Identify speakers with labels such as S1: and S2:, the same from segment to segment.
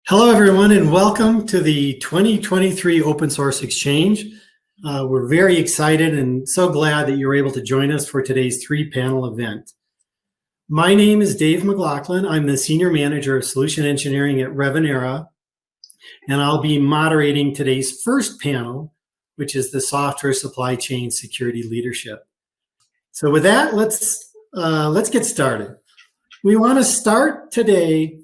S1: Hello, everyone, and welcome to the 2023 Open Source Exchange. We're very excited and so glad that you're able to join us for today's three-panel event. My name is Dave McLaughlin. I'm the Senior Manager of Solution Engineering at Revenera, and I'll be moderating today's first panel, which is the Software Supply Chain Security Leadership. So with that, let's get started. We want to start today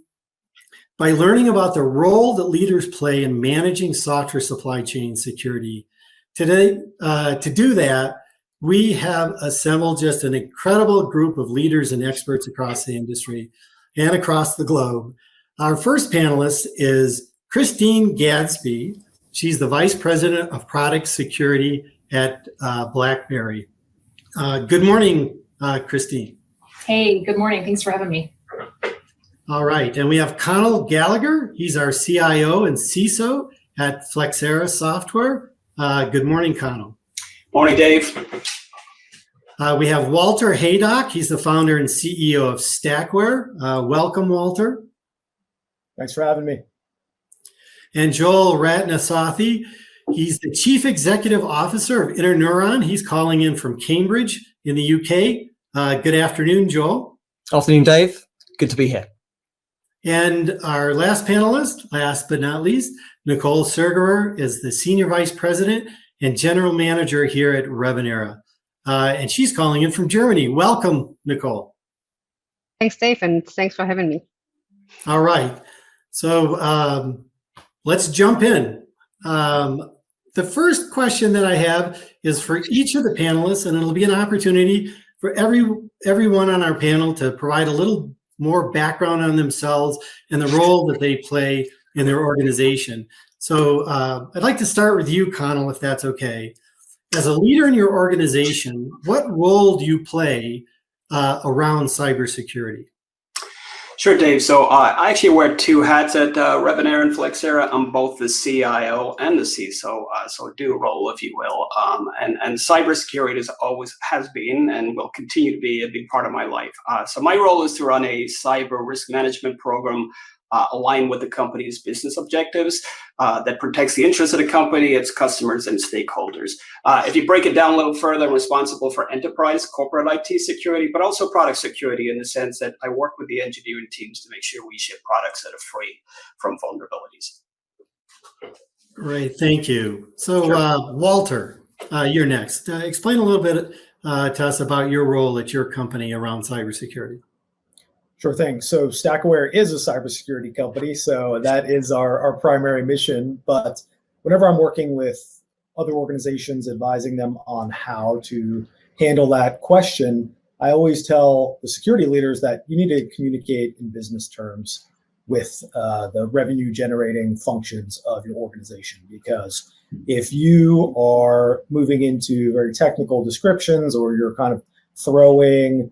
S1: by learning about the role that leaders play in managing software supply chain security. Today, to do that, we have assembled just an incredible group of leaders and experts across the industry and across the globe. Our first panelist is Christine Gadsby. She's the Vice President of Product Security at BlackBerry. Good morning, Christine.
S2: Hey, good morning. Thanks for having me.
S1: All right, and we have Connell Gallagher. He's our CIO and CISO at Flexera Software. Good morning, Connell.
S3: Morning, Dave.
S1: We have Walter Haydock. He's the founder and CEO of Stackware. Welcome, Walter.
S4: Thanks for having me.
S1: And Joel Ratnasothy. He's the Chief Executive Officer of Interneuron. He's calling in from Cambridge in the UK. Good afternoon, Joel.
S5: Afternoon, Dave. Good to be here.
S1: And our last panelist, last but not least, Nicole Sergerer is the Senior Vice President and General Manager here at Revenera. And she's calling in from Germany. Welcome, Nicole.
S6: Thanks, Dave, and thanks for having me.
S1: All right. So let's jump in. The first question that I have is for each of the panelists, and it'll be an opportunity for everyone on our panel to provide a little more background on themselves and the role that they play in their organization. So I'd like to start with you, Connell, if that's okay. As a leader in your organization, what role do you play around cybersecurity?
S3: Sure, Dave. So I actually wear two hats at Revenera and Flexera. I'm both the CIO and the CISO, so a dual role, if you will. And cybersecurity has been and will continue to be a big part of my life. So my role is to run a cyber risk management program aligned with the company's business objectives that protects the interests of the company, its customers, and stakeholders. If you break it down a little further, I'm responsible for enterprise, corporate IT security, but also product security in the sense that I work with the engineering teams to make sure we ship products that are free from vulnerabilities.
S1: Great, thank you. So
S3: Sure.
S1: Walter, you're next. Explain a little bit to us about your role at your company around cybersecurity.
S4: Sure thing. So Stackware is a cybersecurity company, so that is our primary mission. But whenever I'm working with other organizations, advising them on how to handle that question, I always tell the security leaders that you need to communicate in business terms with the revenue generating functions of your organization. Because if you are moving into very technical descriptions or you're kind of throwing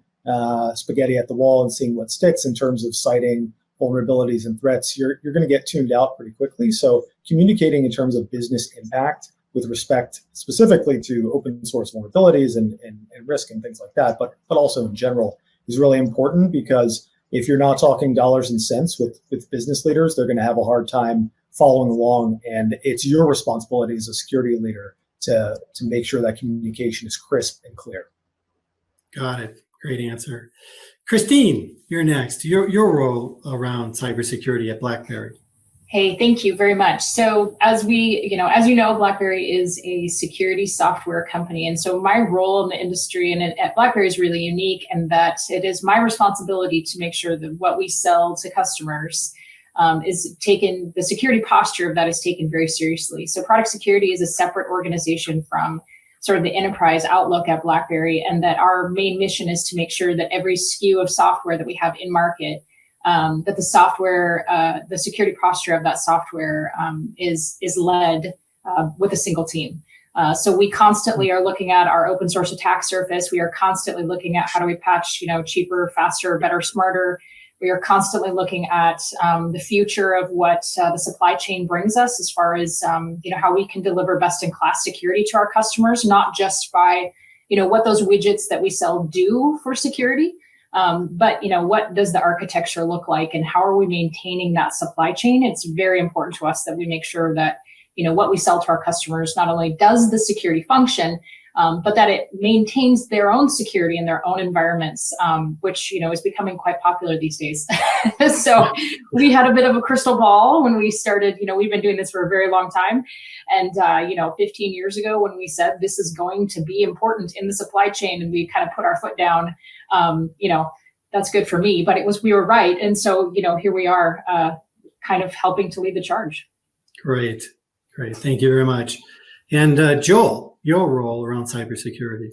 S4: spaghetti at the wall and seeing what sticks in terms of citing vulnerabilities and threats, you're going to get tuned out pretty quickly. So communicating in terms of business impact with respect specifically to open source vulnerabilities and risk and things like that, but also in general is really important, because if you're not talking dollars and cents with business leaders, they're going to have a hard time following along. And it's your responsibility as a security leader to make sure that communication is crisp and clear.
S1: Got it. Great answer. Christine, you're next. Your role around cybersecurity at BlackBerry.
S2: Hey, thank you very much. So as you know, BlackBerry is a security software company. And so my role in the industry and at BlackBerry is really unique in that it is my responsibility to make sure that what we sell to customers the security posture of that is taken very seriously. So product security is a separate organization from sort of the enterprise outlook at BlackBerry, and that our main mission is to make sure that every SKU of software that we have in market, that the security posture of that software is led with a single team. So we constantly are looking at our open source attack surface. We are constantly looking at how do we patch, cheaper, faster, better, smarter. We are constantly looking at the future of what the supply chain brings us as far as how we can deliver best-in-class security to our customers, not just by what those widgets that we sell do for security, But what does the architecture look like, and how are we maintaining that supply chain? It's very important to us that we make sure that what we sell to our customers not only does the security function, but that it maintains their own security in their own environments, which is becoming quite popular these days. So we had a bit of a crystal ball when we started. We've been doing this for a very long time, and 15 years ago when we said this is going to be important in the supply chain, and we kind of put our foot down. That's good for me, but we were right, and so here we are, kind of helping to lead the charge.
S1: Great, thank you very much. And Joel, your role around cybersecurity.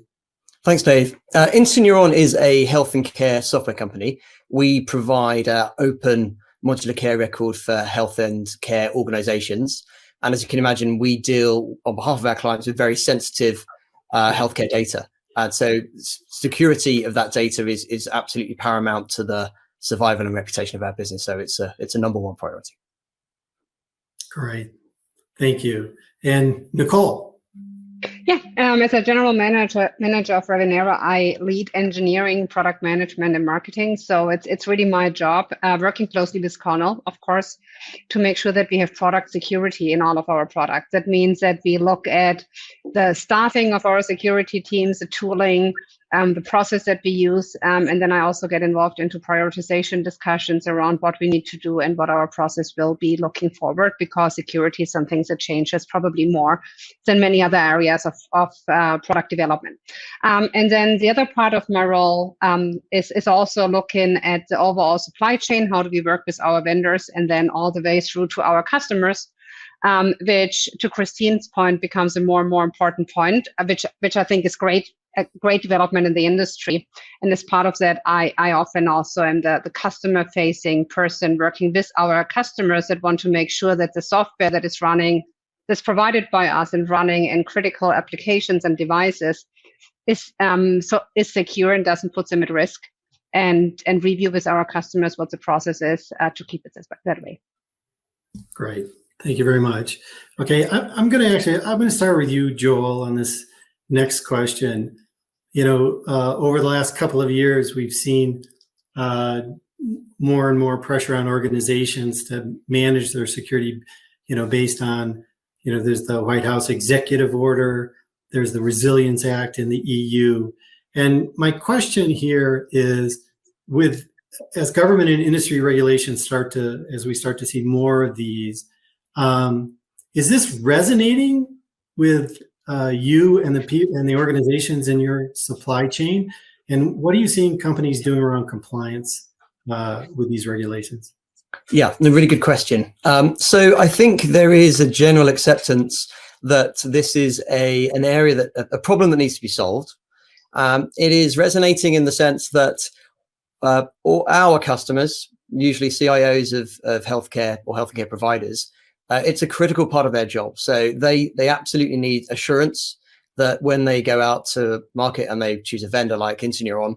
S5: Thanks, Dave. Insignuron is a health and care software company. We provide open modular care record for health and care organizations. And as you can imagine, we deal on behalf of our clients with very sensitive healthcare data. And so security of that data is absolutely paramount to the survival and reputation of our business. So it's a number one priority.
S1: Great. Thank you. And Nicole.
S6: Yeah, as a general manager of Revenera, I lead engineering, product management, and marketing. So it's really my job, working closely with Connell, of course, to make sure that we have product security in all of our products. That means that we look at the staffing of our security teams, the tooling, the process that we use, and then I also get involved into prioritization discussions around what we need to do and what our process will be looking forward, because security is something that changes probably more than many other areas of product development. And then the other part of my role is also looking at the overall supply chain. How do we work with our vendors, and then all the way through to our customers, which, to Christine's point, becomes a more and more important point, which I think is a great development in the industry. And as part of that, I often also am the customer-facing person working with our customers that want to make sure that the software that is running, that's provided by us and running in critical applications and devices is secure and doesn't put them at risk, and review with our customers what the process is to keep it that way.
S1: Great. Thank you very much. Okay, I'm going to start with you, Joel, on this next question. Over the last couple of years, we've seen more and more pressure on organizations to manage their security, based on, there's the White House executive order, there's the Resilience Act in the EU. And my question here is, as government and industry regulations as we start to see more of these, is this resonating with you and the organizations in your supply chain? And what are you seeing companies doing around compliance with these regulations?
S5: Yeah, a really good question. So I think there is a general acceptance that this is an area that a problem that needs to be solved. It is resonating in the sense that all our customers, usually CIOs of healthcare or healthcare providers, it's a critical part of their job. So they absolutely need assurance that when they go out to market and they choose a vendor like Insignuron,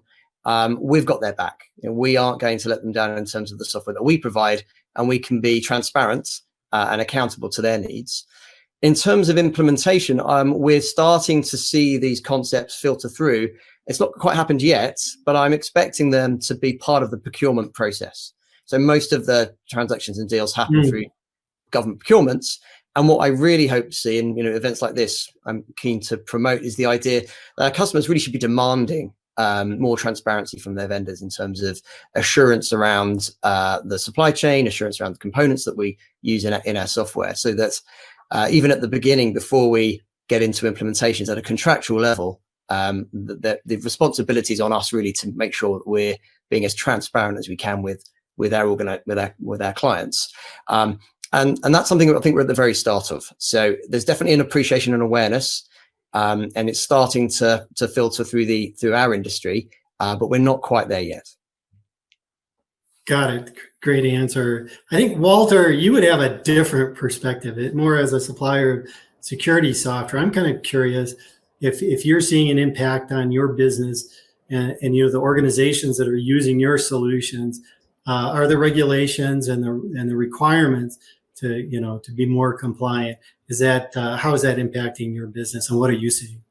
S5: we've got their back. We aren't going to let them down in terms of the software that we provide, and we can be transparent and accountable to their needs. In terms of implementation, we're starting to see these concepts filter through. It's not quite happened yet, but I'm expecting them to be part of the procurement process. So most of the transactions and deals happen through government procurements. And what I really hope to see in events like this, I'm keen to promote, is the idea that customers really should be demanding more transparency from their vendors in terms of assurance around the supply chain, assurance around the components that we use in our software, so that even at the beginning, before we get into implementations at a contractual level, the responsibility is on us really to make sure that we're being as transparent as we can with our clients. And that's something that I think we're at the very start of. So there's definitely an appreciation and awareness, and it's starting to filter through our industry, but we're not quite there yet.
S1: Got it. Great answer. I think, Walter, you would have a different perspective, more as a supplier of security software. I'm kind of curious if you're seeing an impact on your business and the organizations that are using your solutions. Are the regulations and the requirements to be more compliant? How is that impacting your business, and what are you seeing?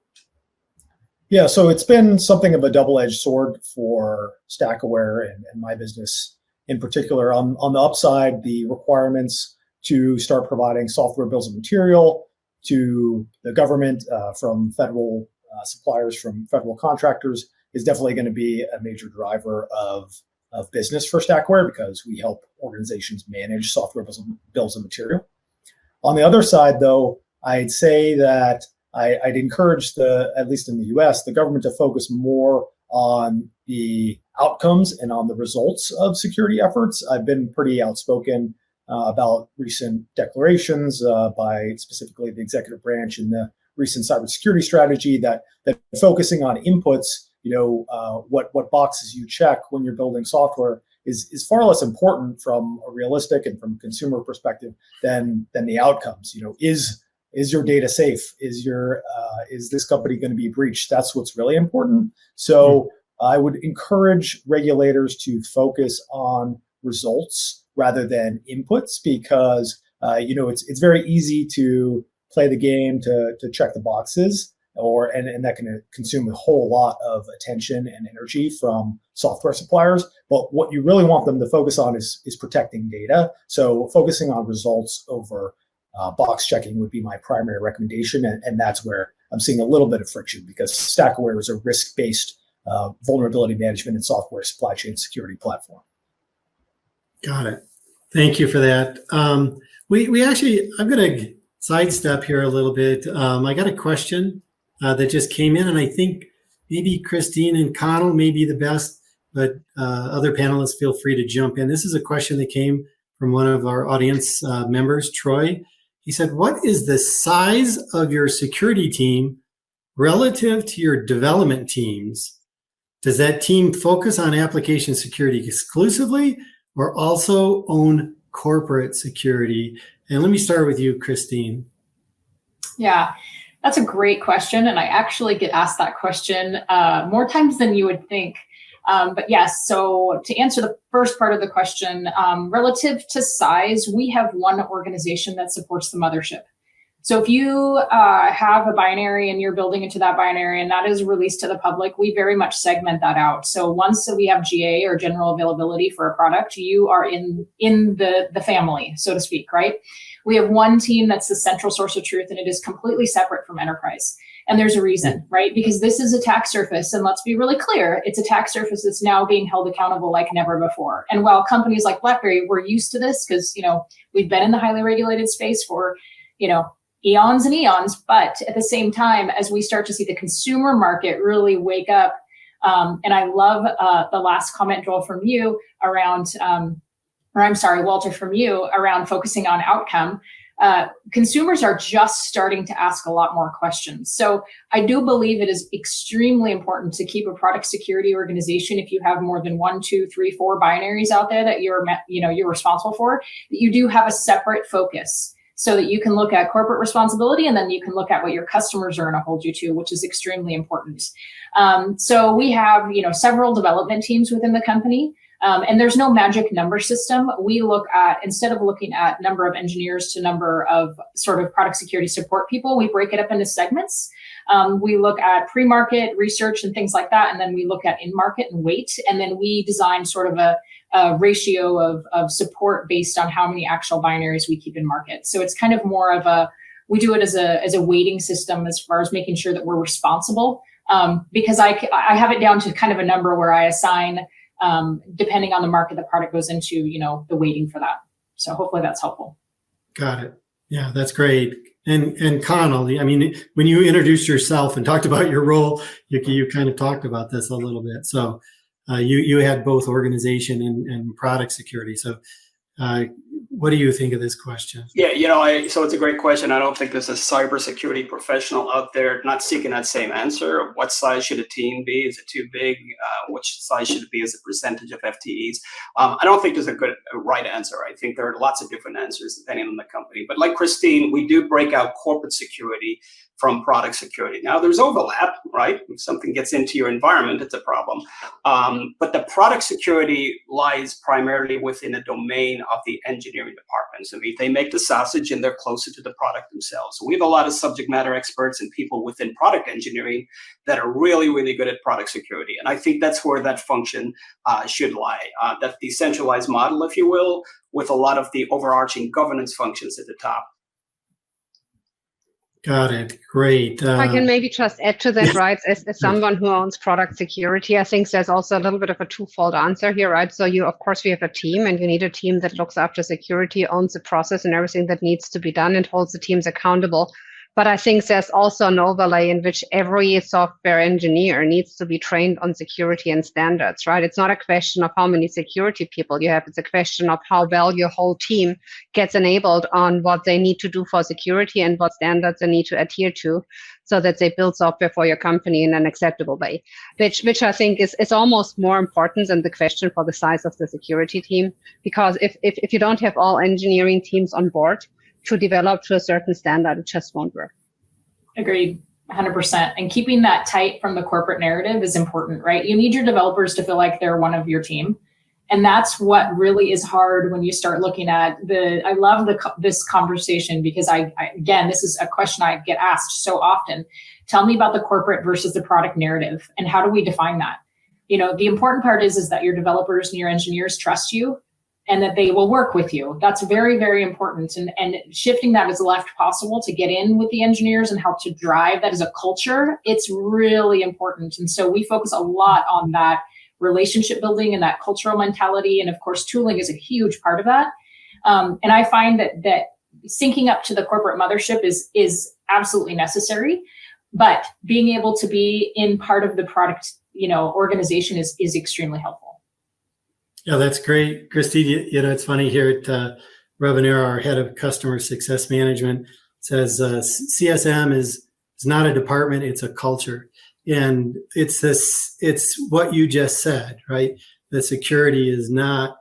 S4: Yeah, so it's been something of a double-edged sword for StackAware and my business in particular. On the upside, the requirements to start providing software bills of material to the government from federal suppliers, from federal contractors, is definitely going to be a major driver of business for StackAware because we help organizations manage software bills of material. On the other side, though, I'd say that I'd encourage at least in the US, the government to focus more on the outcomes and on the results of security efforts. I've been pretty outspoken about recent declarations by specifically the executive branch in the recent cybersecurity strategy that focusing on inputs, what boxes you check when you're building software is far less important from a realistic and from consumer perspective than the outcomes. Is your data safe? Is this company going to be breached? That's what's really important. So I would encourage regulators to focus on results rather than inputs because it's very easy to play the game to check the boxes, and that can consume a whole lot of attention and energy from software suppliers. But what you really want them to focus on is protecting data. So focusing on results over box checking would be my primary recommendation, and that's where I'm seeing a little bit of friction because StackAware is a risk-based vulnerability management and software supply chain security platform.
S1: Got it. Thank you for that. We actually, I'm going to sidestep here a little bit. I got a question that just came in, and I think maybe Christine and Connell may be the best, but other panelists feel free to jump in. This is a question that came from one of our audience members, Troy. He said, what is the size of your security team relative to your development teams? Does that team focus on application security exclusively or also own corporate security? And let me start with you, Christine.
S2: Yeah, that's a great question. And I actually get asked that question more times than you would think. But yes, so to answer the first part of the question, relative to size, we have one organization that supports the mothership. So if you have a binary and you're building into that binary and that is released to the public, we very much segment that out. So once we have GA or general availability for a product, you are in the family, so to speak, right? We have one team that's the central source of truth and it is completely separate from enterprise. And there's a reason, right? Because this is attack surface. And let's be really clear, it's attack surface that's now being held accountable like never before. And while companies like BlackBerry, we're used to this because, we've been in the highly regulated space for, eons and eons. But at the same time, as we start to see the consumer market really wake up, and I love the last comment, Joel, from you around, Walter, from you around focusing on outcome. Consumers are just starting to ask a lot more questions. So I do believe it is extremely important to keep a product security organization. If you have more than 1, 2, 3, 4 binaries out there that you're responsible for, that you do have a separate focus so that you can look at corporate responsibility and then you can look at what your customers are going to hold you to, which is extremely important. So we have, several development teams within the company. And there's no magic number system. We look at, instead of looking at number of engineers to number of sort of product security support people, we break it up into segments. We look at pre-market research and things like that. And then we look at in-market and weight. And then we design sort of a ratio of support based on how many actual binaries we keep in market. So it's kind of more of we do it as a weighting system as far as making sure that we're responsible. Because I have it down to kind of a number where I assign, depending on the market the product goes into, the weighting for that. So hopefully that's helpful. Got it.
S1: Yeah, that's great. And Connell, when you introduced yourself and talked about your role, you kind of talked about this a little bit. So you had both organization and product security. So what do you think of this question?
S3: Yeah, so it's a great question. I don't think there's a cybersecurity professional out there not seeking that same answer. What size should a team be? Is it too big? Which size should it be as a percentage of FTEs? I don't think there's a good right answer. I think there are lots of different answers depending on the company. But like Christine, we do break out corporate security from product security. Now there's overlap, right? If something gets into your environment, it's a problem. But the product security lies primarily within the domain of the engineering engineering departments. I mean, they make the sausage and they're closer to the product themselves. So we have a lot of subject matter experts and people within product engineering that are really, really good at product security. And I think that's where that function should lie. That decentralized model, if you will, with a lot of the overarching governance functions at the top.
S1: Got it. Great.
S6: I can maybe just add to that, right? As someone who owns product security, I think there's also a little bit of a twofold answer here, right? So of course, we have a team, and you need a team that looks after security, owns the process and everything that needs to be done, and holds the teams accountable. But I think there's also an overlay in which every software engineer needs to be trained on security and standards, right? It's not a question of how many security people you have. It's a question of how well your whole team gets enabled on what they need to do for security and what standards they need to adhere to, so that they build software for your company in an acceptable way, which I think is almost more important than the question for the size of the security team. Because if you don't have all engineering teams on board to develop to a certain standard, it just won't work.
S2: Agreed, 100%. And keeping that tight from the corporate narrative is important, right? You need your developers to feel like they're one of your team. And that's what really is hard when you start looking at I love this conversation, because again, this is a question I get asked so often. Tell me about the corporate versus the product narrative, and how do we define that? The important part is that your developers and your engineers trust you, and that they will work with you. That's very, very important. And shifting that as left possible to get in with the engineers and help to drive that as a culture, it's really important. And so we focus a lot on that relationship building and that cultural mentality. And of course, tooling is a huge part of that. And I find that syncing up to the corporate mothership is absolutely necessary, but being able to be in part of the product, organization is extremely helpful.
S1: Yeah, that's great. Christine, it's funny here at Revenera, our head of customer success management says CSM is not a department, it's a culture. And it's what you just said, right? That security is not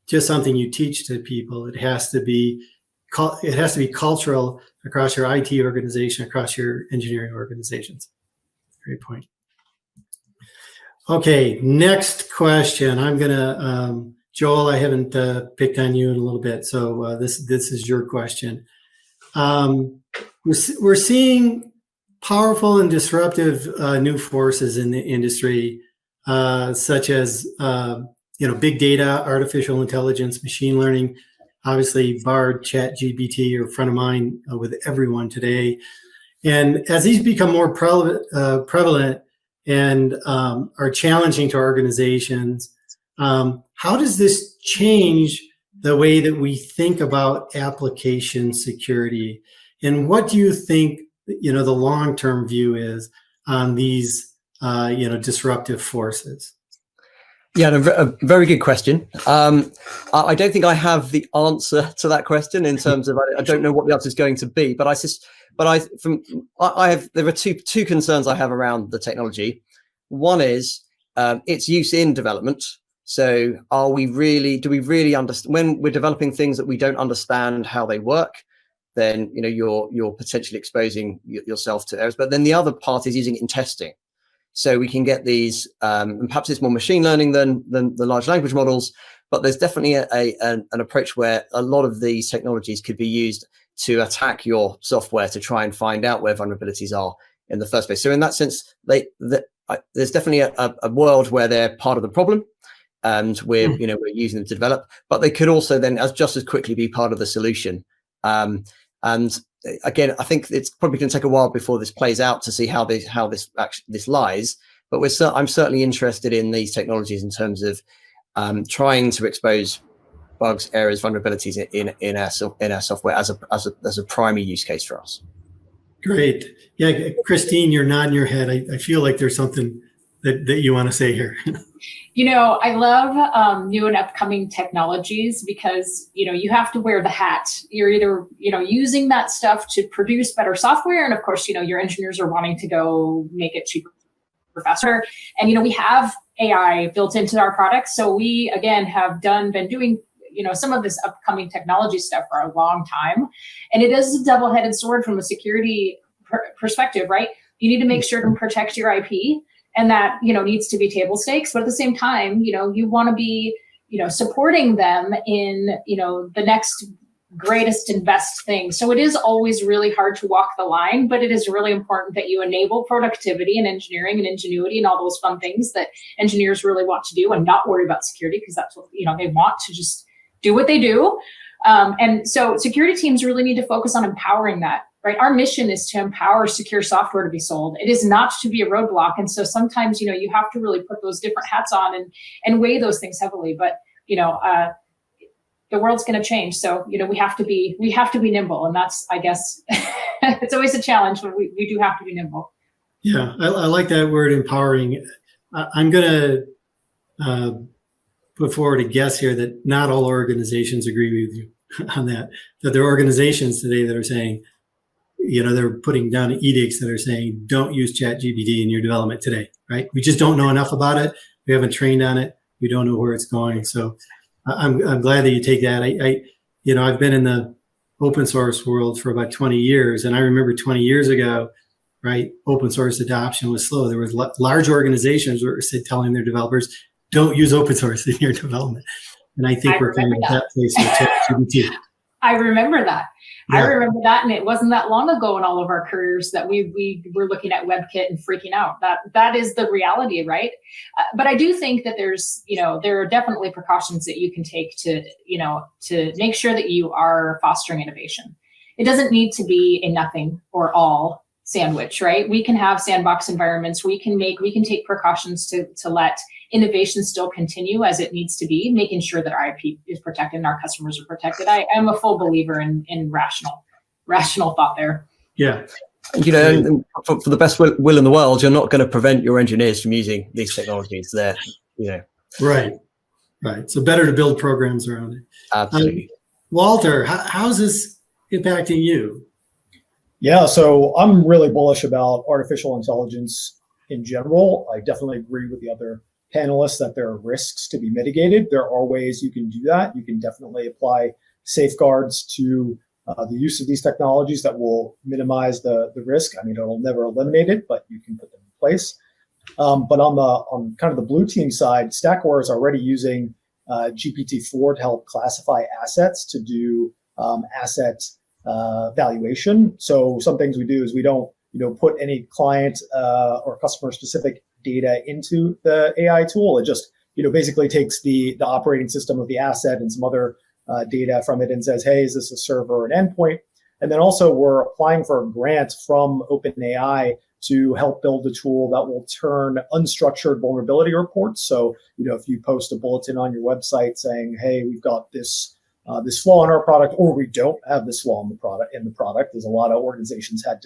S1: just something you teach to people. It has to be cultural across your IT organization, across your engineering organizations. Great point. Okay, next question. I'm gonna, Joel, I haven't picked on you in a little bit, so this is your question. We're seeing powerful and disruptive new forces in the industry, such as big data, artificial intelligence, machine learning. Obviously, Bard, ChatGPT are front of mind with everyone today. And as these become more prevalent and are challenging to organizations, how does this change the way that we think about application security? And what do you think, the long-term view is on these, disruptive forces?
S5: Yeah, a very good question. I don't think I have the answer to that question in terms of I don't know what the answer is going to be, but there are two concerns I have around the technology. One is its use in development. So do we really understand when we're developing things that we don't understand how they work? Then you're potentially exposing yourself to errors. But then the other part is using it in testing. So we can get these, and perhaps it's more machine learning than the large language models, but there's definitely an approach where a lot of these technologies could be used to attack your software to try and find out where vulnerabilities are in the first place. So in that sense, there's definitely a world where they're part of the problem, and we're using them to develop, but they could also then just as quickly be part of the solution. And again, I think it's probably going to take a while before this plays out to see how this lies. But I'm certainly interested in these technologies in terms of trying to expose bugs, errors, vulnerabilities in our software as a primary use case for us.
S1: Great. Yeah, Christine, you're nodding your head. I feel like there's something that you want to say here.
S2: I love new and upcoming technologies because, you have to wear the hat. You're either, using that stuff to produce better software. And of course, your engineers are wanting to go make it cheaper or faster. And, we have AI built into our products. So we, again, been doing, some of this upcoming technology stuff for a long time. And it is a double-headed sword from a security perspective, right? You need to make sure to protect your IP. And that, needs to be table stakes. But at the same time, you want to be supporting them in, the next greatest and best thing. So it is always really hard to walk the line, but it is really important that you enable productivity and engineering and ingenuity and all those fun things that engineers really want to do, and not worry about security, because that's what, they want to just do what they do. And so security teams really need to focus on empowering that, right? Our mission is to empower secure software to be sold. It is not to be a roadblock. And so sometimes, you have to really put those different hats on and weigh those things heavily. But, the world's going to change. So, we have to be nimble. And that's, I guess, it's always a challenge, but we do have to be nimble.
S1: Yeah, I like that word, empowering. I'm going to put forward a guess here that not all organizations agree with you on that there are organizations today that are saying, they're putting down edicts that are saying, don't use ChatGPT in your development today, right? We just don't know enough about it. We haven't trained on it. We don't know where it's going. So I'm glad that you take that. I've been in the open source world for about 20 years. And I remember 20 years ago, right, open source adoption was slow. There was large organizations were telling their developers, don't use open source in your development. And I think we're kind of at that place with ChatGPT.
S2: I remember that.
S1: Yeah.
S2: I remember that, and it wasn't that long ago in all of our careers that we were looking at WebKit and freaking out. That is the reality, right? But I do think that there are definitely precautions that you can take to make sure that you are fostering innovation. It doesn't need to be a nothing or all sandwich, right? We can have sandbox environments. We can take precautions to let innovation still continue as it needs to be, making sure that our IP is protected and our customers are protected. I am a full believer in rational thought there.
S1: Yeah.
S5: For the best will in the world, you're not going to prevent your engineers from using these technologies.
S1: Right. So better to build programs around it.
S5: Absolutely.
S1: Walter, how's this impacting you?
S4: Yeah, so I'm really bullish about artificial intelligence in general. I definitely agree with the other panelists that there are risks to be mitigated. There are ways you can do that. You can definitely apply safeguards to the use of these technologies that will minimize the risk. I mean, it'll never eliminate it, but you can put them in place. But on kind of the blue team side, StackAware is already using GPT-4 to help classify assets, to do asset valuation. So some things we do is we don't put any client or customer specific data into the AI tool. It just basically takes the operating system of the asset and some other data from it and says, hey, is this a server or an endpoint? And then also we're applying for a grant from OpenAI to help build a tool that will turn unstructured vulnerability reports. So if you post a bulletin on your website saying, hey, we've got this flaw in our product, or we don't have this flaw in the product, as a lot of organizations had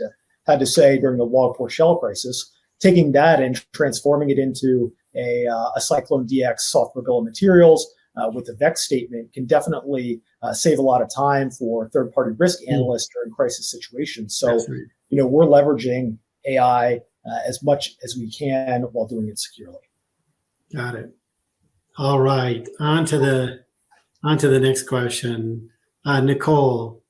S4: to say during the Log4Shell crisis, taking that and transforming it into a Cyclone DX software bill of materials with a VEX statement can definitely save a lot of time for third-party risk analysts during crisis situations. So, we're leveraging AI as much as we can while doing it securely.
S1: Got it. All right, on to the next question. Nicole,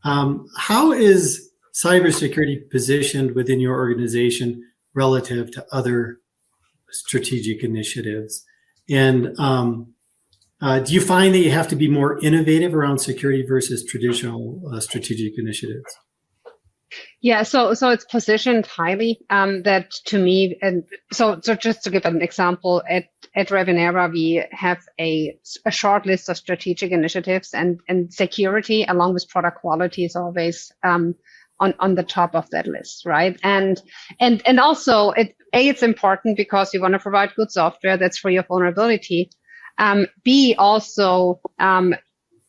S1: how is cybersecurity positioned within your organization relative to other strategic initiatives? And do you find that you have to be more innovative around security versus traditional strategic initiatives?
S6: Yeah, so it's positioned highly. That to me, and so just to give an example, at Revenera we have a short list of strategic initiatives, and security along with product quality is always on the top of that list, right? And also it's important because you want to provide good software that's free of vulnerability. B, also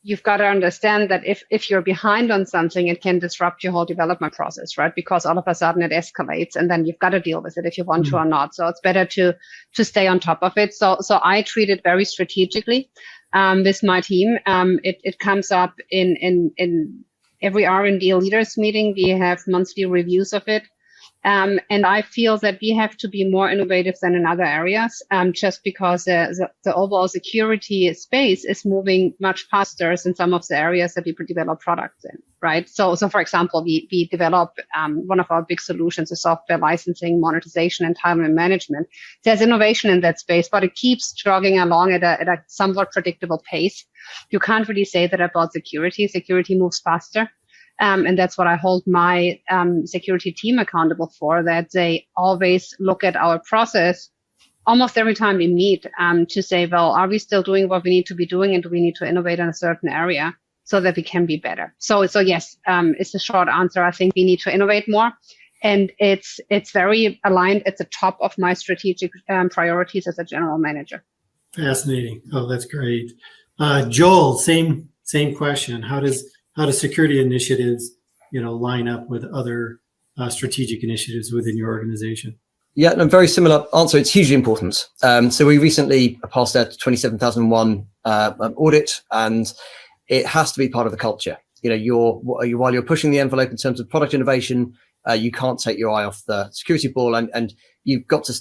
S6: you've got to understand that if you're behind on something, it can disrupt your whole development process, right? Because all of a sudden it escalates, and then you've got to deal with it if you want to or not. So it's better to stay on top of it. So I treat it very strategically with my team. It comes up in every R&D leaders meeting. We have monthly reviews of it. And I feel that we have to be more innovative than in other areas, just because the overall security space is moving much faster in some of the areas that we develop products in, right? So for example, we develop one of our big solutions is software licensing, monetization, and entitlement management. There's innovation in that space, but it keeps jogging along at a somewhat predictable pace. You can't really say that about security. Security moves faster. And that's what I hold my security team accountable for, that they always look at our process almost every time we meet to say, well, are we still doing what we need to be doing, and do we need to innovate in a certain area so that we can be better? So yes, it's a short answer. I think we need to innovate more. And it's very aligned at the top of my strategic priorities as a general manager.
S1: Fascinating. Oh, that's great. Joel, same question. How does security initiatives, line up with other strategic initiatives within your organization?
S5: Yeah, no, very similar answer. It's hugely important. So we recently passed our 27001 audit, and it has to be part of the culture. While you're pushing the envelope in terms of product innovation, you can't take your eye off the security ball, and you've got to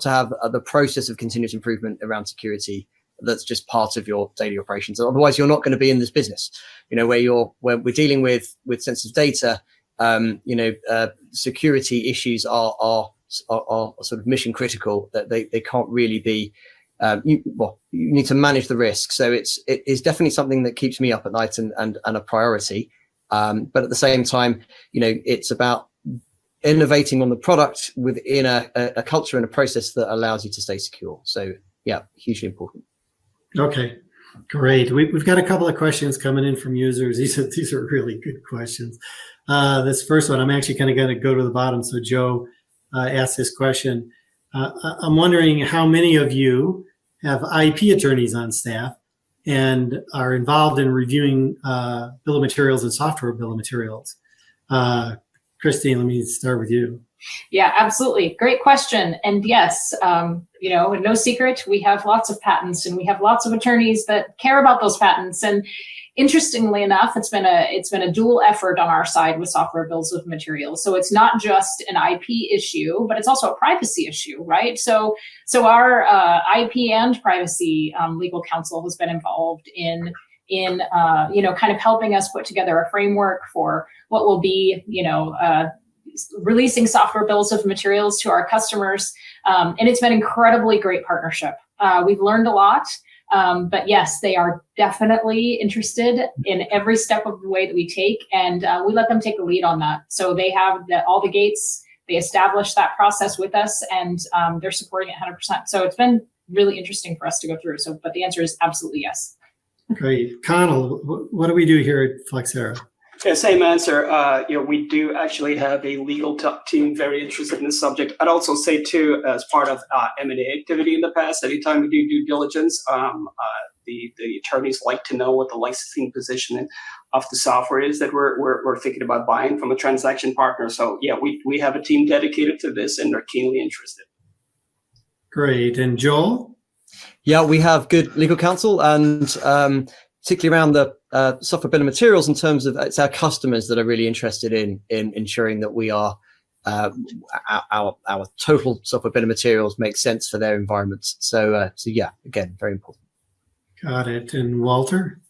S5: have the process of continuous improvement around security. That's just part of your daily operations. Otherwise, you're not going to be in this business. Where we're dealing with sensitive data. Security issues are sort of mission critical. That they can't really be. You need to manage the risk. So it is definitely something that keeps me up at night and a priority. But at the same time, it's about innovating on the product within a culture and a process that allows you to stay secure. So yeah, hugely important.
S1: Okay, great. We've got a couple of questions coming in from users. These are really good questions. This first one, I'm actually kind of going to go to the bottom. So Joe asked this question. I'm wondering how many of you have IP attorneys on staff and are involved in reviewing bill of materials and software bill of materials. Christine, let me start with you.
S2: Yeah, absolutely. Great question. And yes, no secret, we have lots of patents and we have lots of attorneys that care about those patents. And interestingly enough, it's been a dual effort on our side with software bills of materials. So it's not just an IP issue, but it's also a privacy issue, right? So our IP and privacy legal counsel has been involved in kind of helping us put together a framework for what will be, releasing software bills of materials to our customers. And it's been incredibly great partnership. We've learned a lot, but yes, they are definitely interested in every step of the way that we take, and we let them take the lead on that. So they have all the gates, they establish that process with us, and they're supporting it 100%. So it's been really interesting for us to go through. But the answer is absolutely yes.
S1: Great. Connell, what do we do here at Flexera?
S3: Yeah, same answer. We do actually have a legal team very interested in this subject. I'd also say too, as part of M&A activity in the past, anytime we do due diligence, the attorneys like to know what the licensing position of the software is that we're thinking about buying from a transaction partner. So yeah, we have a team dedicated to this and are keenly interested.
S1: Great. And Joel?
S5: Yeah, we have good legal counsel, and particularly around the software bill of materials, in terms of it's our customers that are really interested in ensuring that we are our total software bill of materials makes sense for their environments. So yeah, again, very important.
S1: Got it. And Walter?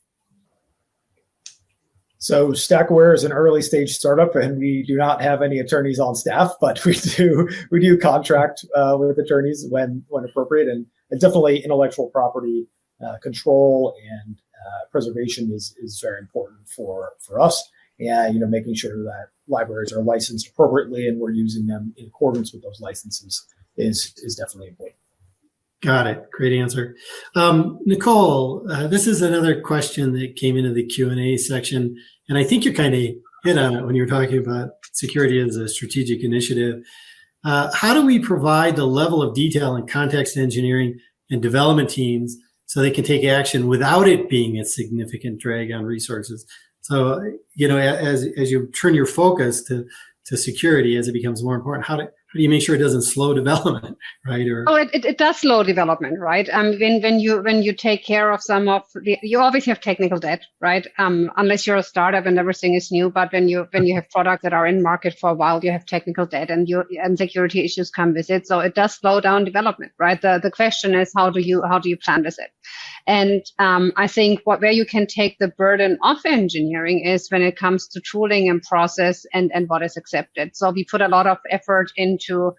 S4: So StackAware is an early stage startup, and we do not have any attorneys on staff, but we do contract with attorneys when appropriate, and definitely intellectual property control and preservation is very important for us. And making sure that libraries are licensed appropriately and we're using them in accordance with those licenses is definitely important.
S1: Got it. Great answer. Nicole, this is another question that came into the Q&A section, and I think you kind of hit on it when you were talking about security as a strategic initiative. How do we provide the level of detail and context engineering and development teams so they can take action without it being a significant drag on resources? So, as you turn your focus to security as it becomes more important, how do you make sure it doesn't slow development, right? Or
S6: Oh, it does slow development, right? When you take care of some of you always have technical debt, right? Unless you're a startup and everything is new, but when you have products that are in market for a while, you have technical debt and security issues come with it. So it does slow down development, right? The question is how do you plan with it? And I think where you can take the burden off engineering is when it comes to tooling and process and what is accepted. So we put a lot of effort into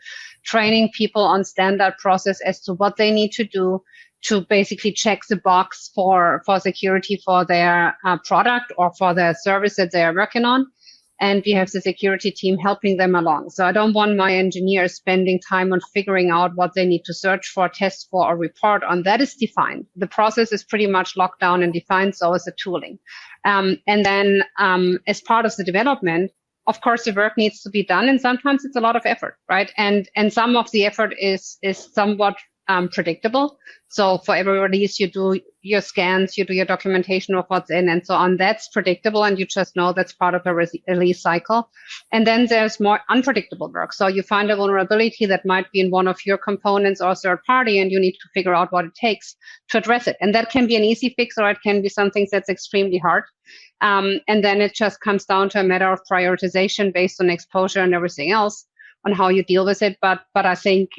S6: training people on standard process as to what they need to do to basically check the box for security for their product or for their service that they are working on. And we have the security team helping them along. So I don't want my engineers spending time on figuring out what they need to search for, test for, or report on. That is defined. The process is pretty much locked down and defined, so is the tooling. And then as part of the development, of course, the work needs to be done, and sometimes it's a lot of effort, right? And some of the effort is somewhat predictable. So for every release, you do your scans, you do your documentation of what's in, and so on. That's predictable, and you just know that's part of a release cycle. And then there's more unpredictable work. So you find a vulnerability that might be in one of your components or third party, and you need to figure out what it takes to address it. And that can be an easy fix, or it can be something that's extremely hard. And then it just comes down to a matter of prioritization based on exposure and everything else on how you deal with it. But I think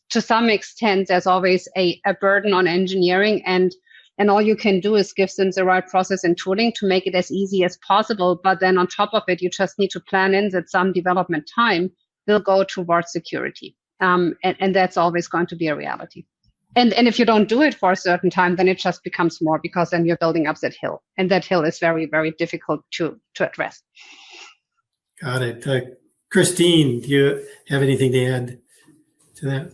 S6: to some extent, there's always a burden on engineering, and all you can do is give them the right process and tooling to make it as easy as possible. But then on top of it, you just need to plan in that some development time will go towards security. And that's always going to be a reality. And if you don't do it for a certain time, then it just becomes more, because then you're building up that hill. And that hill is very, very difficult to address.
S1: got it. Christine, do you have anything to add to that?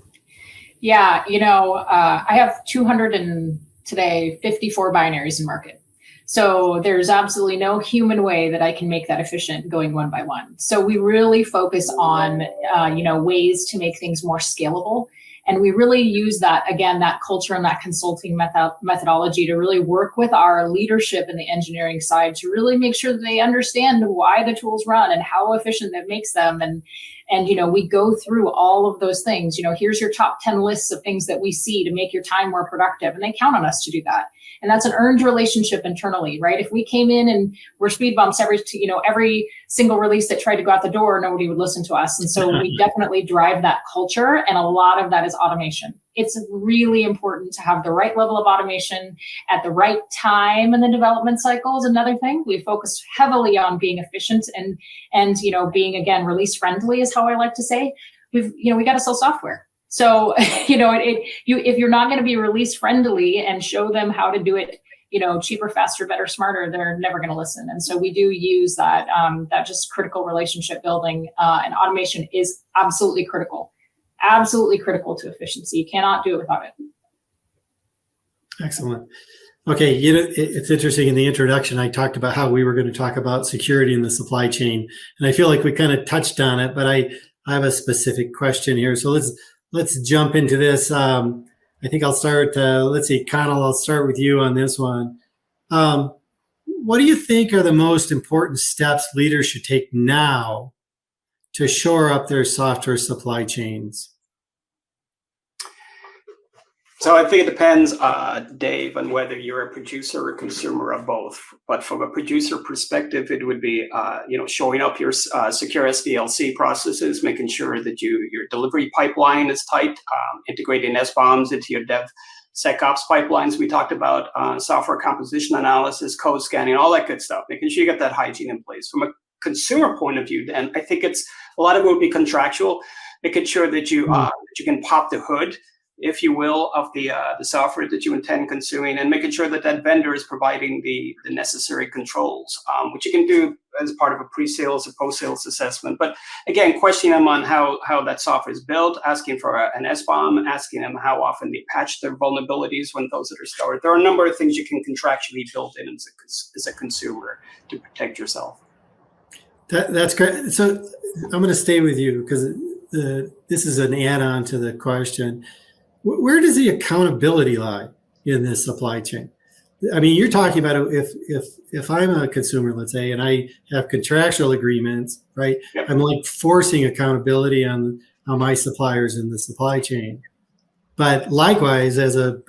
S2: Yeah, I have 254 binaries in market. So there's absolutely no human way that I can make that efficient going one by one. So we really focus on, ways to make things more scalable. And we really use that culture and that consulting methodology to really work with our leadership in the engineering side to really make sure that they understand why the tools run and how efficient that makes them. And we go through all of those things. Here's your top 10 lists of things that we see to make your time more productive. And they count on us to do that. And that's an earned relationship internally, right? If we came in and we're speed bumps every single release that tried to go out the door, nobody would listen to us. And so we definitely drive that culture. And a lot of that is automation. It's really important to have the right level of automation at the right time in the development cycle is another thing. We focus heavily on being efficient and being, again, release friendly is how I like to say. We got to sell software. So, if you're not going to be release friendly and show them how to do it, cheaper, faster, better, smarter, they're never going to listen. And so we do use that just critical relationship building, and automation is absolutely critical to efficiency. You cannot do it without it.
S1: Excellent. Okay, it's interesting. In the introduction, I talked about how we were going to talk about security in the supply chain, and I feel like we kind of touched on it, but I have a specific question here. So let's jump into this. I think I'll start. Let's see, Connell, I'll start with you on this one. What do you think are the most important steps leaders should take now to shore up their software supply chains?
S3: So I think it depends, Dave, on whether you're a producer or consumer of both. But from a producer perspective, it would be, showing up your secure SDLC processes, making sure that your delivery pipeline is tight, integrating SBOMs into your DevSecOps pipelines. We talked about software composition analysis, code scanning, all that good stuff, making sure you get that hygiene in place. From a consumer point of view, then I think it's a lot of it would be contractual, making sure that you can pop the hood, if you will, of the software that you intend consuming, and making sure that vendor is providing the necessary controls, which you can do as part of a pre-sales or post-sales assessment. But again, questioning them on how that software is built, asking for an SBOM, asking them how often they patch their vulnerabilities when those that are stored. There are a number of things you can contractually build in as a consumer to protect yourself.
S1: That's great. So I'm going to stay with you because this is an add-on to the question. Where does the accountability lie in this supply chain? I mean, you're talking about if I'm a consumer, let's say, and I have contractual agreements, right?
S3: Yep.
S1: I'm like forcing accountability on my suppliers in the supply chain. But likewise, as a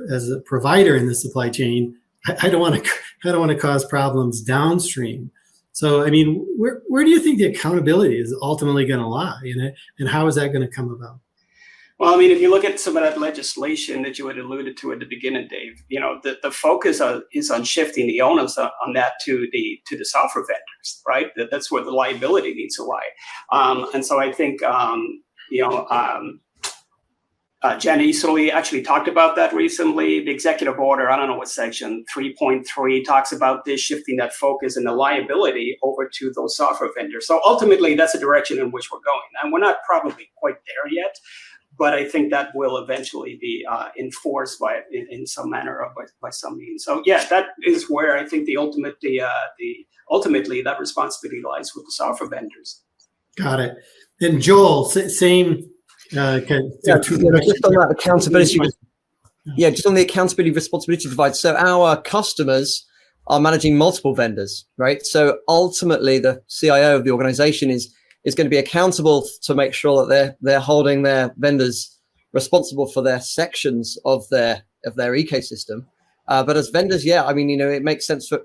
S1: provider in the supply chain, I don't want to cause problems downstream. So, I mean, where do you think the accountability is ultimately going to lie, and how is that going to come about?
S3: Well, I mean, if you look at some of that legislation that you had alluded to at the beginning, Dave, the focus is on shifting the onus on that to the software vendors, right? That's where the liability needs to lie. And so I think, Jen Easterly actually talked about that recently. The executive order, I don't know what section, 3.3 talks about this, shifting that focus and the liability over to those software vendors. So ultimately, that's the direction in which we're going. And we're not probably quite there yet, but I think that will eventually be enforced in some manner or by some means. So yeah, that is where I think ultimately that responsibility lies with the software vendors.
S1: Got it. And Joel, same.
S5: Just on that accountability. Just on the accountability responsibility divide. So our customers are managing multiple vendors, right? So ultimately, the CIO of the organization is going to be accountable to make sure that they're holding their vendors responsible for their sections of their ecosystem. But as vendors, I mean, it makes sense for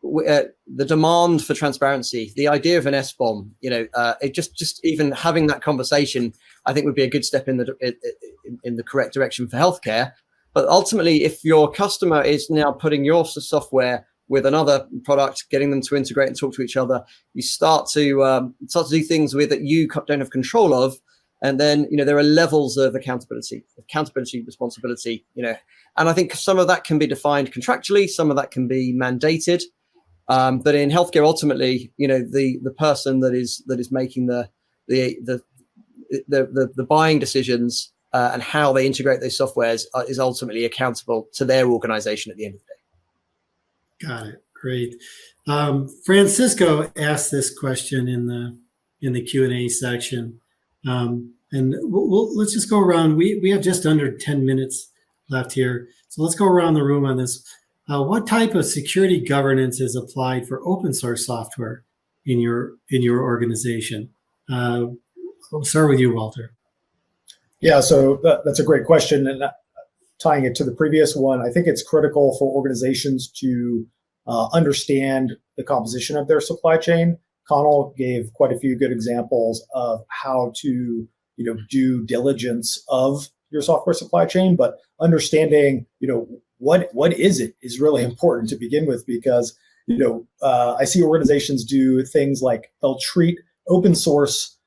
S5: the demand for transparency, the idea of an SBOM, it just even having that conversation, I think would be a good step in the correct direction for healthcare. But ultimately, if your customer is now putting your software with another product, getting them to integrate and talk to each other, you start to do things with that you don't have control of. And then, there are levels of accountability, responsibility, and I think some of that can be defined contractually, some of that can be mandated. But in healthcare, ultimately, the person that is making the buying decisions and how they integrate those softwares is ultimately accountable to their organization at the end of the day.
S1: Got it. Great. Francisco asked this question in the Q&A section, and let's just go around. We have just under 10 minutes left here, so let's go around the room on this. What type of security governance is applied for open source software in your organization? We'll start with you, Walter.
S4: Yeah, so that's a great question. And tying it to the previous one, I think it's critical for organizations to understand the composition of their supply chain. Connell gave quite a few good examples of how to due diligence of your software supply chain, but understanding what is it is really important to begin with, because I see organizations do things like they'll treat open source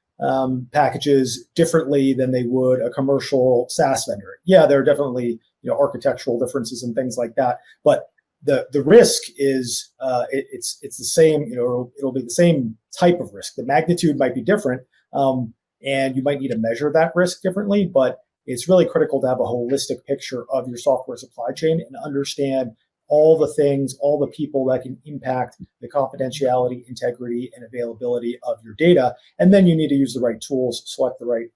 S4: packages differently than they would a commercial SaaS vendor. Yeah, there are definitely architectural differences and things like that, but the risk is it's the same. It'll be the same type of risk. The magnitude might be different, and you might need to measure that risk differently, but it's really critical to have a holistic picture of your software supply chain and understand all the things, all the people that can impact the confidentiality, integrity, and availability of your data. And then you need to use the right tools, select the right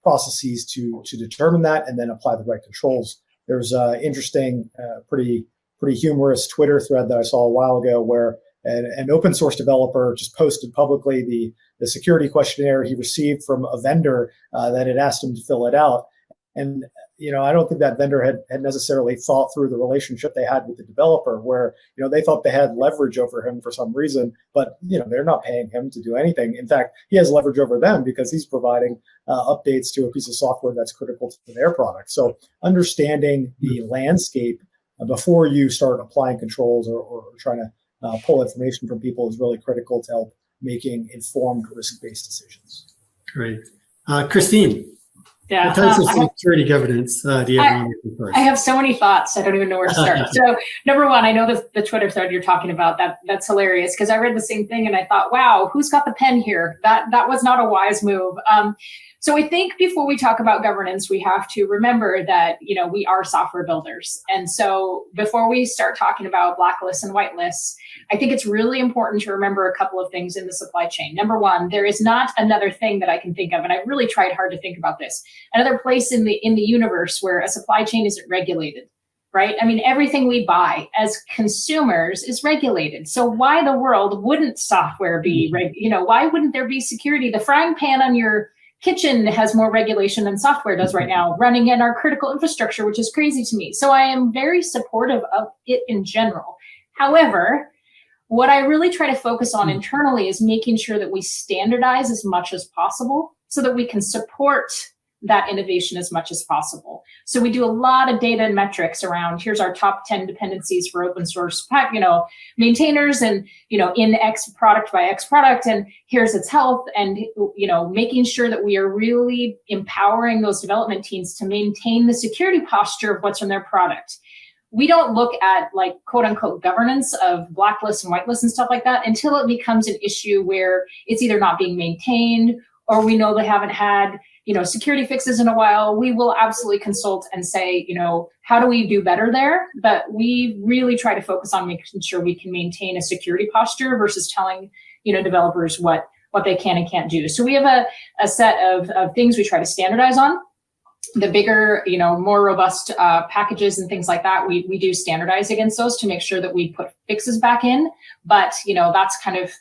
S4: processes to determine that, and then apply the right controls. There's an interesting, pretty humorous Twitter thread that I saw a while ago where an open source developer just posted publicly the security questionnaire he received from a vendor that had asked him to fill it out. And I don't think that vendor had necessarily thought through the relationship they had with the developer, where they thought they had leverage over him for some reason, but they're not paying him to do anything. In fact, he has leverage over them because he's providing updates to a piece of software that's critical to their product. So understanding the landscape before you start applying controls or trying to pull information from people is really critical to help making informed risk-based decisions.
S1: Great. Christine.
S2: Yeah.
S1: What types of security governance do you have on first?
S2: I have so many thoughts. I don't even know where to start. So number one, I know the Twitter thread you're talking about, that's hilarious because I read the same thing and I thought, wow, who's got the pen here? That was not a wise move. So I think before we talk about governance, we have to remember that, we are software builders. And so before we start talking about blacklists and whitelists, I think it's really important to remember a couple of things in the supply chain. Number one, there is not another thing that I can think of, and I've really tried hard to think about this, another place in the universe where a supply chain isn't regulated, right? I mean, everything we buy as consumers is regulated. So why the world wouldn't software be, why wouldn't there be security? The frying pan on your kitchen has more regulation than software does right now, running in our critical infrastructure, which is crazy to me. So I am very supportive of it in general. However, what I really try to focus on internally is making sure that we standardize as much as possible so that we can support that innovation as much as possible. So we do a lot of data and metrics around, here's our top 10 dependencies for open source, maintainers, and, in X product by X product, and here's its health, and, making sure that we are really empowering those development teams to maintain the security posture of what's in their product. We don't look at quote unquote governance of blacklists and whitelists and stuff like that until it becomes an issue where it's either not being maintained or we know they haven't had security fixes in a while. We will absolutely consult and say, how do we do better there? But we really try to focus on making sure we can maintain a security posture versus telling, developers what they can and can't do. So we have a set of things we try to standardize on. The bigger, more robust packages and things like that, we do standardize against those to make sure that we put fixes back in. But, that's kind of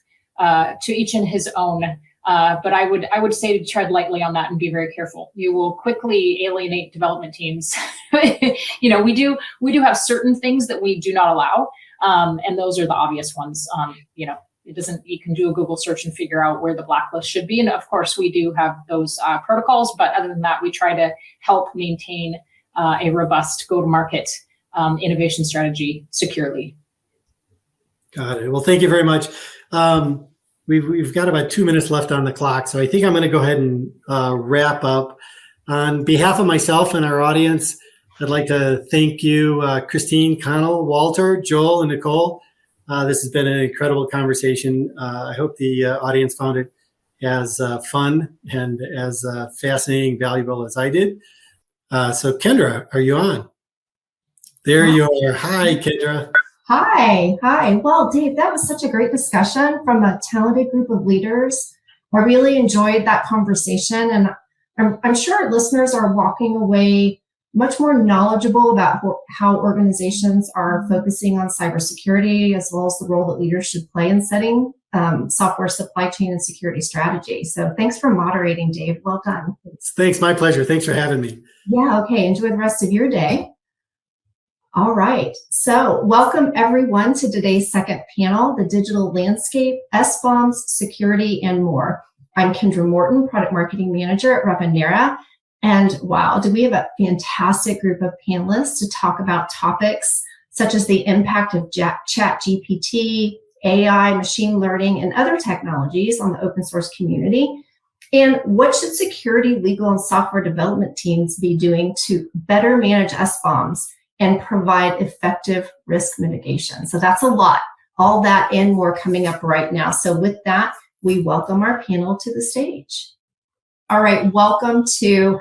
S2: to each in his own. But I would say to tread lightly on that and be very careful. You will quickly alienate development teams. We do have certain things that we do not allow, and those are the obvious ones. You can do a Google search and figure out where the blacklist should be, and of course we do have those protocols. But other than that, we try to help maintain a robust go-to-market innovation strategy securely.
S1: Got it. Well, thank you very much. We've got about 2 minutes left on the clock, so I think I'm going to go ahead and wrap up. On behalf of myself and our audience, I'd like to thank you, Christine, Connell, Walter, Joel, and Nicole. This has been an incredible conversation. I hope the audience found it as fun and as fascinating, valuable as I did. So Kendra, are you on? There you are. Hi, Kendra.
S7: Hi. Well, Dave, that was such a great discussion from a talented group of leaders. I really enjoyed that conversation, and I'm sure listeners are walking away much more knowledgeable about how organizations are focusing on cybersecurity, as well as the role that leaders should play in setting software supply chain and security strategy. So thanks for moderating, Dave. Well done.
S1: Thanks. My pleasure. Thanks for having me.
S7: Yeah. Okay. Enjoy the rest of your day. All right. So welcome everyone to today's second panel, the digital landscape, SBOMs, security, and more. I'm Kendra Morton, product marketing manager at Revenera. And wow, do we have a fantastic group of panelists to talk about topics such as the impact of ChatGPT, AI, machine learning, and other technologies on the open source community. And what should security, legal, and software development teams be doing to better manage SBOMs and provide effective risk mitigation? So that's a lot. All that and more coming up right now. So with that, we welcome our panel to the stage. All right, welcome to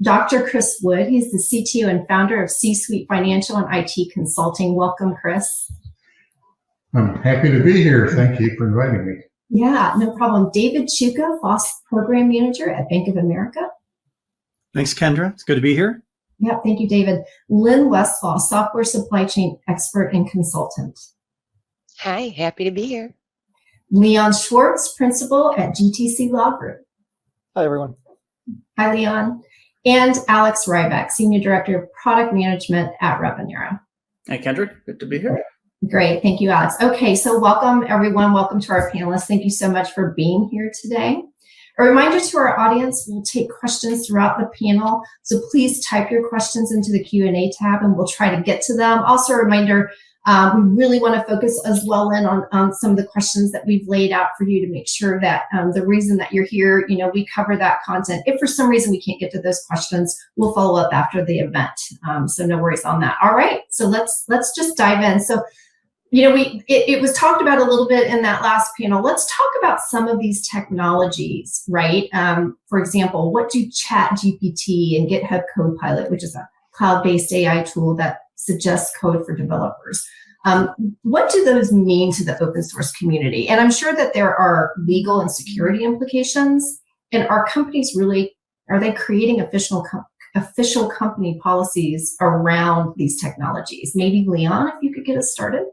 S7: Dr. Chris Wood. He's the CTO and founder of C-Suite Financial and IT Consulting. Welcome, Chris.
S8: I'm happy to be here. Thank you for inviting me.
S7: Yeah, no problem. David Chuka, FOSS Program Manager at Bank of America.
S9: Thanks, Kendra. It's good to be here.
S7: Yeah, thank you, David. Lynn Westfall, Software Supply Chain Expert and Consultant.
S10: Hi, happy to be here.
S7: Leon Schwartz, Principal at GTC Law Group.
S11: Hi, everyone.
S7: Hi, Leon. And Alex Ryback, Senior Director of Product Management at Revenera.
S9: Hey, Kendra. Good to be here.
S7: Great. Thank you, Alex. Okay, so welcome, everyone. Welcome to our panelists. Thank you so much for being here today. A reminder to our audience, we'll take questions throughout the panel, so please type your questions into the Q&A tab and we'll try to get to them. Also a reminder, we really want to focus as well in on some of the questions that we've laid out for you to make sure that the reason that you're here, we cover that content. If for some reason we can't get to those questions, we'll follow up after the event. So no worries on that. All right, so let's just dive in. So it was talked about a little bit in that last panel. Let's talk about some of these technologies, right? For example, what do ChatGPT and GitHub Copilot, which is a cloud-based AI tool that suggests code for developers, what do those mean to the open source community? And I'm sure that there are legal and security implications. And are companies are they creating official company policies around these technologies? Maybe Leon, if you could get us started.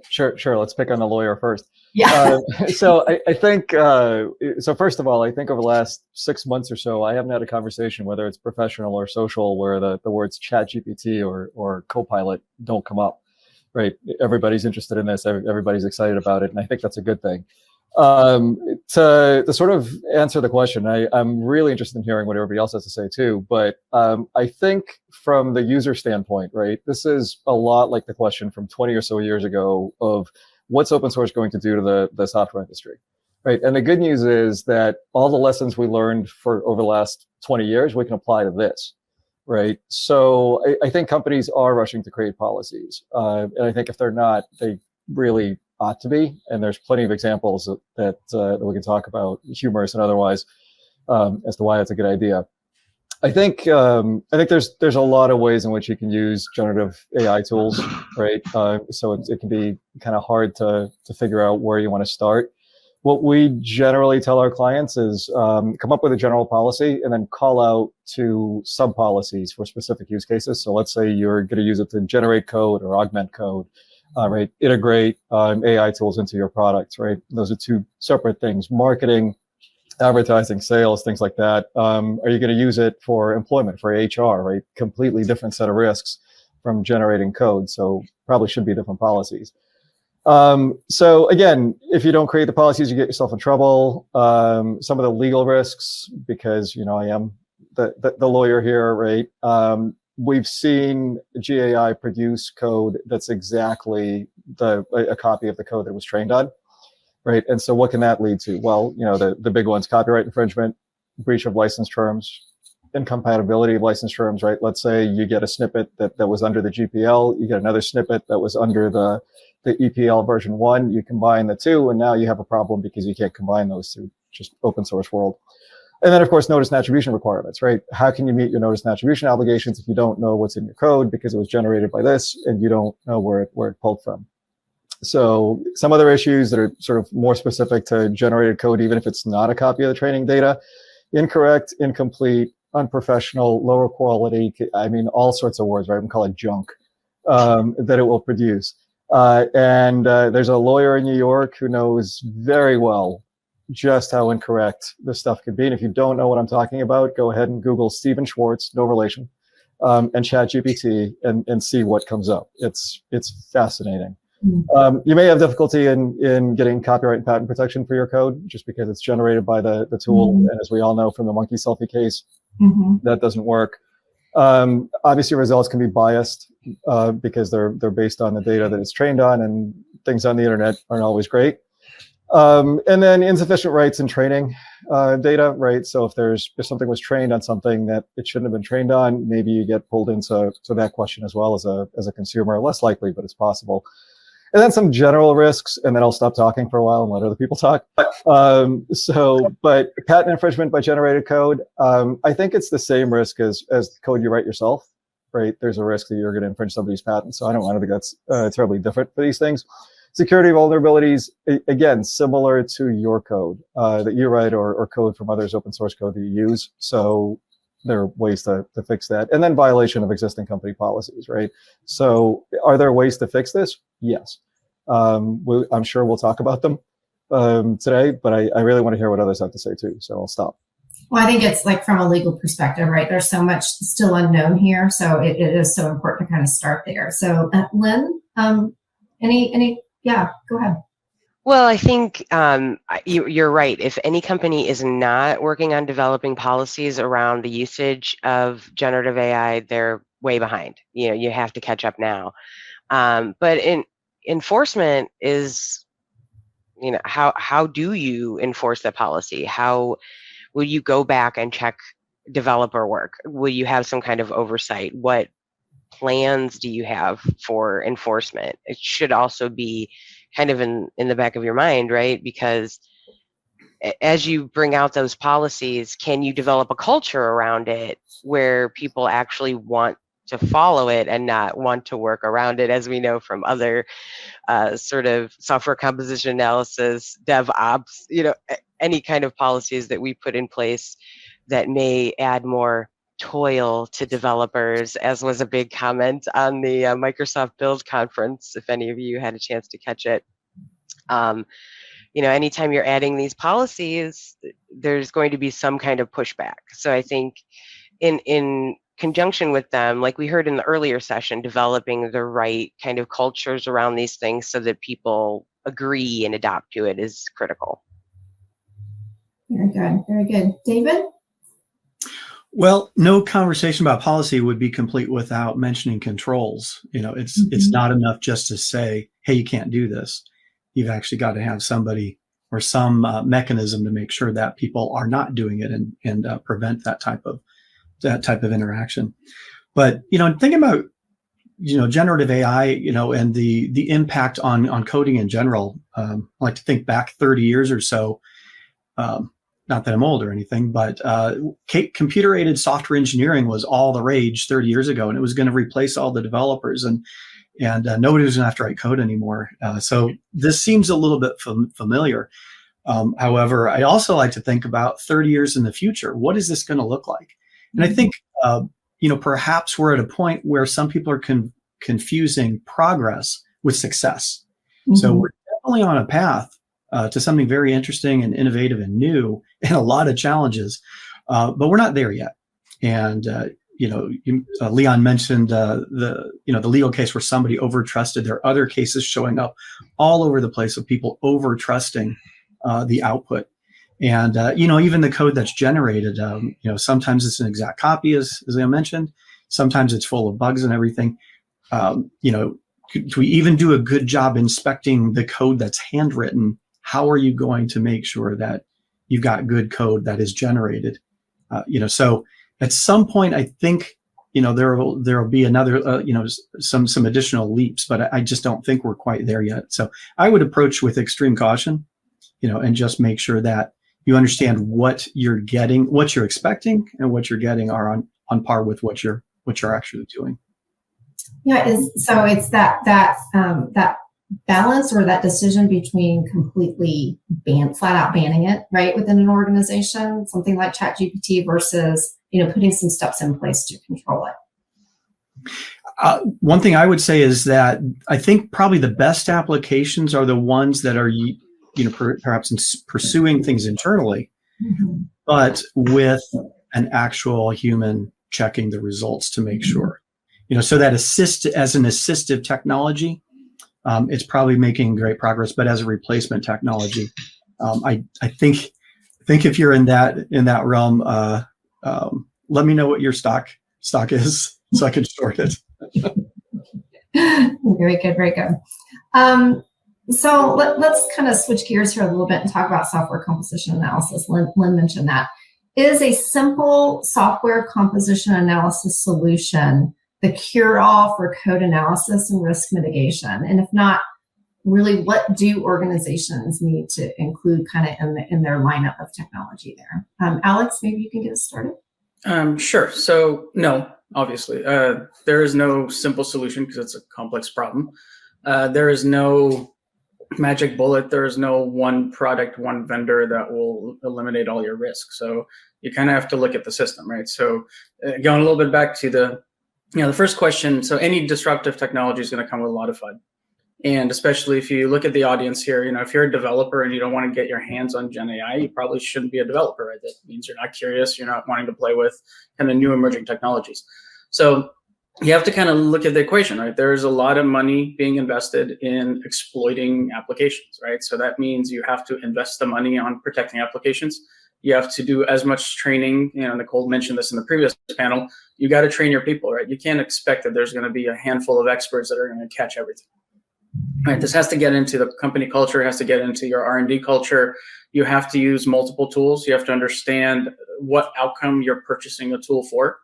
S11: Sure. Let's pick on the lawyer first.
S7: Yeah.
S11: So I think, so first of all, I think over the last 6 months or so, I haven't had a conversation, whether it's professional or social, where the words chat GPT or Copilot don't come up, right? Everybody's interested in this. Everybody's excited about it. And I think that's a good thing. To sort of answer the question, I'm really interested in hearing what everybody else has to say too. But I think from the user standpoint, right, this is a lot like the question from 20 or so years ago of what's open source going to do to the software industry, right? And the good news is that all the lessons we learned over the last 20 years, we can apply to this, right? So I think companies are rushing to create policies. And I think if they're not, they really ought to be. And there's plenty of examples that we can talk about, humorous and otherwise, as to why it's a good idea. I think there's a lot of ways in which you can use generative AI tools, right? So it can be kind of hard to figure out where you want to start. What we generally tell our clients is come up with a general policy and then call out to sub policies for specific use cases. So let's say you're going to use it to generate code or augment code, right? Integrate AI tools into your products, right? Those are two separate things. Marketing, advertising, sales, things like that. Are you going to use it for employment, for HR, right? Completely different set of risks from generating code. So probably should be different policies. So again, if you don't create the policies, you get yourself in trouble. Some of the legal risks, because, I am the lawyer here, right? We've seen GAI produce code that's exactly a copy of the code that it was trained on. Right. And so what can that lead to? Well, the big ones: copyright infringement, breach of license terms, incompatibility of license terms, right? Let's say you get a snippet that was under the GPL, you get another snippet that was under the EPL version 1, you combine the two, and now you have a problem because you can't combine those two, just open source world. And then, of course, notice and attribution requirements, right? How can you meet your notice and attribution obligations if you don't know what's in your code because it was generated by this and you don't know where it pulled from? So some other issues that are sort of more specific to generated code, even if it's not a copy of the training data: incorrect, incomplete, unprofessional, lower quality. I mean, all sorts of words, right? We can call it junk that it will produce. And there's a lawyer in New York who knows very well just how incorrect this stuff can be. And if you don't know what I'm talking about, go ahead and Google Stephen Schwartz, no relation, and ChatGPT and see what comes up. It's fascinating. You may have difficulty in getting copyright and patent protection for your code just because it's generated by the tool. And as we all know from the monkey selfie case, that doesn't work. Obviously, results can be biased because they're based on the data that it's trained on, and things on the internet aren't always great. And then insufficient rights in training data, right? So if something was trained on something that it shouldn't have been trained on, maybe you get pulled into that question as well as a consumer. Less likely, but it's possible. And then some general risks, and then I'll stop talking for a while and let other people talk. But patent infringement by generated code, I think it's the same risk as code you write yourself, right? There's a risk that you're going to infringe somebody's patent. So I don't think that's terribly different for these things. Security vulnerabilities, again, similar to your code that you write or code from others, open source code that you use. So there are ways to fix that. And then violation of existing company policies, right? So are there ways to fix this? Yes. I'm sure we'll talk about them today, but I really want to hear what others have to say too. So I'll stop.
S7: Well, I think it's like from a legal perspective, right? There's so much still unknown here. So it is so important to kind of start there. So Lynn, yeah, go ahead.
S10: Well, I think you're right. If any company is not working on developing policies around the usage of generative AI, they're way behind. You have to catch up now. But enforcement is, how do you enforce the policy? How will you go back and check developer work? Will you have some kind of oversight? What plans do you have for enforcement? It should also be kind of in the back of your mind, right? Because as you bring out those policies, can you develop a culture around it where people actually want to follow it and not want to work around it, as we know from other sort of software composition analysis, DevOps, any kind of policies that we put in place that may add more toil to developers, as was a big comment on the Microsoft Build conference, if any of you had a chance to catch it. Anytime you're adding these policies, there's going to be some kind of pushback. So I think in conjunction with them, like we heard in the earlier session, developing the right kind of cultures around these things so that people agree and adopt to it is critical.
S7: Very good. Very good. David?
S9: Well, no conversation about policy would be complete without mentioning controls. It's not enough just to say, hey, you can't do this. You've actually got to have somebody or some mechanism to make sure that people are not doing it and prevent that type of interaction. But thinking about generative AI, and the impact on coding in general, I like to think back 30 years or so. Not that I'm old or anything, but computer-aided software engineering was all the rage 30 years ago, and it was going to replace all the developers, and nobody was going to have to write code anymore. So this seems a little bit familiar. However, I also like to think about 30 years in the future. What is this going to look like? And I think, perhaps we're at a point where some people are confusing progress with success. So we're definitely on a path to something very interesting and innovative and new, and a lot of challenges, but we're not there yet. And Leon mentioned the legal case where somebody overtrusted. There are other cases showing up all over the place of people overtrusting the output. And even the code that's generated, sometimes it's an exact copy, as I mentioned. Sometimes it's full of bugs and everything. Could we even do a good job inspecting the code that's handwritten? How are you going to make sure that you've got good code that is generated? So at some point, I think there will be another some additional leaps, but I just don't think we're quite there yet. So I would approach with extreme caution, and just make sure that you understand what you're getting, what you're expecting, and what you're getting are on par with what you're actually doing.
S7: Yeah, so it's that balance or that decision between completely flat out banning it, right, within an organization, something like ChatGPT, versus putting some steps in place to control it.
S9: One thing I would say is that I think probably the best applications are the ones that are perhaps pursuing things internally, but with an actual human checking the results to make sure. So that as an assistive technology, it's probably making great progress, but as a replacement technology, I think if you're in that realm, let me know what your stock is so I can short it.
S7: Very good, very good. So let's kind of switch gears here a little bit and talk about software composition analysis. Lynn mentioned that. Is a simple software composition analysis solution the cure-all for code analysis and risk mitigation? And if not, really, what do organizations need to include kind of in their lineup of technology there? Alex, maybe you can get us started.
S12: Sure. So no, obviously, there is no simple solution because it's a complex problem. There is no magic bullet. There is no one product, one vendor that will eliminate all your risk. So you kind of have to look at the system, right? So going a little bit back to the first question. So any disruptive technology is going to come with a lot of FUD. And especially if you look at the audience here, if you're a developer and you don't want to get your hands on Gen AI, you probably shouldn't be a developer, right? That means you're not curious, you're not wanting to play with kind of new emerging technologies. So you have to kind of look at the equation, right? There's a lot of money being invested in exploiting applications, right? So that means you have to invest the money on protecting applications. You have to do as much training. Nicole mentioned this in the previous panel. You got to train your people, right? You can't expect that there's going to be a handful of experts that are going to catch everything. Right, this has to get into the company culture, has to get into your R&D culture. You have to use multiple tools. You have to understand what outcome you're purchasing a tool for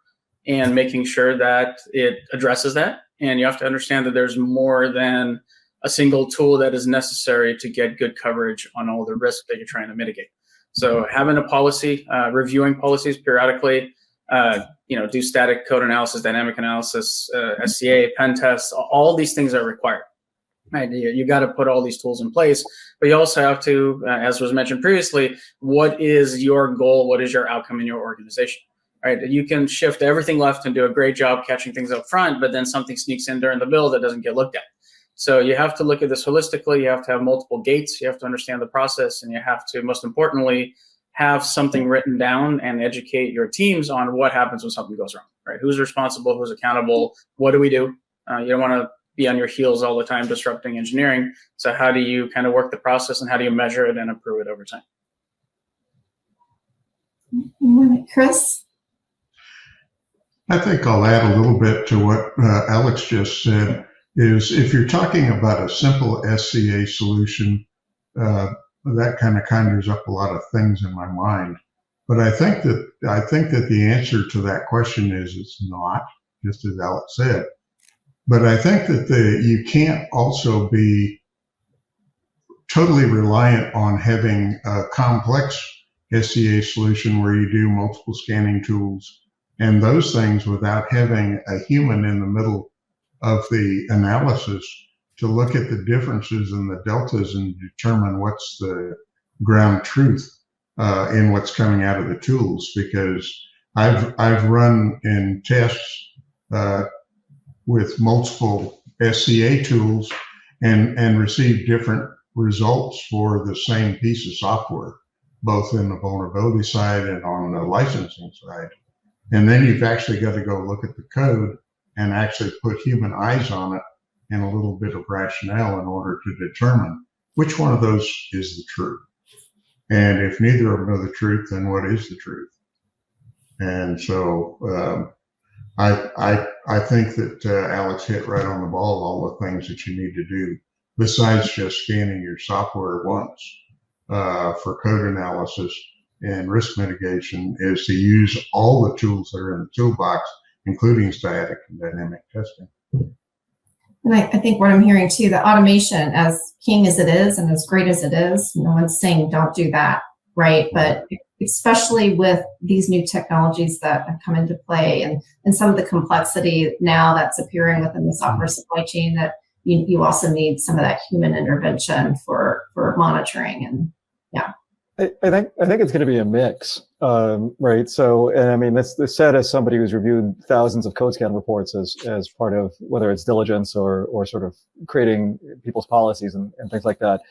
S12: and making sure that it addresses that. And you have to understand that there's more than a single tool that is necessary to get good coverage on all the risks that you're trying to mitigate. So having a policy, reviewing policies periodically, do static code analysis, dynamic analysis, SCA, pen tests, all these things are required. Right, you got to put all these tools in place, but you also have to, as was mentioned previously, what is your goal? What is your outcome in your organization? right? You can shift everything left and do a great job catching things up front, but then something sneaks in during the build that doesn't get looked at. So you have to look at this holistically. You have to have multiple gates. You have to understand the process, and you have to, most importantly, have something written down and educate your teams on what happens when something goes wrong, right? Who's responsible? Who's accountable? What do we do? You don't want to be on your heels all the time disrupting engineering. So how do you kind of work the process, and how do you measure it and improve it over time?
S7: Chris?
S8: I think I'll add a little bit to what Alex just said, is if you're talking about a simple SCA solution, that kind of conjures up a lot of things in my mind. But I think that the answer to that question is it's not, just as Alex said. But I think that you can't also be totally reliant on having a complex SCA solution where you do multiple scanning tools and those things without having a human in the middle of the analysis to look at the differences and the deltas and determine what's the ground truth in what's coming out of the tools. Because I've run in tests with multiple SCA tools and received different results for the same piece of software, both in the vulnerability side and on the licensing side. And then you've actually got to go look at the code and actually put human eyes on it and a little bit of rationale in order to determine which one of those is the truth. And if neither of them are the truth, then what is the truth? And so I think that Alex hit right on the ball, all the things that you need to do besides just scanning your software once for code analysis and risk mitigation is to use all the tools that are in the toolbox, including static and dynamic testing.
S7: And I think what I'm hearing too, the automation, as king as it is and as great as it is, no one's saying don't do that, right? But especially with these new technologies that have come into play and some of the complexity now that's appearing within the software supply chain, that you also need some of that human intervention for monitoring. And yeah.
S11: I think it's going to be a mix, right? So, and I mean, this said as somebody who's reviewed thousands of code scan reports as part of whether it's diligence or sort of creating people's policies and things like that.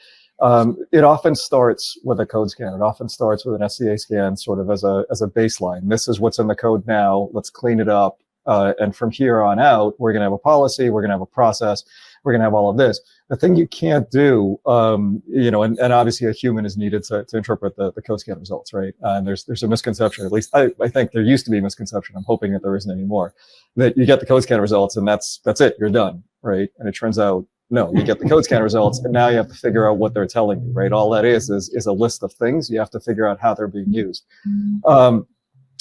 S11: It often starts with a code scan. It often starts with an SCA scan, sort of as a baseline. This is what's in the code now. Let's clean it up, and from here on out, we're going to have a policy. We're going to have a process. We're going to have all of this. The thing you can't do, and obviously a human is needed to interpret the code scan results, right? And there's a misconception, at least I think there used to be a misconception. I'm hoping that there isn't anymore, that you get the code scan results and that's it, you're done, right? And it turns out, no, you get the code scan results and now you have to figure out what they're telling you, right? All that is a list of things. You have to figure out how they're being used.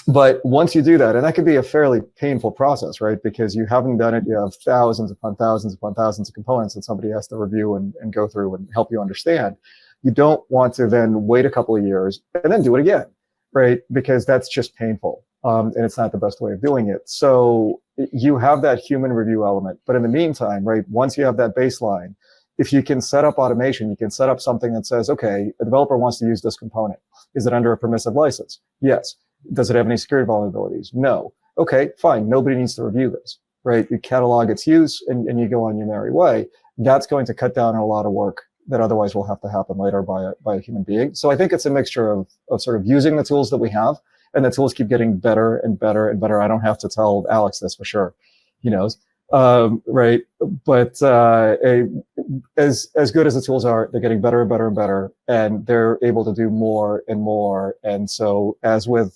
S11: But once you do that, and that can be a fairly painful process, right? Because you haven't done it, you have thousands upon thousands upon thousands of components that somebody has to review and go through and help you understand. You don't want to then wait a couple of years and then do it again, right? Because that's just painful. And it's not the best way of doing it. So you have that human review element. But in the meantime, right, once you have that baseline, if you can set up automation, you can set up something that says, okay, a developer wants to use this component. Is it under a permissive license? Yes. Does it have any security vulnerabilities? No. Okay, fine. Nobody needs to review this, right? You catalog its use and you go on your merry way. That's going to cut down on a lot of work that otherwise will have to happen later by a human being. So I think it's a mixture of sort of using the tools that we have, and the tools keep getting better and better and better. I don't have to tell Alex this for sure. He knows. Right. But as good as the tools are, they're getting better and better and better, and they're able to do more and more. And so as with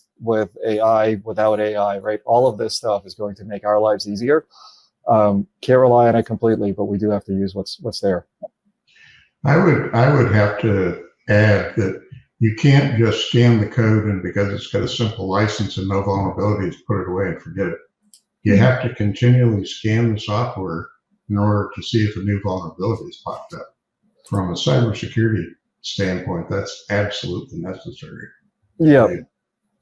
S11: AI, without AI, right, all of this stuff is going to make our lives easier. Can't rely on it completely, but we do have to use what's there.
S8: I would have to add that you can't just scan the code and because it's got a simple license and no vulnerabilities, put it away and forget it. You have to continually scan the software in order to see if a new vulnerability has popped up. From a cybersecurity standpoint, that's absolutely necessary.
S11: Yeah.
S8: Right?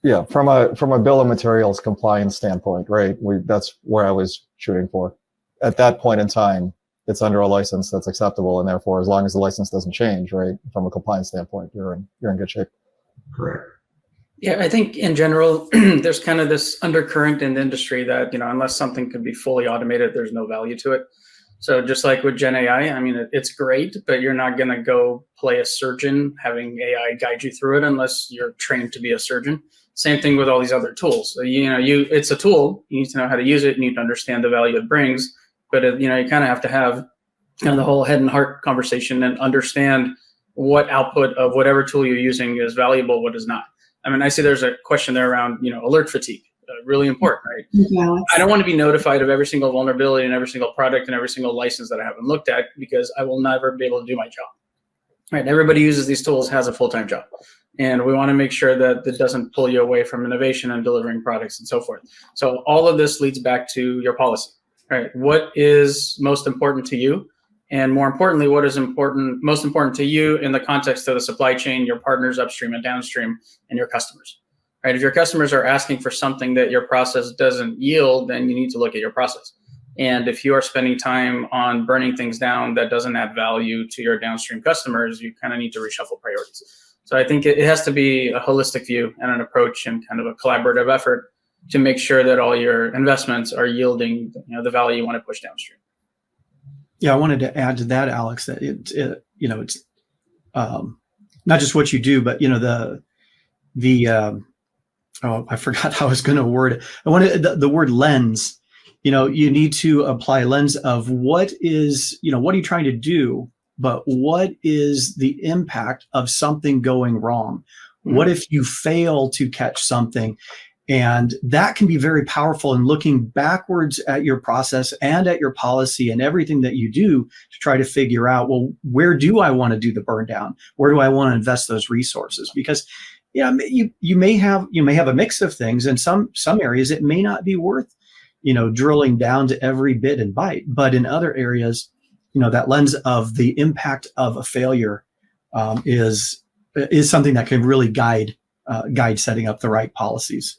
S11: Yeah. From a bill of materials compliance standpoint, right? That's where I was shooting for. At that point in time, it's under a license that's acceptable, and therefore, as long as the license doesn't change, right, from a compliance standpoint, you're in good shape.
S8: Correct.
S12: Yeah, I think in general, there's kind of this undercurrent in the industry that, unless something could be fully automated, there's no value to it. So just like with Gen AI, I mean, it's great, but you're not going to go play a surgeon having AI guide you through it unless you're trained to be a surgeon. Same thing with all these other tools. So, it's a tool. You need to know how to use it. You need to understand the value it brings. But, you kind of have to have the whole head and heart conversation and understand what output of whatever tool you're using is valuable, what is not. I mean, I see there's a question there around, alert fatigue. Really important, right?
S7: Yeah.
S12: I don't want to be notified of every single vulnerability and every single product and every single license that I haven't looked at, because I will never be able to do my job. Right? Everybody uses these tools, has a full-time job. And we want to make sure that it doesn't pull you away from innovation and delivering products and so forth. So all of this leads back to your policy, right? What is most important to you? And more importantly, what is most important to you in the context of the supply chain, your partners upstream and downstream, and your customers? Right? If your customers are asking for something that your process doesn't yield, then you need to look at your process. And if you are spending time on burning things down that doesn't add value to your downstream customers, you kind of need to reshuffle priorities. So I think it has to be a holistic view and an approach and kind of a collaborative effort to make sure that all your investments are yielding the value you want to push downstream.
S9: Yeah, I wanted to add to that, Alex, that it's not just what you do, but I forgot how I was going to word it. I wanted the word lens. You need to apply a lens of what are you trying to do, but what is the impact of something going wrong? Mm-hmm. What if you fail to catch something? And that can be very powerful in looking backwards at your process and at your policy and everything that you do to try to figure out, well, where do I want to do the burn down? Where do I want to invest those resources? Because you may have a mix of things. In some areas, it may not be worth, drilling down to every bit and byte. But in other areas, that lens of the impact of a failure is something that can really guide setting up the right policies.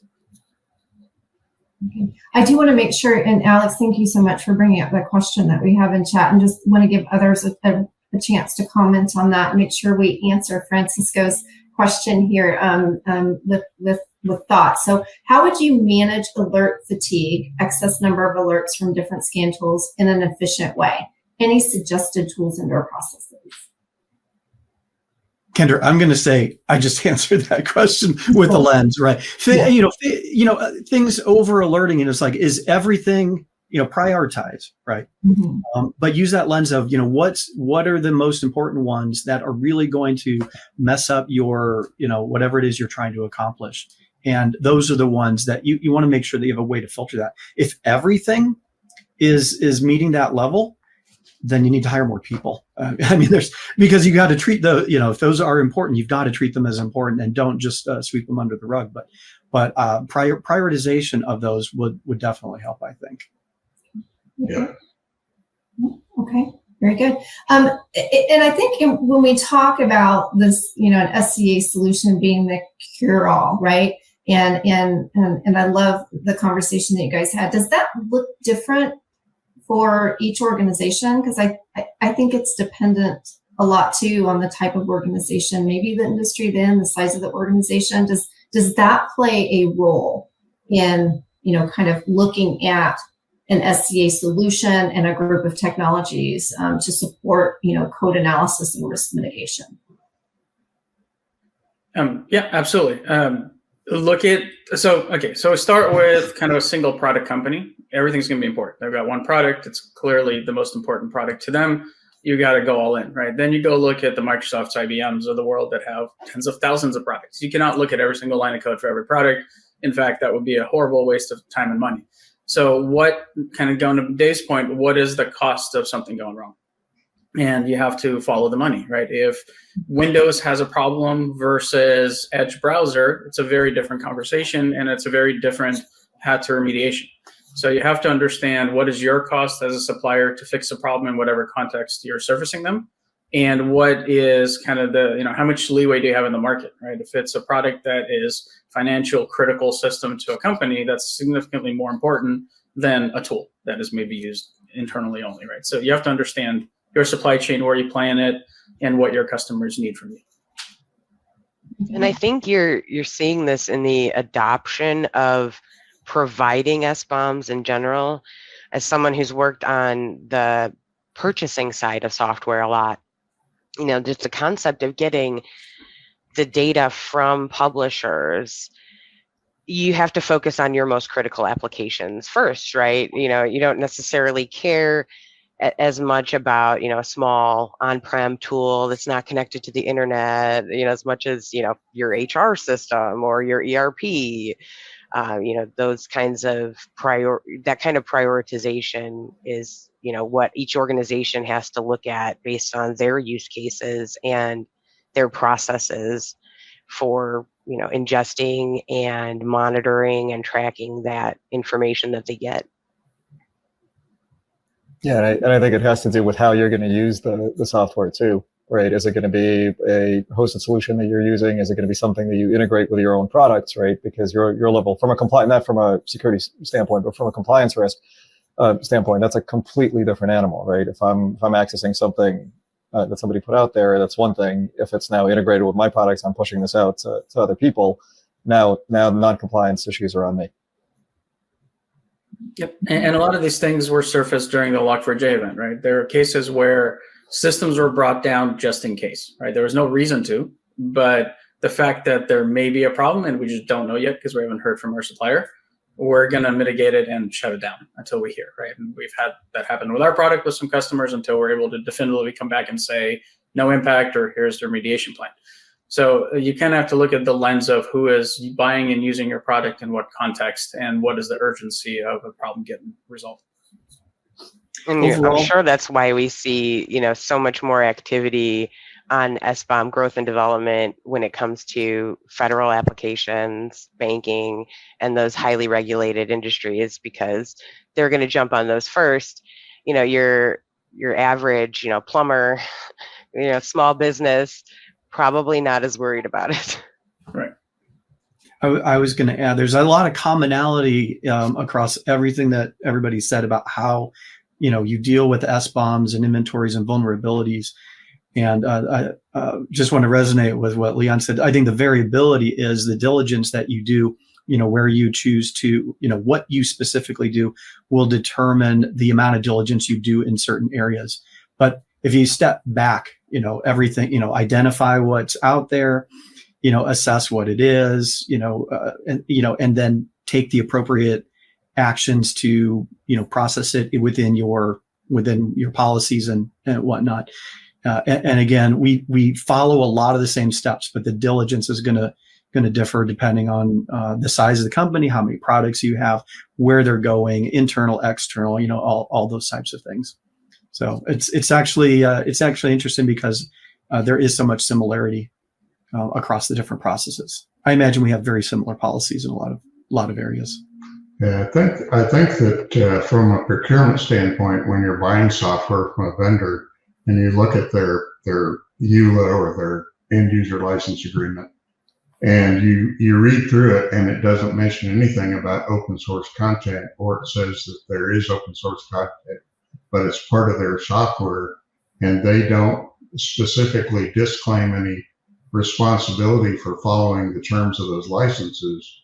S7: Okay. I do want to make sure, and Alex, thank you so much for bringing up that question that we have in chat, and just want to give others a chance to comment on that and make sure we answer Francisco's question here with thoughts. So how would you manage alert fatigue, excess number of alerts from different scan tools in an efficient way? Any suggested tools and or processes?
S9: Kendra, I'm going to say I just answered that question with the lens, right? Things over alerting, and it's like, is everything prioritize, right? Mm-hmm. But use that lens of what are the most important ones that are really going to mess up your whatever it is you're trying to accomplish, and those are the ones that you want to make sure that you have a way to filter that. If everything is meeting that level, then you need to hire more people. Because you got to treat if those are important, you've got to treat them as important and don't just sweep them under the rug. But prioritization of those would definitely help, I think.
S8: Yeah.
S7: Okay. Very good. And I think when we talk about this, an SCA solution being the cure-all, right? And I love the conversation that you guys had. Does that look different for each organization? Because I think it's dependent a lot too on the type of organization, maybe the industry, then the size of the organization. Does that play a role in kind of looking at an SCA solution and a group of technologies to support code analysis and risk mitigation?
S12: Yeah, absolutely. So start with kind of a single product company. Everything's going to be important. They've got one product. It's clearly the most important product to them. You got to go all in, right? Then you go look at the Microsofts, IBMs of the world that have tens of thousands of products. You cannot look at every single line of code for every product. In fact, that would be a horrible waste of time and money. So what, kind of going to Dave's point, what is the cost of something going wrong? And you have to follow the money, right? If Windows has a problem versus Edge browser, it's a very different conversation, and it's a very different path to remediation. So you have to understand what is your cost as a supplier to fix a problem in whatever context you're servicing them, and what is kind of the, how much leeway do you have in the market, right? If it's a product that is financial critical system to a company, that's significantly more important than a tool that is maybe used internally only, right? So you have to understand your supply chain, where you plan it, and what your customers need from you.
S10: And I think you're seeing this in the adoption of providing SBOMs in general. As someone who's worked on the purchasing side of software a lot, just the concept of getting the data from publishers, you have to focus on your most critical applications first, right? You don't necessarily care as much about a small on-prem tool that's not connected to the internet, as much as your HR system or your ERP. Those kinds of that kind of prioritization is what each organization has to look at based on their use cases and their processes for ingesting and monitoring and tracking that information that they get.
S11: Yeah, and I think it has to do with how you're going to use the software too, right? Is it going to be a hosted solution that you're using? Is it going to be something that you integrate with your own products, right? Because your level from a compliance, not from a security standpoint, but from a compliance risk standpoint, that's a completely different animal, right? If I'm accessing something that somebody put out there, that's one thing. If it's now integrated with my products, I'm pushing this out to other people. Now non-compliance issues are on me.
S12: Yep, and a lot of these things were surfaced during the Log4j event, right? There are cases where systems were brought down just in case, right? There was no reason to, but the fact that there may be a problem and we just don't know yet because we haven't heard from our supplier, we're going to mitigate it and shut it down until we hear, right? And we've had that happen with our product with some customers until we're able to definitively come back and say no impact or here's the remediation plan. So you kind of have to look at the lens of who is buying and using your product in what context and what is the urgency of a problem getting resolved.
S10: And I'm sure that's why we see, so much more activity on SBOM growth and development when it comes to federal applications, banking, and those highly regulated industries, because they're going to jump on those first. Your average, plumber, small business, probably not as worried about it.
S12: Right.
S9: I was going to add, there's a lot of commonality across everything that everybody said about how, you deal with SBOMs and inventories and vulnerabilities. And I just want to resonate with what Leon said. I think the variability is the diligence that you do, where you choose to, what you specifically do will determine the amount of diligence you do in certain areas. But if you step back, everything, identify what's out there, assess what it is, and then take the appropriate actions to, process it within your policies and whatnot. And again, we follow a lot of the same steps, but the diligence is going to differ depending on the size of the company, how many products you have, where they're going, internal, external, all those types of things. So it's actually interesting because there is so much similarity across the different processes. I imagine we have very similar policies in a lot of areas.
S8: Yeah, I think that from a procurement standpoint, when you're buying software from a vendor and you look at their EULA or their end user license agreement, and you read through it and it doesn't mention anything about open source content, or it says that there is open source content, but it's part of their software, and they don't specifically disclaim any responsibility for following the terms of those licenses,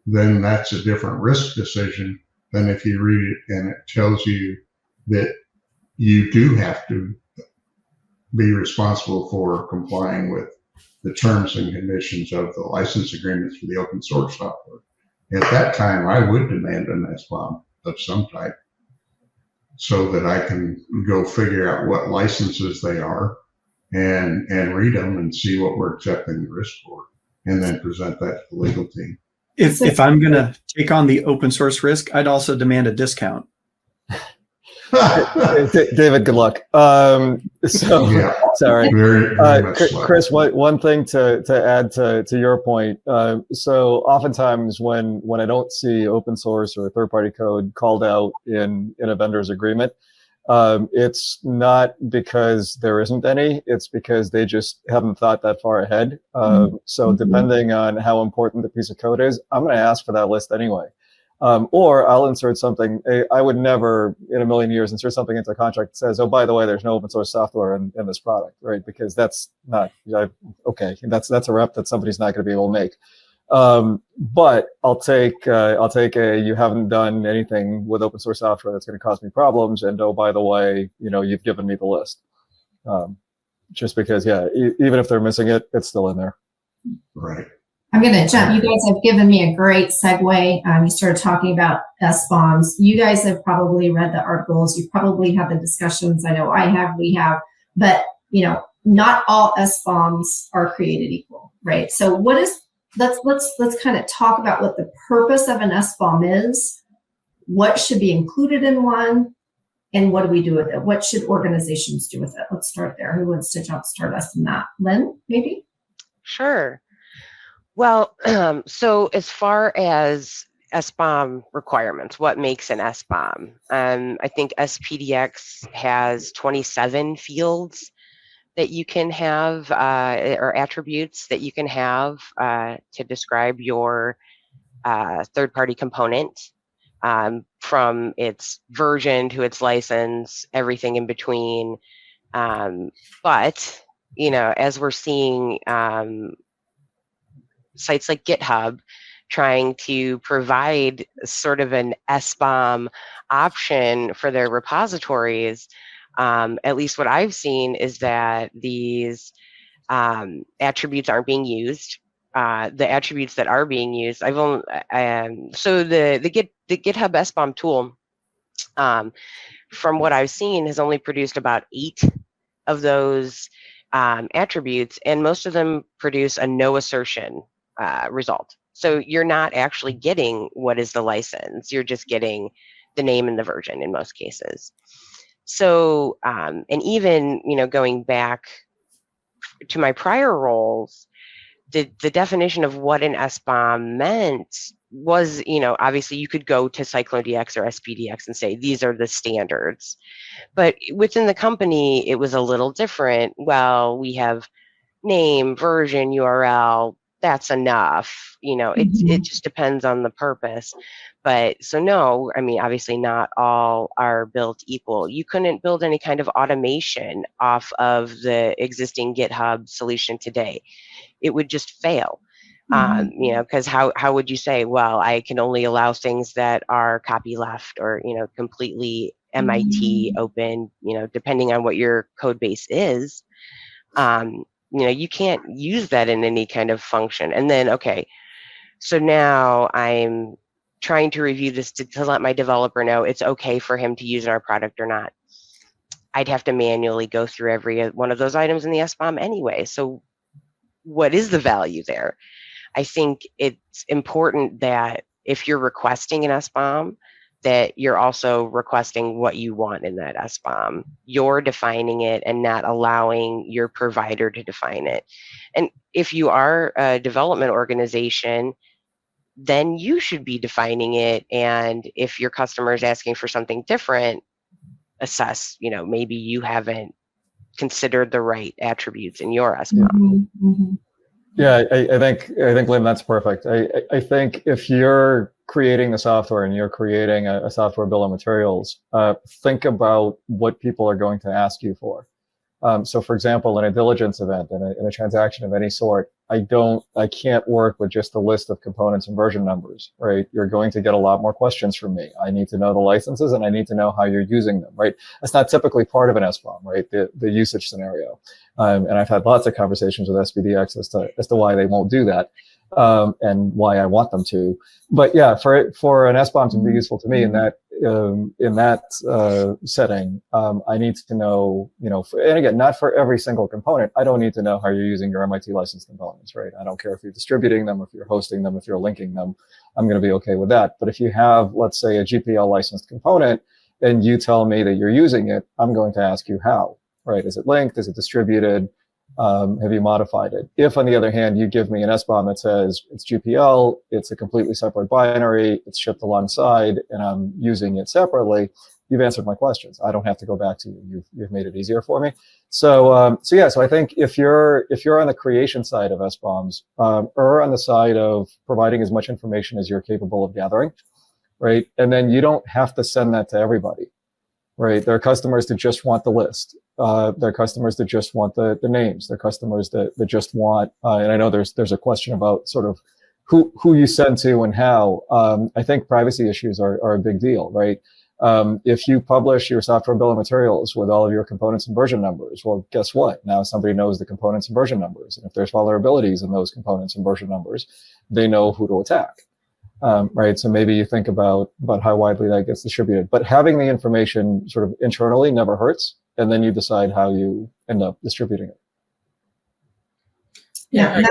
S8: then that's a different risk decision than if you read it and it tells you that you do have to be responsible for complying with the terms and conditions of the license agreements for the open source software. At that time, I would demand an SBOM of some type so that I can go figure out what licenses they are and read them and see what we're accepting the risk for, and then present that to the legal team.
S9: If I'm going to take on the open source risk, I'd also demand a discount.
S11: David, good luck.
S8: Yeah,
S11: sorry.
S8: Very much so.
S11: Chris, one thing to add to your point. So oftentimes when I don't see open source or third-party code called out in a vendor's agreement, it's not because there isn't any, it's because they just haven't thought that far ahead. So depending on how important the piece of code is, I'm going to ask for that list anyway. Or I'll insert something. I would never in a million years insert something into a contract that says, oh, by the way, there's no open source software in this product, right? Because that's not, okay, that's a rep that somebody's not going to be able to make. But I'll take a, you haven't done anything with open source software that's going to cause me problems, and oh, by the way, you've given me the list. Just because, yeah, even if they're missing it, it's still in there.
S8: Right.
S7: I'm going to jump. You guys have given me a great segue. You started talking about SBOMs. You guys have probably read the articles. You probably have the discussions. I know I have, we have, but not all SBOMs are created equal, right? So let's kind of talk about what the purpose of an SBOM is, what should be included in one, and what do we do with it? What should organizations do with it? Let's start there. Who wants to jumpstart us in that? Lynn, maybe?
S10: Sure. Well, so as far as SBOM requirements, what makes an SBOM? I think SPDX has 27 fields that you can have, or attributes that you can have to describe your third-party component, from its version to its license, everything in between. But, as we're seeing, sites like GitHub trying to provide sort of an SBOM option for their repositories, at least what I've seen is that these attributes aren't being used. The attributes that are being used, so the GitHub SBOM tool, from what I've seen, has only produced about 8 of those attributes, and most of them produce a no assertion result. So you're not actually getting what is the license, you're just getting the name and the version in most cases. So, and even, going back to my prior roles, the definition of what an SBOM meant was, obviously you could go to CycloneDX or SPDX and say, these are the standards. But within the company, it was a little different. Well, we have name, version, URL, that's enough. It just depends on the purpose. But so no, obviously not all are built equal. You couldn't build any kind of automation off of the existing GitHub solution today. It would just fail. Because how would you say, well, I can only allow things that are copyleft or, completely MIT open, depending on what your code base is. You can't use that in any kind of function. And then, okay, so now I'm trying to review this to let my developer know it's okay for him to use our product or not. I'd have to manually go through every one of those items in the SBOM anyway. So what is the value there? I think it's important that if you're requesting an SBOM, that you're also requesting what you want in that SBOM. You're defining it and not allowing your provider to define it. And if you are a development organization, then you should be defining it. And if your customer is asking for something different, assess, maybe you haven't considered the right attributes in your SBOM.
S11: Yeah, I think Lynn, that's perfect. I think if you're creating the software and you're creating a software bill of materials, think about what people are going to ask you for. So for example, in a diligence event, in a transaction of any sort, I can't work with just a list of components and version numbers, right? You're going to get a lot more questions from me. I need to know the licenses and I need to know how you're using them, right? That's not typically part of an SBOM, right? The usage scenario. And I've had lots of conversations with SPDX as to why they won't do that. And why I want them to. But yeah, for an SBOM to be useful to me in that setting, I need to know, and again, not for every single component. I don't need to know how you're using your MIT licensed components, right? I don't care if you're distributing them, if you're hosting them, if you're linking them. I'm going to be okay with that. But if you have, let's say, a GPL licensed component, and you tell me that you're using it, I'm going to ask you how, right? Is it linked? Is it distributed? Have you modified it? If, on the other hand, you give me an SBOM that says it's GPL, it's a completely separate binary, it's shipped alongside, and I'm using it separately, you've answered my questions. I don't have to go back to you. You've made it easier for me. So I think if you're on the creation side of SBOMs, or on the side of providing as much information as you're capable of gathering, right? And then you don't have to send that to everybody, right? There are customers that just want the list. There are customers that just want the names. There are customers that just want, and I know there's a question about sort of who you send to and how. I think privacy issues are a big deal, right? If you publish your software bill of materials with all of your components and version numbers, well, guess what? Now somebody knows the components and version numbers. And if there's vulnerabilities in those components and version numbers, they know who to attack. Right. So maybe you think about how widely that gets distributed, but having the information sort of internally never hurts. And then you decide how you end up distributing it.
S12: Yeah,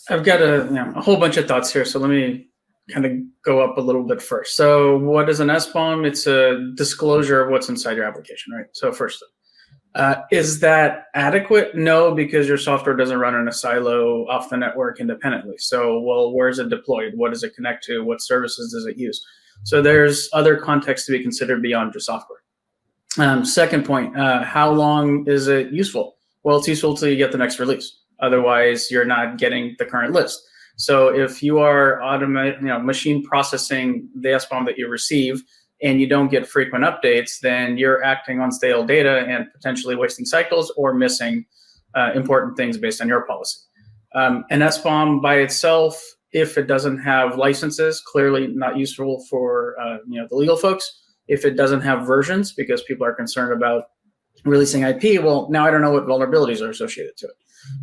S12: I've got a whole bunch of thoughts here. So let me kind of go up a little bit first. So what is an SBOM? It's a disclosure of what's inside your application, right? So first, is that adequate? No, because your software doesn't run in a silo off the network independently. So, well, where is it deployed? What does it connect to? What services does it use? So there's other context to be considered beyond your software. Second point, how long is it useful? Well, it's useful till you get the next release. Otherwise, you're not getting the current list. So if you are machine processing the SBOM that you receive and you don't get frequent updates, then you're acting on stale data and potentially wasting cycles or missing important things based on your policy. An SBOM by itself, if it doesn't have licenses, clearly not useful for the legal folks. If it doesn't have versions, because people are concerned about releasing IP, well, now I don't know what vulnerabilities are associated to it.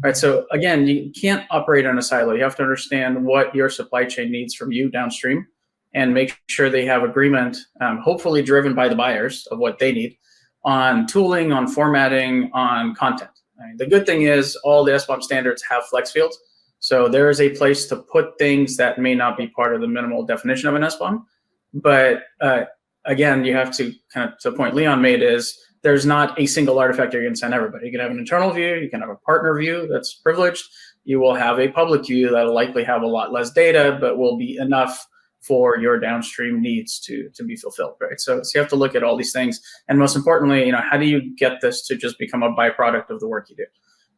S12: Right. So again, you can't operate in a silo. You have to understand what your supply chain needs from you downstream and make sure they have agreement, hopefully driven by the buyers of what they need on tooling, on formatting, on content. Right. The good thing is all the SBOM standards have flex fields. So there is a place to put things that may not be part of the minimal definition of an SBOM. But again, you have to kind of, to the point Leon made is, there's not a single artifact you're going to send everybody. You can have an internal view. You can have a partner view that's privileged. You will have a public view that'll likely have a lot less data, but will be enough for your downstream needs to be fulfilled, right? So you have to look at all these things. And most importantly, how do you get this to just become a byproduct of the work you do?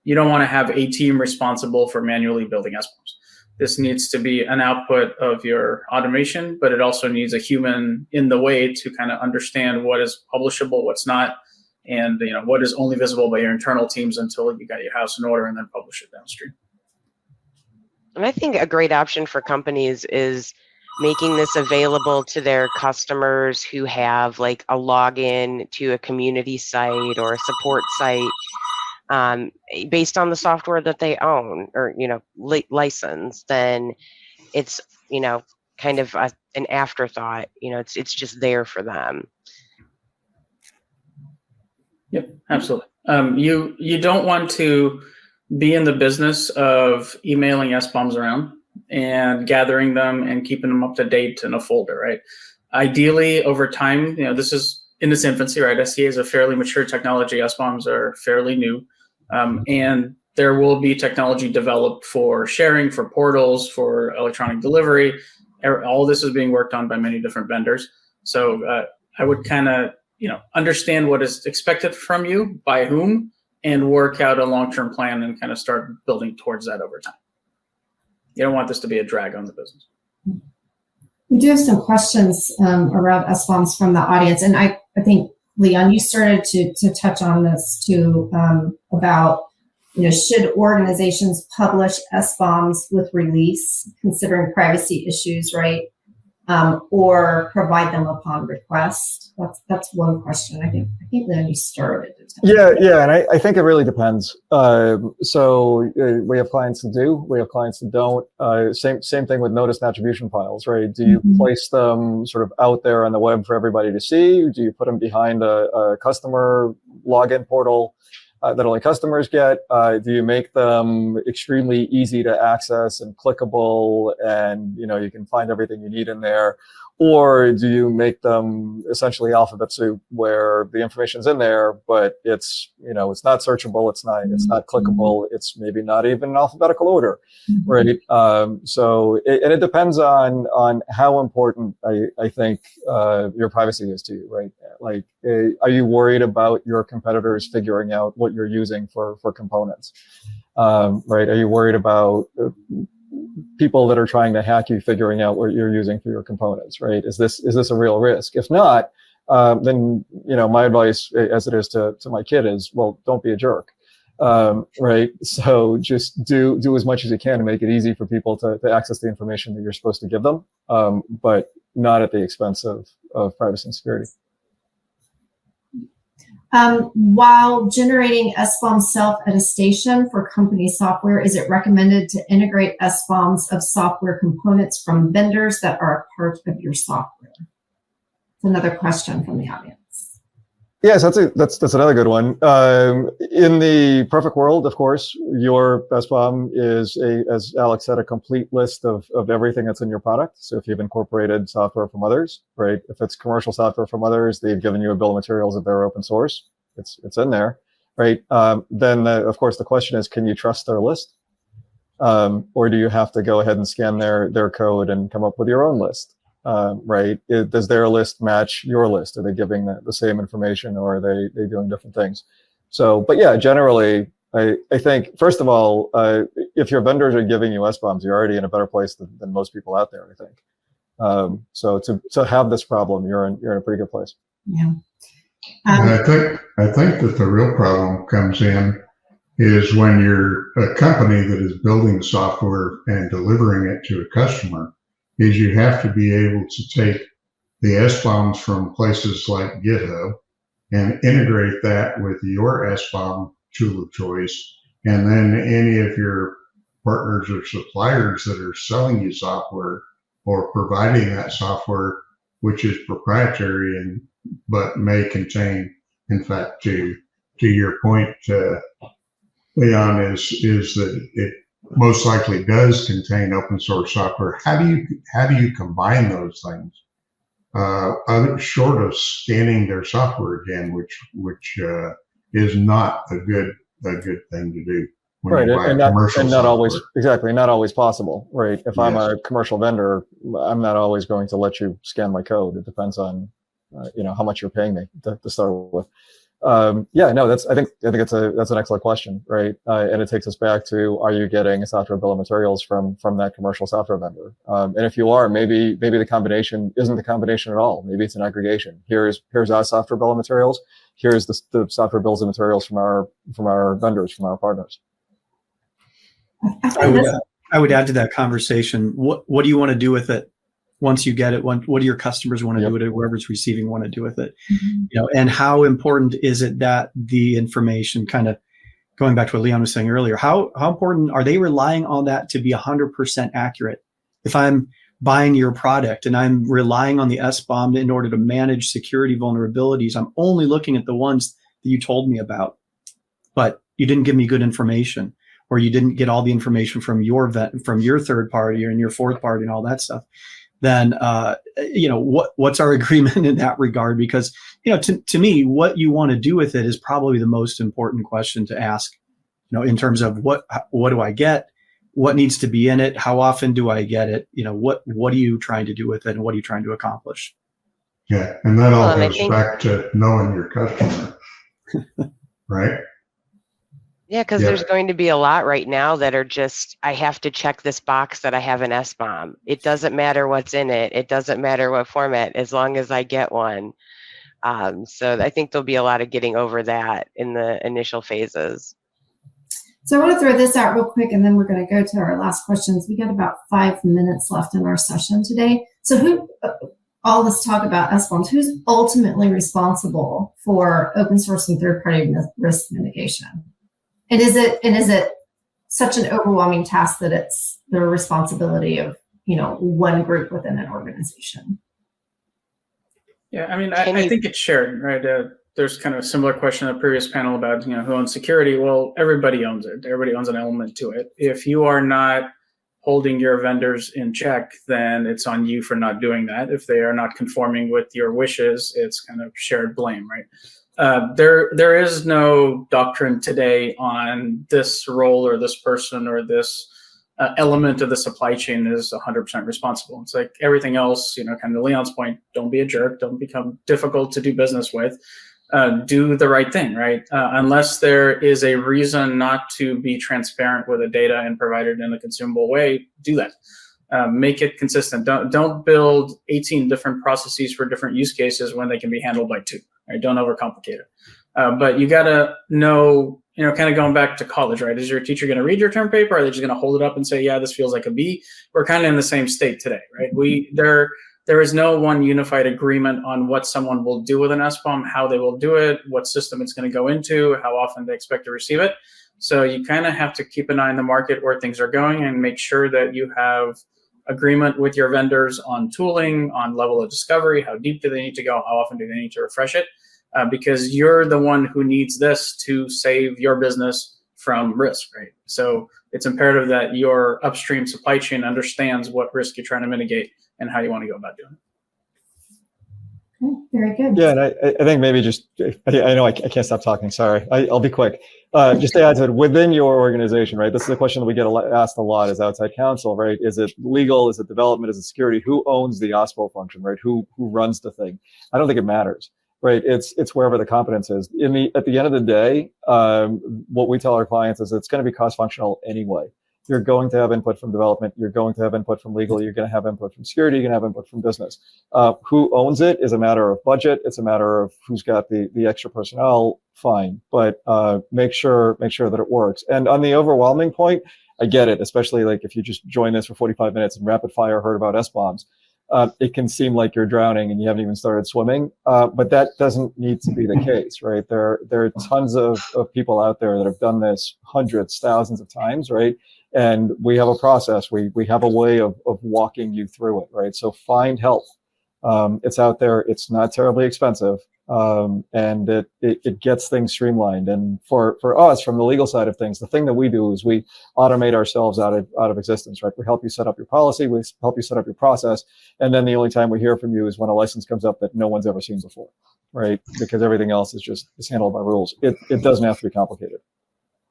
S12: You don't want to have a team responsible for manually building SBOMs. This needs to be an output of your automation, but it also needs a human in the way to kind of understand what is publishable, what's not, and what is only visible by your internal teams until you got your house in order and then publish it downstream.
S10: And I think a great option for companies is making this available to their customers who have like a login to a community site or a support site based on the software that they own or license. Then it's kind of an afterthought. It's just there for them.
S12: Yep, absolutely. You don't want to be in the business of emailing SBOMs around and gathering them and keeping them up to date in a folder, right? Ideally, over time, this is in its infancy, right? SCA is a fairly mature technology. SBOMs are fairly new, and there will be technology developed for sharing, for portals, for electronic delivery. All this is being worked on by many different vendors. So I would kind of understand what is expected from you, by whom, and work out a long-term plan and kind of start building towards that over time. You don't want this to be a drag on the business.
S7: We do have some questions around SBOMs from the audience. And I think, Leon, you started to touch on this too, about, should organizations publish SBOMs with release, considering privacy issues, right? Or provide them upon request? That's one question. I think Leon, you started.
S11: Yeah, and I think it really depends. So we have clients that do, we have clients that don't. Same thing with notice and attribution files, right? Do you place them sort of out there on the web for everybody to see? Do you put them behind a customer login portal that only customers get? Do you make them extremely easy to access and clickable, and you can find everything you need in there? Or do you make them essentially alphabet soup, where the information's in there, but it's it's not searchable, it's not clickable, it's maybe not even in alphabetical order, right? So it depends on how important I think your privacy is to you, right? Like, are you worried about your competitors figuring out what you're using for components? Right? Are you worried about people that are trying to hack you figuring out what you're using for your components, right? Is this a real risk? If not, then my advice, as it is to my kid, is, well, don't be a jerk, right? So just do as much as you can to make it easy for people to access the information that you're supposed to give them, but not at the expense of privacy and security.
S7: While generating SBOM self-attestation for company software, is it recommended to integrate SBOMs of software components from vendors that are a part of your software? That's another question from the audience.
S11: Yes, that's another good one. In the perfect world, of course, your SBOM is, as Alex said, a complete list of everything that's in your product. So if you've incorporated software from others, right? If it's commercial software from others, they've given you a bill of materials that they're open source. It's in there, right? Then of course the question is, can you trust their list, or do you have to go ahead and scan their code and come up with your own list? Right? Does their list match your list? Are they giving the same information, or are they doing different things? So, but yeah, generally, I think, first of all, if your vendors are giving you SBOMs, you're already in a better place than most people out there, I think. So to have this problem, you're in a pretty good place.
S7: Yeah.
S8: And I think that the real problem comes in is when you're a company that is building software and delivering it to a customer, is you have to be able to take the SBOMs from places like GitHub and integrate that with your SBOM tool of choice. And then any of your partners or suppliers that are selling you software or providing that software, which is proprietary but may contain, in fact, to your point, Leon, is that it most likely does contain open source software. How do you combine those things? Short of scanning their software again, which is not a good thing to do when
S11: right,
S8: you buy
S11: and
S8: commercial
S11: not
S8: software.
S11: always exactly, not always possible, right? If I'm
S8: Yes.
S11: a commercial vendor, I'm not always going to let you scan my code. It depends on how much you're paying me to start with. Yeah, no, I think that's an excellent question, right? And it takes us back to, are you getting a software bill of materials from that commercial software vendor? And if you are, maybe the combination isn't the combination at all. Maybe it's an aggregation. Here's our software bill of materials. Here's the software bills of materials from our vendors, from our partners.
S9: I would add to that conversation. What do you want to do with it once you get it? What do your customers want to do with it? Whoever's receiving want to do with it?
S7: Mm-hmm.
S9: And how important is it that the information, kind of going back to what Leon was saying earlier, how important are they relying on that to be 100% accurate? If I'm buying your product and I'm relying on the SBOM in order to manage security vulnerabilities, I'm only looking at the ones that you told me about, but you didn't give me good information, or you didn't get all the information from your third party and your fourth party and all that stuff. Then what's our agreement in that regard? Because to me, what you want to do with it is probably the most important question to ask. In terms of what do I get, what needs to be in it, how often do I get it? What are you trying to do with it, and what are you trying to accomplish?
S8: Yeah, and that all goes back to knowing your customer, right?
S10: Yeah, because there's going to be a lot right now that are just, I have to check this box that I have an SBOM. It doesn't matter what's in it. It doesn't matter what format, as long as I get one. So I think there'll be a lot of getting over that in the initial phases.
S7: So I want to throw this out real quick, and then we're going to go to our last questions. We got about 5 minutes left in our session today. So all this talk about SBOMs, who's ultimately responsible for open source and third-party risk mitigation? And is it such an overwhelming task that it's the responsibility of one group within an organization?
S12: Yeah, I mean, I think it's shared, right? There's kind of a similar question in the previous panel about who owns security. Well, everybody owns it. Everybody owns an element to it. If you are not holding your vendors in check, then it's on you for not doing that. If they are not conforming with your wishes, it's kind of shared blame, right? There is no doctrine today on this role or this person or this element of the supply chain is 100% responsible. It's like everything else, kind of Leon's point, don't be a jerk, don't become difficult to do business with. do the right thing, right? Unless there is a reason not to be transparent with the data and provide it in a consumable way, do that. Make it consistent. Don't build 18 different processes for different use cases when they can be handled by 2. Right? Don't overcomplicate it. But you got to know, kind of going back to college, right? Is your teacher going to read your term paper? Or are they just going to hold it up and say, yeah, this feels like a B? We're kind of in the same state today, right? There is no one unified agreement on what someone will do with an SBOM, how they will do it, what system it's going to go into, how often they expect to receive it. So you kind of have to keep an eye on the market where things are going and make sure that you have agreement with your vendors on tooling, on level of discovery, how deep do they need to go, how often do they need to refresh it, because you're the one who needs this to save your business from risk, right? So it's imperative that your upstream supply chain understands what risk you're trying to mitigate and how you want to go about doing it.
S7: Okay, very good.
S11: Yeah, and I think maybe just, I know I can't stop talking, sorry. I'll be quick. Just to add to it, within your organization, right, this is a question that we get asked a lot as outside counsel, right? Is it legal? Is it development? Is it security? Who owns the OSPO function, right? Who runs the thing? I don't think it matters, right? It's wherever the competence is. At the end of the day, what we tell our clients is it's going to be cross-functional anyway. You're going to have input from development. You're going to have input from legal. You're going to have input from security. You're going to have input from business. Who owns it is a matter of budget. It's a matter of who's got the extra personnel. Fine, but make sure that it works. And on the overwhelming point, I get it. Especially like if you just join this for 45 minutes and rapid fire heard about SBOMs, it can seem like you're drowning and you haven't even started swimming. But that doesn't need to be the case, right? There are tons of people out there that have done this hundreds, thousands of times, right? And we have a process. We have a way of walking you through it, right? So find help. It's out there. It's not terribly expensive, and it gets things streamlined. And for us, from the legal side of things, the thing that we do is we automate ourselves out of existence, right? We help you set up your policy. We help you set up your process. And then the only time we hear from you is when a license comes up that no one's ever seen before, right? Because everything else is handled by rules. It doesn't have to be complicated.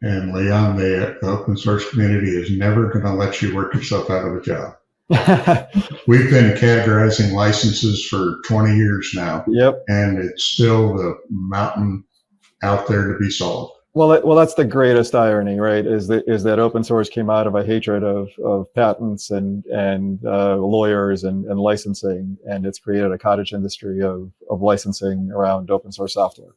S8: And Leon, the open source community is never going to let you work yourself out of a job. We've been categorizing licenses for 20 years now.
S11: Yep.
S8: And it's still the mountain out there to be solved.
S11: Well, that's the greatest irony, right? Is that open source came out of a hatred of patents and lawyers and licensing, and it's created a cottage industry of licensing around open source software.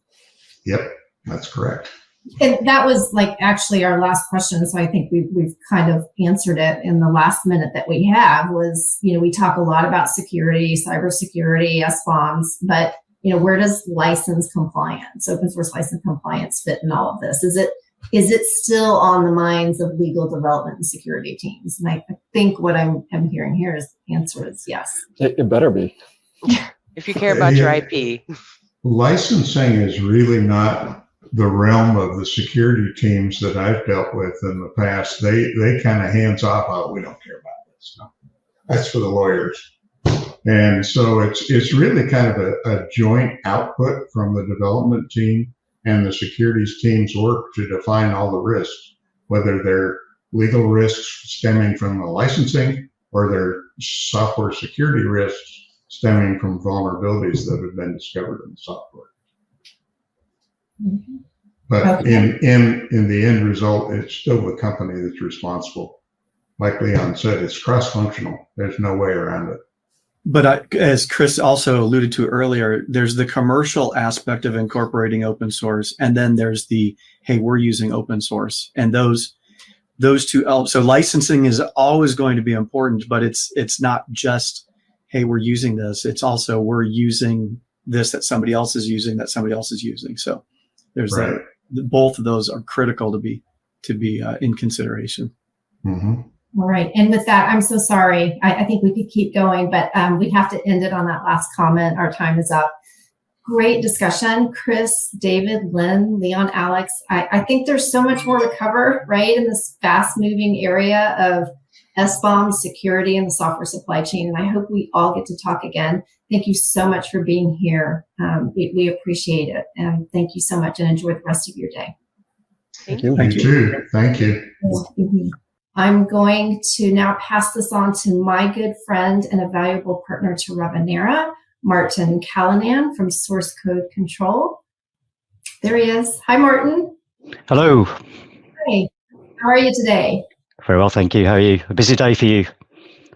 S8: Yep, that's correct.
S7: And that was like actually our last question. So I think we've kind of answered it in the last minute that we have was, we talk a lot about security, cybersecurity, SBOMs, but, where does license compliance, open source license compliance fit in all of this? Is it still on the minds of legal development and security teams? And I think what I'm hearing here is the answer is yes.
S11: It better be.
S10: If you care about your IP.
S8: Licensing is really not the realm of the security teams that I've dealt with in the past. They kind of hands off, oh, we don't care about this. No. That's for the lawyers. And so it's really kind of a joint output from the development team and the securities team's work to define all the risks, whether they're legal risks stemming from the licensing or they're software security risks stemming from vulnerabilities that have been discovered in the software.
S7: Mm-hmm.
S8: But in the end result, it's still the company that's responsible. Like Leon said, it's cross-functional. There's no way around it.
S9: But as Chris also alluded to earlier, there's the commercial aspect of incorporating open source, and then there's the, hey, we're using open source. And those two, so licensing is always going to be important, but it's not just, hey, we're using this. It's also we're using this that somebody else is using, that somebody else is using. So there's
S8: right.
S9: Both of those are critical to be in consideration.
S8: Mm-hmm.
S7: All right. And with that, I'm so sorry. I think we could keep going, but we have to end it on that last comment. Our time is up. Great discussion. Chris, David, Lynn, Leon, Alex. I think there's so much more to cover, right, in this fast-moving area of SBOM security and the software supply chain. And I hope we all get to talk again. Thank you so much for being here. We appreciate it. And thank you so much and enjoy the rest of your day.
S11: Thank you.
S8: You too. Thank you.
S7: I'm going to now pass this on to my good friend and a valuable partner to Revenera, Martin Callanan from Source Code Control. There he is. Hi, Martin.
S13: Hello.
S7: Hi. How are you today?
S13: Very well, thank you. How are you? A busy day for you?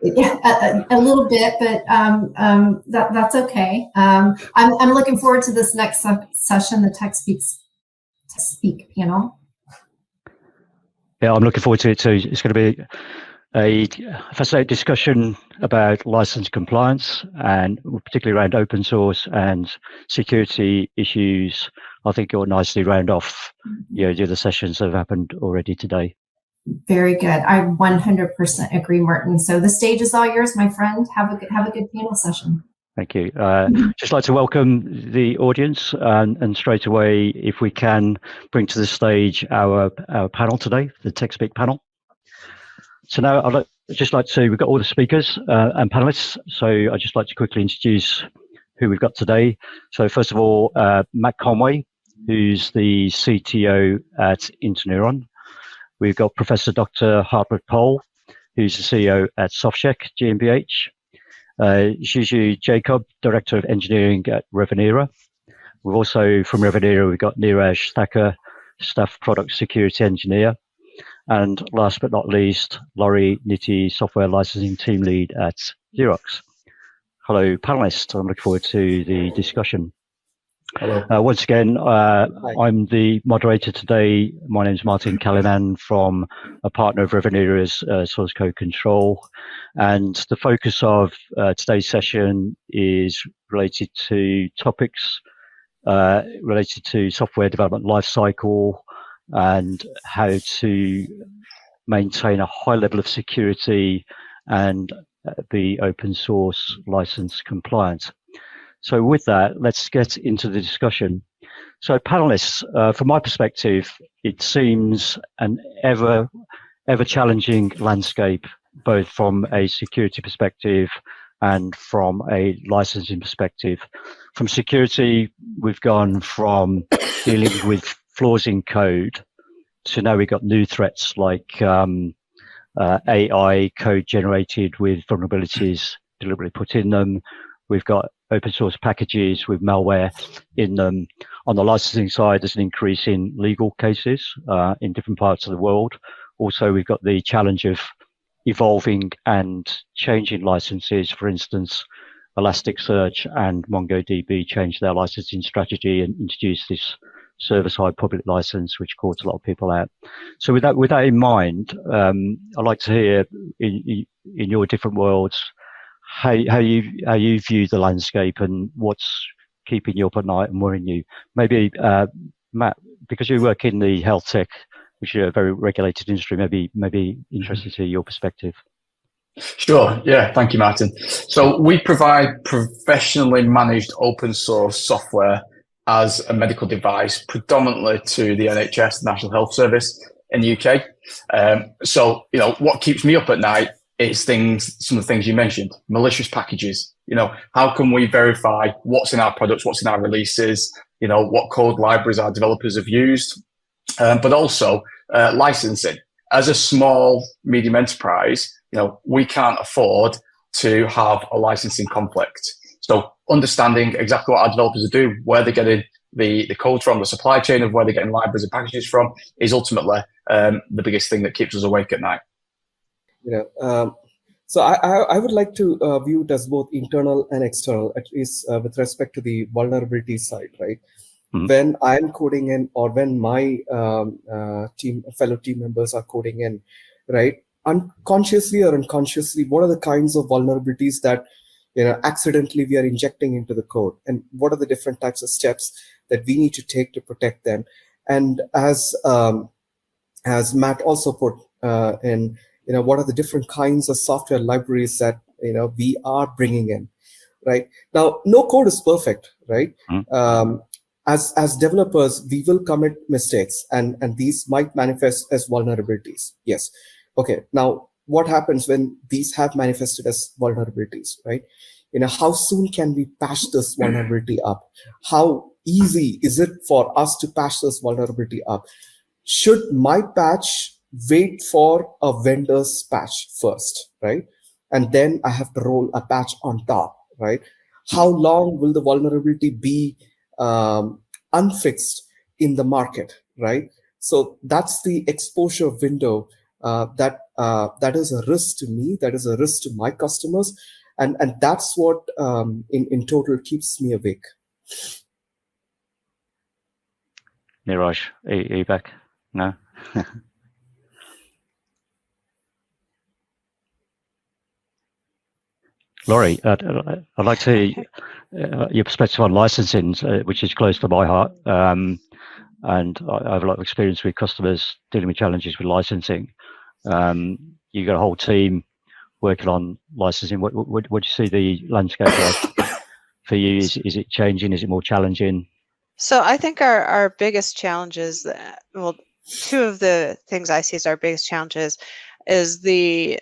S7: Yeah, a little bit, but that's okay. I'm looking forward to this next session, the Tech Speak panel.
S13: Yeah, I'm looking forward to it too. It's going to be a fascinating discussion about license compliance, and particularly around open source and security issues. I think it will nicely round off the other sessions that have happened already today.
S7: Very good. I 100% agree, Martin. So the stage is all yours, my friend. Have a good panel session.
S13: Thank you. Just like to welcome the audience, and straight away, if we can, bring to the stage our panel today, the TechSpeak panel. So now I'd just like to, we've got all the speakers and panelists, so I'd just like to quickly introduce who we've got today. So first of all, Matt Conway, who's the CTO at Interneuron. We've got Professor Dr. Harpreet Pohl, who's the CEO at SoftCheck GmbH. Juju Jacob, Director of Engineering at Revenera. We've also, from Revenera, we've got Neeraj Thakur, Staff Product Security Engineer. And last but not least, Laurie Nitti, Software Licensing Team Lead at Xerox. Hello, panelists. I'm looking forward to the discussion.
S14: Hello.
S13: Once again, I'm the moderator today. My name is Martin Callanan, from a partner of Revenera's Source Code Control. And the focus of today's session is related to topics related to software development lifecycle and how to maintain a high level of security and be open source license compliant. So with that, let's get into the discussion. So panelists, from my perspective, it seems an ever challenging landscape, both from a security perspective and from a licensing perspective. From security, we've gone from dealing with flaws in code to now we've got new threats like AI code generated with vulnerabilities deliberately put in them. We've got open source packages with malware in them. On the licensing side, there's an increase in legal cases in different parts of the world. Also, we've got the challenge of evolving and changing licenses. For instance, Elasticsearch and MongoDB changed their licensing strategy and introduced this server-side public license, which caught a lot of people out. So with that in mind, I'd like to hear in your different worlds how you view the landscape and what's keeping you up at night and worrying you. Maybe Matt, because you work in the health tech, which is a very regulated industry, maybe interested to hear your perspective.
S14: Sure. Yeah. Thank you, Martin. So we provide professionally managed open source software as a medical device, predominantly to the NHS, the National Health Service in the UK. So, what keeps me up at night is some of the things you mentioned, malicious packages. How can we verify what's in our products, what's in our releases, what code libraries our developers have used, but also licensing. As a small, medium enterprise, we can't afford to have a licensing conflict. So understanding exactly what our developers are doing, where they're getting the code from, the supply chain of where they're getting libraries and packages from, is ultimately the biggest thing that keeps us awake at night.
S15: So I would like to view it as both internal and external, at least with respect to the vulnerability side, right? Mm-hmm. When I'm coding in, or when my fellow team members are coding in, right? Unconsciously or unconsciously, what are the kinds of vulnerabilities that accidentally we are injecting into the code, and what are the different types of steps that we need to take to protect them? And as Matt also put in, what are the different kinds of software libraries that we are bringing in, right? Now, no code is perfect, right? Mm-hmm. As developers, we will commit mistakes, and these might manifest as vulnerabilities. Yes. Okay. Now, what happens when these have manifested as vulnerabilities, right? How soon can we patch this vulnerability up? How easy is it for us to patch this vulnerability up? Should my patch wait for a vendor's patch first, right? And then I have to roll a patch on top, right? How long will the vulnerability be unfixed in the market, right? So that's the exposure window that is a risk to me, that is a risk to my customers, and that's what in total keeps me awake.
S13: Niraj, are you back? No. Laurie, I'd like to hear your perspective on licensing, which is close to my heart. And I have a lot of experience with customers dealing with challenges with licensing. You've got a whole team working on licensing. What do you see the landscape like for you? Is it changing? Is it more challenging?
S16: So I think our biggest challenges, well, two of the things I see as our biggest challenges is the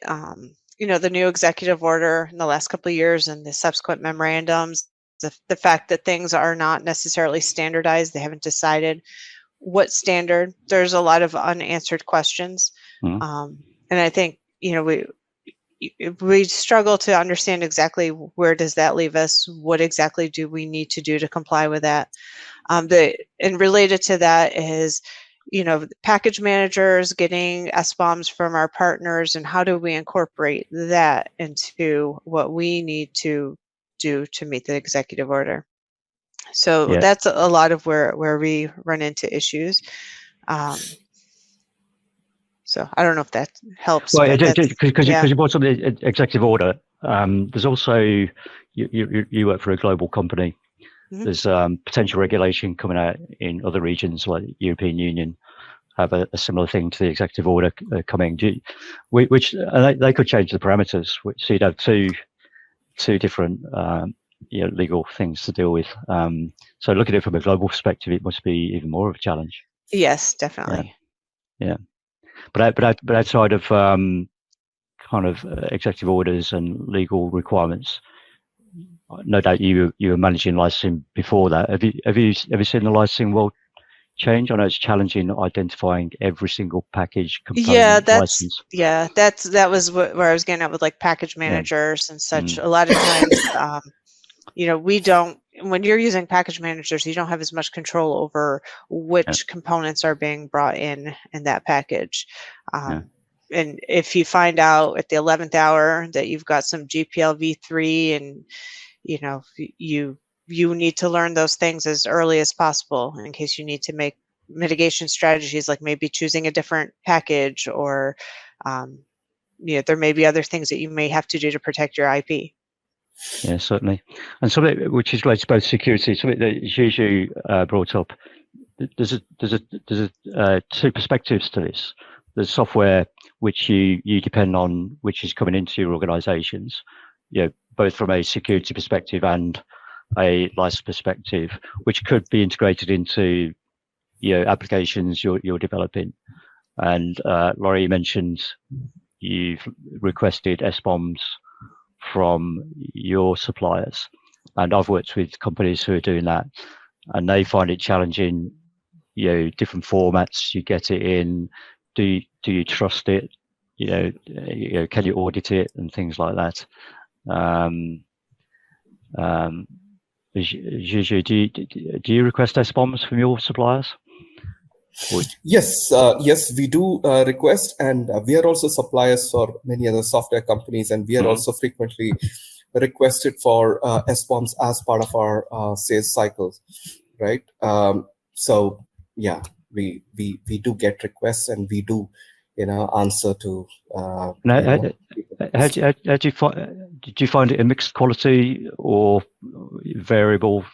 S16: the new executive order in the last couple of years and the subsequent memorandums, the fact that things are not necessarily standardized. They haven't decided what standard. There's a lot of unanswered questions. And I think, we struggle to understand exactly where does that leave us? What exactly do we need to do to comply with that? And related to that is, package managers getting SBOMs from our partners, and how do we incorporate that into what we need to do to meet the executive order? So that's a lot of where we run into issues. So I don't know if that helps.
S13: Well, because you brought up the executive order, there's also, you work for a global company. Mm-hmm. There's potential regulation coming out in other regions like the European Union have a similar thing to the executive order coming. Which they could change the parameters, so you'd have two different legal things to deal with. So looking at it from a global perspective, it must be even more of a challenge.
S16: Yes, definitely.
S13: Yeah. But outside of kind of executive orders and legal requirements, no doubt you were managing licensing before that. Have you seen the licensing world change? I know it's challenging identifying every single package component license.
S16: That was where I was getting at with like package managers and such. A lot of times, we don't. When you're using package managers, you don't have as much control over which components are being brought in that package. And if you find out at the 11th hour that you've got some GPL v3 and you need to learn those things as early as possible in case you need to make mitigation strategies, like maybe choosing a different package, or there may be other things that you may have to do to protect your IP.
S13: Yeah, certainly. And something which is related to both security, something that Juju brought up, there's two perspectives to this. There's software which you depend on, which is coming into your organizations, both from a security perspective and a license perspective, which could be integrated into applications you're developing. And Laurie, you mentioned you've requested SBOMs from your suppliers, and I've worked with companies who are doing that, and they find it challenging. Different formats you get it in. Do you trust it? Can you audit it and things like that? Juju, do you request SBOMs from your suppliers?
S15: Yes, we do request, and we are also suppliers for many other software companies, and we are also frequently requested for SBOMs as part of our sales cycles, right? So yeah, we do get requests, and we do answer to.
S13: Did you find it a mixed quality or variable,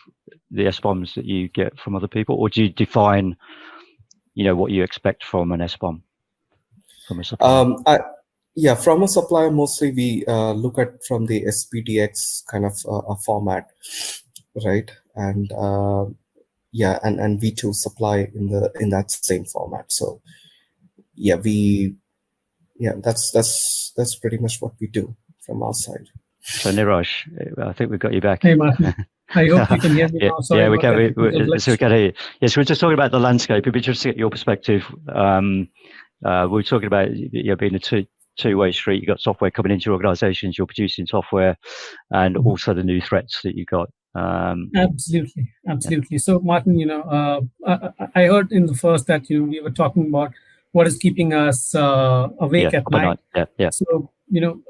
S13: the SBOMs that you get from other people, or do you define what you expect from an SBOM from a supplier?
S15: From a supplier, mostly we look at from the SPDX kind of a format, right? And and we too supply in that same format. So that's pretty much what we do from our side.
S13: So Niraj, I think we've got you back.
S17: Hey, Martin. I hope you can hear me now. Sorry,
S13: we can hear you. Yes, we're just talking about the landscape. It'd be interesting to get your perspective. We're talking about being a two-way street. You've got software coming into your organizations, you're producing software, and also the new threats that you've got
S17: Absolutely, absolutely. So, Martin, I heard in the first that we were talking about what is keeping us awake at night.
S13: Yeah.
S17: So,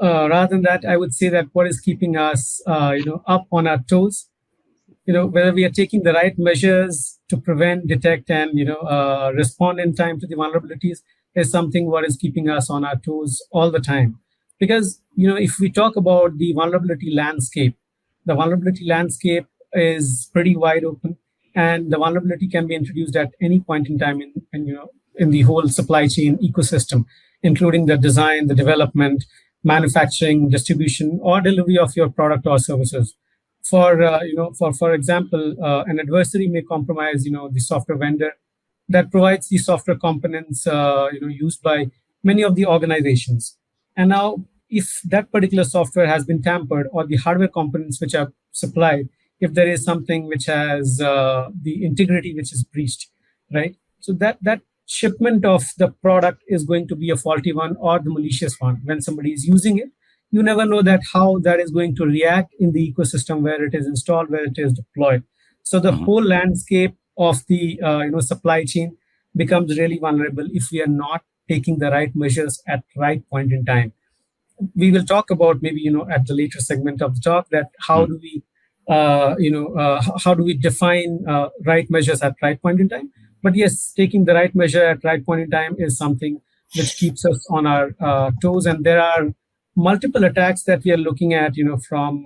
S17: rather than that, I would say that what is keeping us, up on our toes, whether we are taking the right measures to prevent, detect, and respond in time to the vulnerabilities is something what is keeping us on our toes all the time. Because if we talk about the vulnerability landscape is pretty wide open, and the vulnerability can be introduced at any point in time in the whole supply chain ecosystem, including the design, the development, manufacturing, distribution, or delivery of your product or services. For example, an adversary may compromise the software vendor that provides the software components used by many of the organizations. And now, if that particular software has been tampered, or the hardware components which are supplied, if there is something which has the integrity which is breached, right? So that shipment of the product is going to be a faulty one or the malicious one. When somebody is using it, you never know that how that is going to react in the ecosystem where it is installed, where it is deployed. So the whole landscape of the supply chain becomes really vulnerable if we are not taking the right measures at right point in time. We will talk about maybe at the later segment of the talk that how do we how do we define right measures at right point in time. But yes, taking the right measure at right point in time is something which keeps us on our toes. And there are multiple attacks that we are looking at, from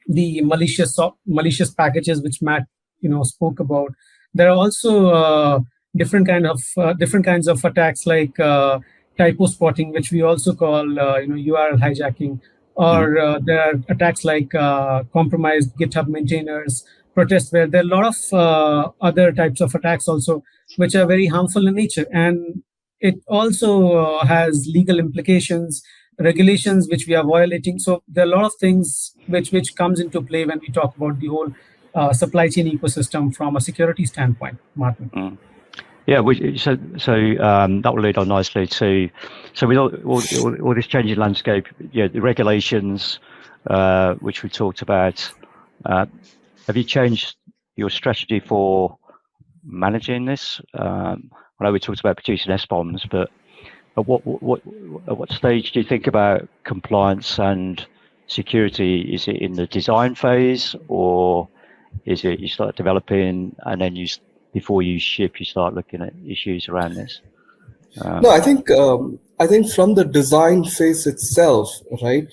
S17: the malicious packages which Matt spoke about. There are also different kinds of attacks like typo spotting, which we also call URL hijacking, or there are attacks like compromised GitHub maintainers, protestware. There are a lot of other types of attacks also which are very harmful in nature, and it also has legal implications, regulations which we are violating. So there are a lot of things which comes into play when we talk about the whole supply chain ecosystem from a security standpoint, Martin.
S13: Yeah, so that will lead on nicely to, so with all this changing landscape, the regulations which we talked about, have you changed your strategy for managing this? I know we talked about producing SBOMs, but at what stage do you think about compliance and security? Is it in the design phase, or is it you start developing and then before you ship, you start looking at issues around this?
S15: No, I think from the design phase itself, right?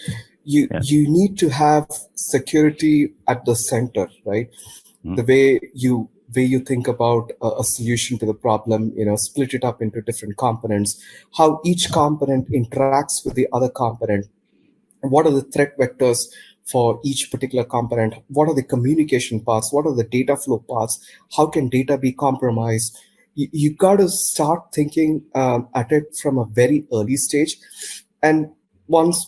S15: You need to have security at the center, right? The way you think about a solution to the problem, split it up into different components, how each component interacts with the other component, what are the threat vectors for each particular component, what are the communication paths, what are the data flow paths, how can data be compromised. You got to start thinking at it from a very early stage. And once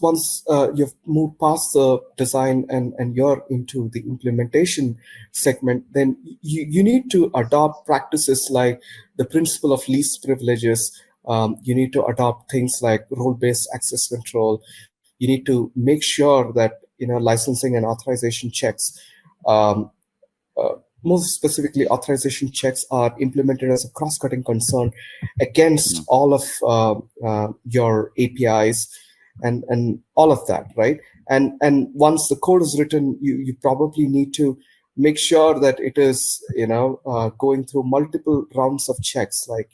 S15: you've moved past the design and you're into the implementation segment, then you need to adopt practices like the principle of least privileges. You need to adopt things like role-based access control. You need to make sure that licensing and authorization checks, most specifically authorization checks, are implemented as a cross-cutting concern against all of your APIs and all of that, right? And once the code is written, you probably need to make sure that it is going through multiple rounds of checks, like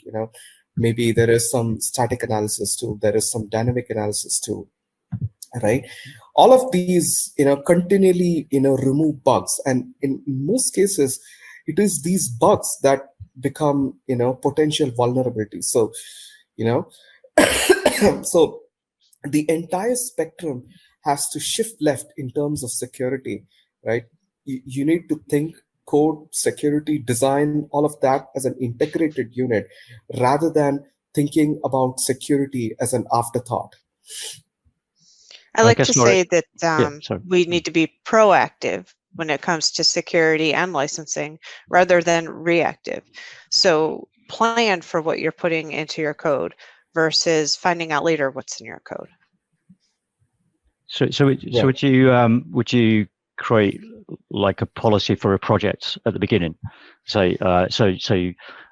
S15: maybe there is some static analysis too, there is some dynamic analysis too, right? All of these continually remove bugs, and in most cases it is these bugs that become potential vulnerabilities. So so the entire spectrum has to shift left in terms of security, right? You need to think code, security, design, all of that as an integrated unit, rather than thinking about security as an afterthought.
S16: I like to say that we need to be proactive when it comes to security and licensing rather than reactive. So plan for what you're putting into your code versus finding out later what's in your code.
S13: So would you create like a policy for a project at the beginning. So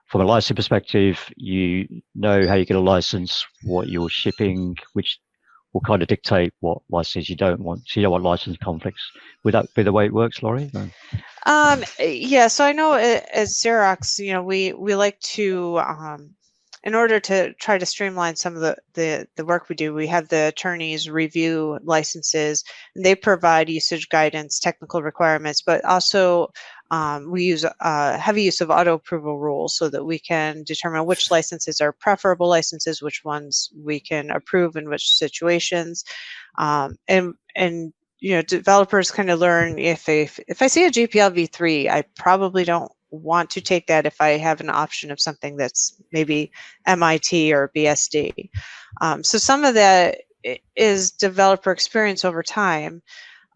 S13: from a licensing perspective, you know how you get a license, what you're shipping, which will kind of dictate what license you don't want. So you don't want license conflicts. Would that be the way it works, Laurie?
S16: Yeah, so I know as Xerox, we like to, in order to try to streamline some of the work we do, we have the attorneys review licenses, and they provide usage guidance, technical requirements, but also we use heavy use of auto approval rules so that we can determine which licenses are preferable licenses, which ones we can approve in which situations, and developers kind of learn if I see a GPL v3, I probably don't want to take that if I have an option of something that's maybe MIT or BSD. So some of that is developer experience over time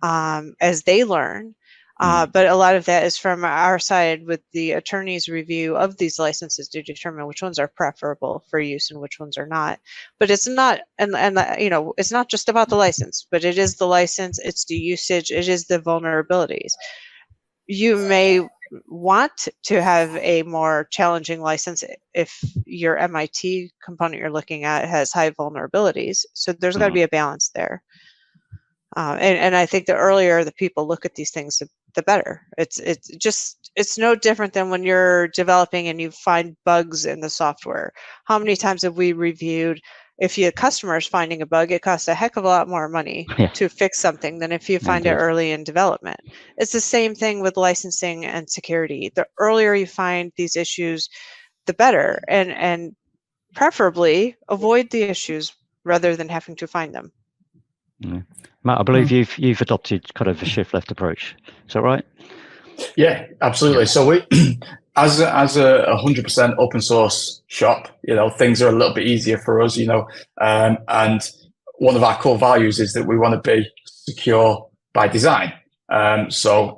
S16: as they learn. But a lot of that is from our side with the attorney's review of these licenses to determine which ones are preferable for use and which ones are not. But it's not, and it's not just about the license, but it is the license, it's the usage, it is the vulnerabilities. You may want to have a more challenging license if your MIT component you're looking at has high vulnerabilities. So there's got to be a balance there. And I think the earlier the people look at these things, the better. It's no different than when you're developing and you find bugs in the software. How many times have we reviewed, if your customer is finding a bug, it costs a heck of a lot more money to fix something than if you find it early in development. It's the same thing with licensing and security. The earlier you find these issues, the better, and preferably avoid the issues rather than having to find them.
S13: Yeah. Matt, I believe you've adopted kind of a shift left approach. Is that right?
S14: Yeah, absolutely. So we, as a 100% open source shop, things are a little bit easier for us, and one of our core values is that we want to be secure by design. So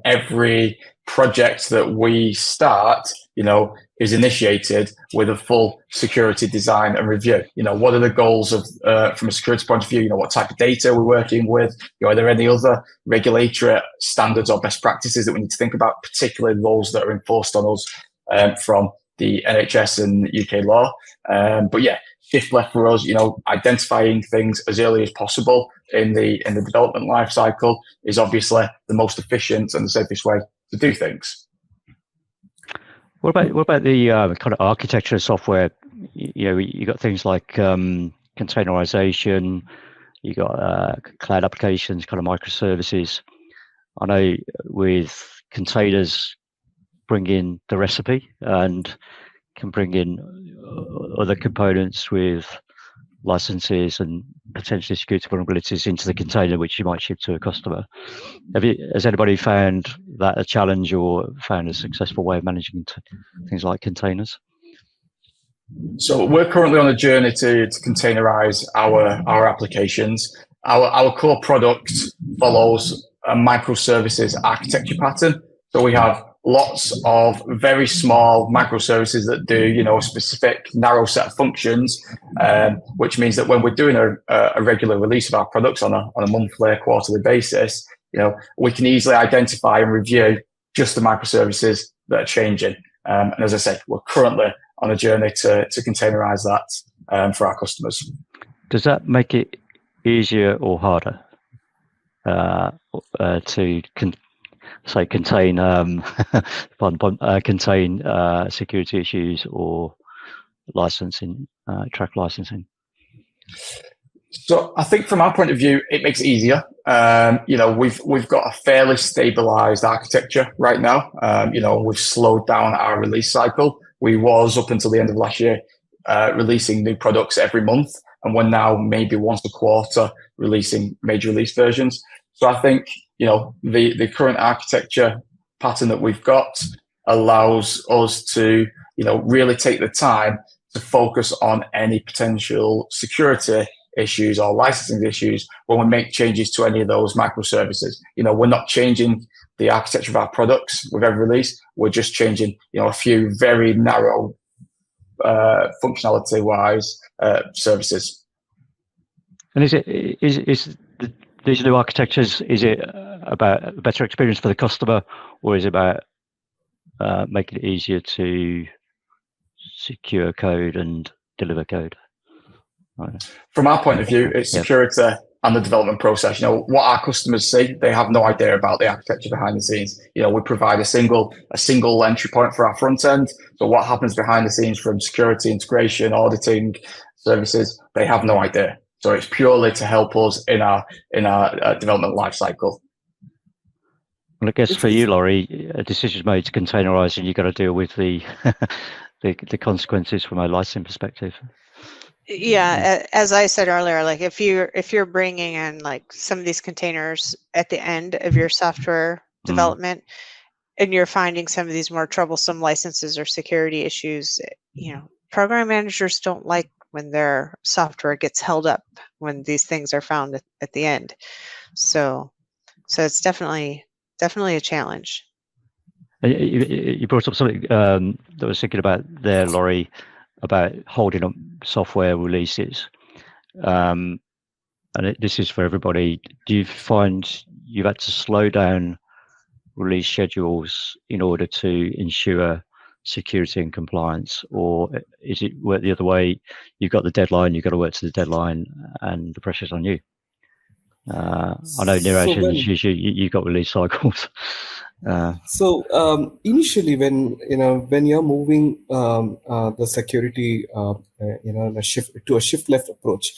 S14: every project that we start, is initiated with a full security design and review. What are the goals of, from a security point of view, what type of data we're working with? Are there any other regulatory standards or best practices that we need to think about, particularly those that are enforced on us from the NHS and UK law? But yeah, shift left for us, identifying things as early as possible in the development life cycle is obviously the most efficient and the safest way to do things.
S13: What about the kind of architecture of software? You got things like containerization, you got cloud applications, kind of microservices. I know with containers bring in the recipe and can bring in other components with licenses and potentially security vulnerabilities into the container, which you might ship to a customer. Has anybody found that a challenge or found a successful way of managing things like containers?
S14: So we're currently on a journey to containerize our applications. Our core product follows a microservices architecture pattern. So we have lots of very small microservices that do, a specific narrow set of functions, which means that when we're doing a regular release of our products on a monthly, quarterly basis, we can easily identify and review just the microservices that are changing. And as I said, we're currently on a journey to containerize that for our customers.
S13: Does that make it easier or harder to contain contain security issues or licensing, track licensing?
S14: So I think from our point of view, it makes it easier. We've got a fairly stabilized architecture right now. We've slowed down our release cycle. We was up until the end of last year releasing new products every month, and we're now maybe once a quarter releasing major release versions. So I think the current architecture pattern that we've got allows us to really take the time to focus on any potential security issues or licensing issues when we make changes to any of those microservices. We're not changing the architecture of our products with every release. We're just changing a few very narrow functionality wise services.
S13: And is these new architectures, is it about a better experience for the customer, or is it about making it easier to secure code and deliver code? Right.
S14: From our point of view, it's security and the development process. You know, what our customers see, they have no idea about the architecture behind the scenes. You know, we provide a single entry point for our front end. So what happens behind the scenes from security, integration, auditing services, they have no idea. So it's purely to help us in our development lifecycle.
S13: Well, I guess for you, Laurie, a decision made to containerize, and you've got to deal with the the consequences from a licensing perspective.
S16: Yeah, as I said earlier, like if you're bringing in like some of these containers at the end of your software development, and you're finding some of these more troublesome licenses or security issues, you know, program managers don't like when their software gets held up when these things are found at the end. So it's definitely a challenge.
S13: You brought up something that I was thinking about there, Laurie, about holding up software releases. This is for everybody. Do you find you've had to slow down release schedules in order to ensure security and compliance, or is it work the other way? You've got the deadline, you've got to work to the deadline, and the pressure's on you. I know, Neeraj, you got release cycles.
S15: Initially, when you're moving the security, to a shift left approach,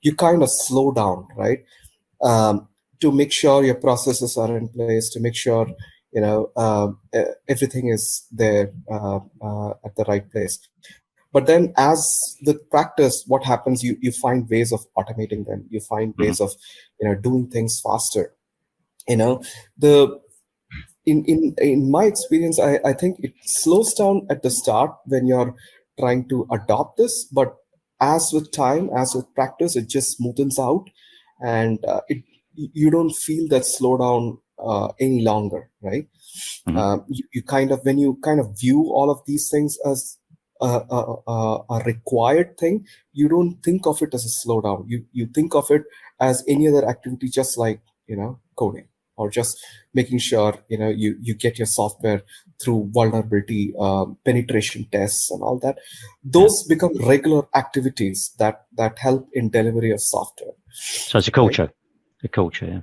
S15: you kind of slow down, right? To make sure your processes are in place, to make sure everything is there at the right place. But then, as the practice, what happens? You find ways of automating them. You find ways of doing things faster. In my experience, I think it slows down at the start when you're trying to adopt this, but as with time, as with practice, it just smoothens out, and you don't feel that slowdown any longer, right? You kind of, when you kind of view all of these things as a required thing, you don't think of it as a slowdown. You think of it as any other activity, just like coding, or just making sure you get your software through vulnerability penetration tests and all that. Those become regular activities that help in delivery of software.
S13: So it's a culture, right? A culture,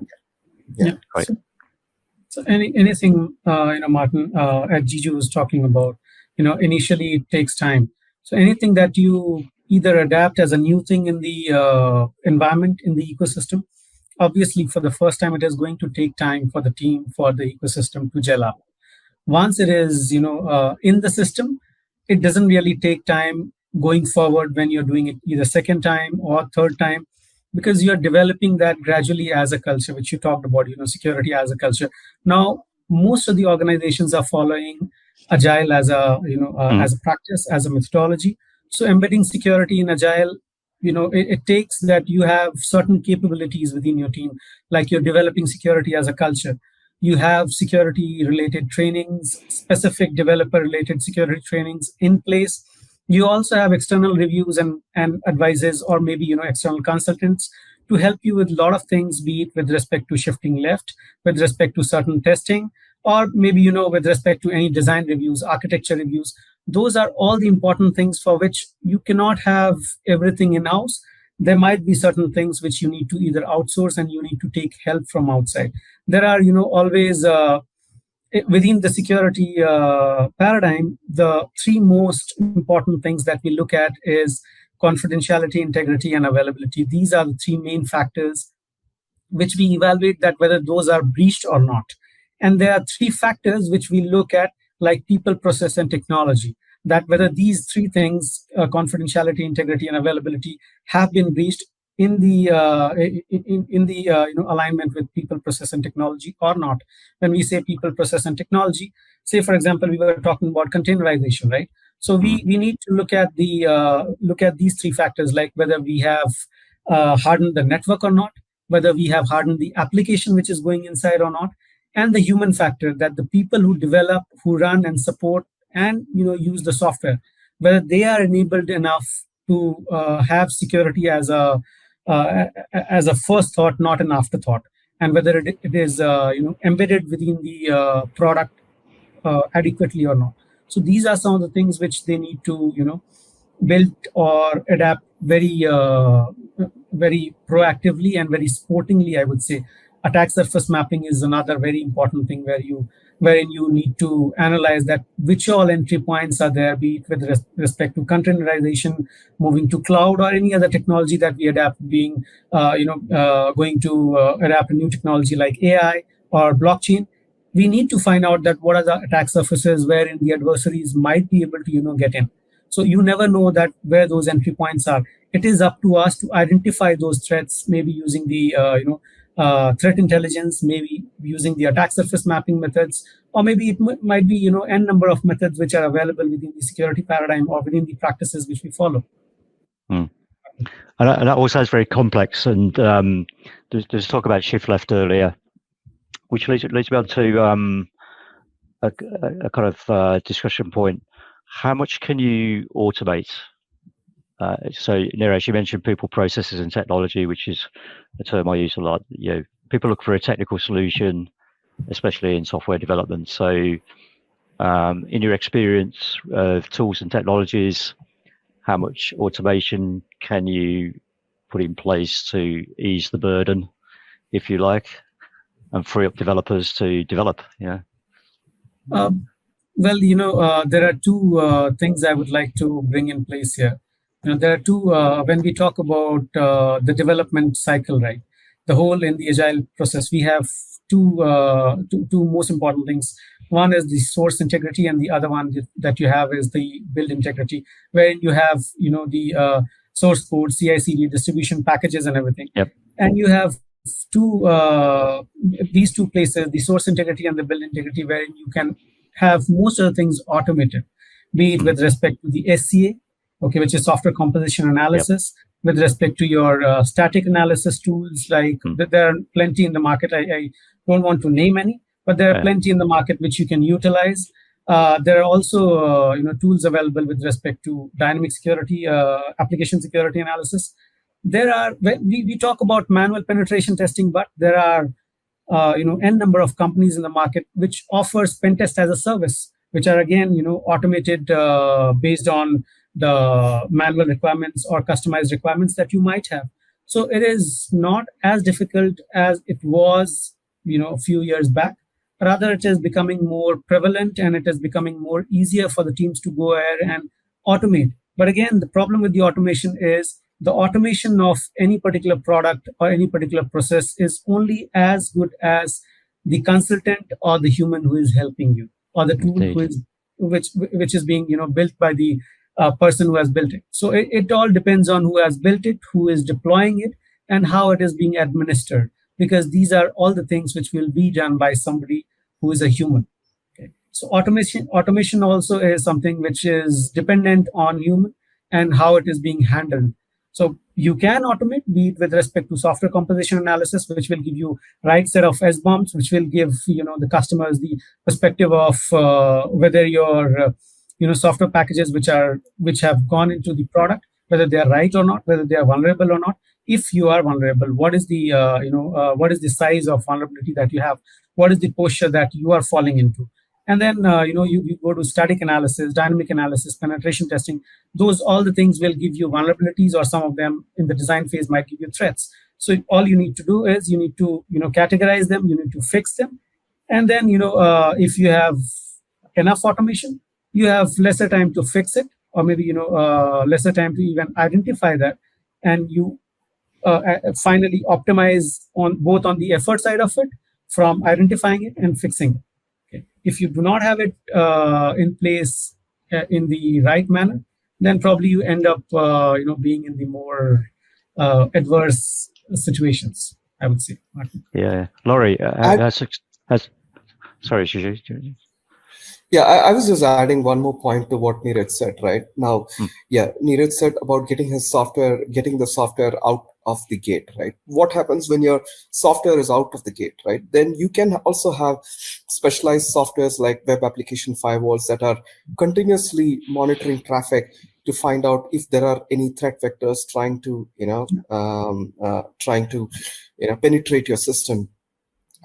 S17: yeah.
S13: Right.
S17: So anything Martin, as Gigi was talking about, initially it takes time. So anything that you either adapt as a new thing in the environment, in the ecosystem, obviously for the first time it is going to take time for the team, for the ecosystem to gel up. Once it is in the system, it doesn't really take time going forward when you're doing it either second time or third time, because you're developing that gradually as a culture, which you talked about, security as a culture. Now most of the organizations are following agile as a as a practice, as a methodology. So embedding security in agile, it takes that you have certain capabilities within your team, like you're developing security as a culture. You have security related trainings, specific developer related security trainings in place. You also have external reviews and advisors, or maybe external consultants to help you with a lot of things, be it with respect to shifting left, with respect to certain testing, or maybe with respect to any design reviews, architecture reviews. Those are all the important things for which you cannot have everything in-house. There might be certain things which you need to either outsource, and you need to take help from outside. There are always within the security paradigm, the three most important things that we look at is confidentiality, integrity, and availability. These are the three main factors which we evaluate that whether those are breached or not. And there are three factors which we look at, like people, process, and technology, that whether these three things, confidentiality, integrity, and availability, have been breached in the alignment with people, process, and technology or not. When we say people, process, and technology, say for example, we were talking about containerization, right? So we need to look at these three factors, like whether we have hardened the network or not, whether we have hardened the application which is going inside or not, and the human factor, that the people who develop, who run and support and use the software, whether they are enabled enough to have security as a as a first thought, not an afterthought, and whether it is embedded within the product adequately or not. So these are some of the things which they need to build or adapt very proactively and very sportingly, I would say. Attack surface mapping is another very important thing wherein you need to analyze that which all entry points are there, be it with respect to containerization, moving to cloud, or any other technology that we adapt, being going to adapt a new technology like AI or blockchain. We need to find out that what are the attack surfaces wherein the adversaries might be able to get in. So you never know that where those entry points are. It is up to us to identify those threats, maybe using the threat intelligence, maybe using the attack surface mapping methods, or maybe it might be n number of methods which are available within the security paradigm or within the practices which we follow.
S13: And that all sounds very complex. And there's talk about shift left earlier, which leads me on to a kind of discussion point. How much can you automate? So Neeraj, you mentioned people, processes, and technology, which is a term I use a lot. People look for a technical solution, especially in software development. So in your experience of tools and technologies, how much automation can you put in place to ease the burden, if you like, and free up developers to develop?
S17: Well, there are two things I would like to bring in place here. There are two, when we talk about the development cycle, right? The whole in the agile process, we have two most important things. One is the source integrity, and the other one that you have is the build integrity, where you have, the source code, CI/CD, distribution packages, and everything.
S13: Yep.
S17: And you have these two places, the source integrity and the build integrity, where you can have most of the things automated, be it with respect to the SCA, which is software composition analysis, with respect to your static analysis tools, like there are plenty in the market. I don't want to name any, but there are plenty in the market which you can utilize. There are also tools available with respect to dynamic security, application security analysis. We talk about manual penetration testing, but there are n number of companies in the market which offers pen test as a service, which are again automated based on the manual requirements or customized requirements that you might have. So it is not as difficult as it was a few years back. Rather, it is becoming more prevalent, and it is becoming more easier for the teams to go ahead and automate. But again, the problem with the automation is the automation of any particular product or any particular process is only as good as the consultant or the human who is helping you, or the tool which is being built by the person who has built it. So it all depends on who has built it, who is deploying it, and how it is being administered, because these are all the things which will be done by somebody who is a human. So automation also is something which is dependent on human and how it is being handled. So you can automate, be it with respect to software composition analysis, which will give you right set of SBOMs, which will give the customers the perspective of whether your software packages which have gone into the product, whether they are right or not, whether they are vulnerable or not. If you are vulnerable, what is the what is the size of vulnerability that you have? What is the posture that you are falling into? And then you go to static analysis, dynamic analysis, penetration testing. Those all the things will give you vulnerabilities, or some of them in the design phase might give you threats. So all you need to do is you need to categorize them, you need to fix them, and then if you have enough automation, you have lesser time to fix it, or maybe lesser time to even identify that, and you finally optimize on both on the effort side of it, from identifying it and fixing it. If you do not have it in place in the right manner, then probably you end up being in the more adverse situations, I would say.
S13: Yeah, Laurie, sorry, Shiji.
S15: Yeah, I was just adding one more point to what Neeraj said right now. Yeah, Neeraj said about getting the software out of the gate, right? What happens when your software is out of the gate, right? Then you can also have specialized softwares like web application firewalls that are continuously monitoring traffic to find out if there are any threat vectors trying to penetrate your system.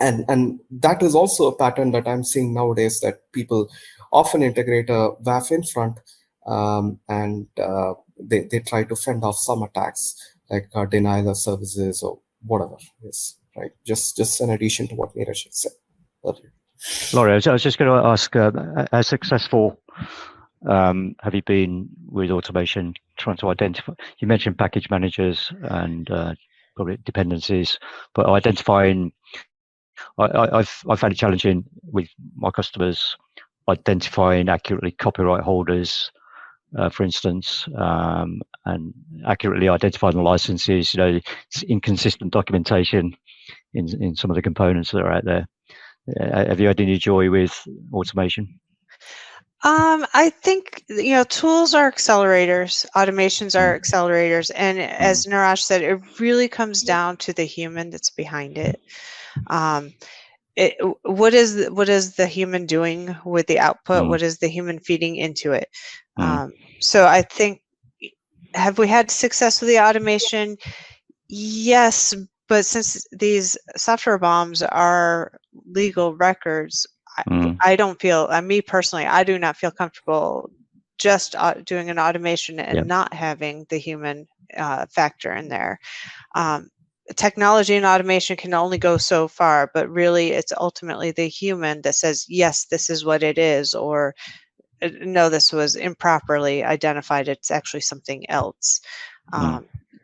S15: And that is also a pattern that I'm seeing nowadays, that people often integrate a WAF in front, and they try to fend off some attacks like denial of services or whatever it is, right? Just an addition to what Neeraj had said earlier.
S13: Laurie, I was just going to ask, how successful have you been with automation, trying to identify? You mentioned package managers and probably dependencies, but identifying. I've found it challenging with my customers identifying accurately copyright holders, for instance, and accurately identifying the licenses. It's inconsistent documentation in some of the components that are out there. Have you had any joy with automation?
S16: I think, tools are accelerators, automations are accelerators. And as Neeraj said, it really comes down to the human that's behind it. What is the human doing with the output? What is the human feeding into it? So I think, have we had success with the automation? Yes, but since these software bombs are legal records, I don't feel, me personally, I do not feel comfortable just doing an automation and not having the human factor in there. Technology and automation can only go so far, but really it's ultimately the human that says, yes, this is what it is, or no, this was improperly identified, it's actually something else.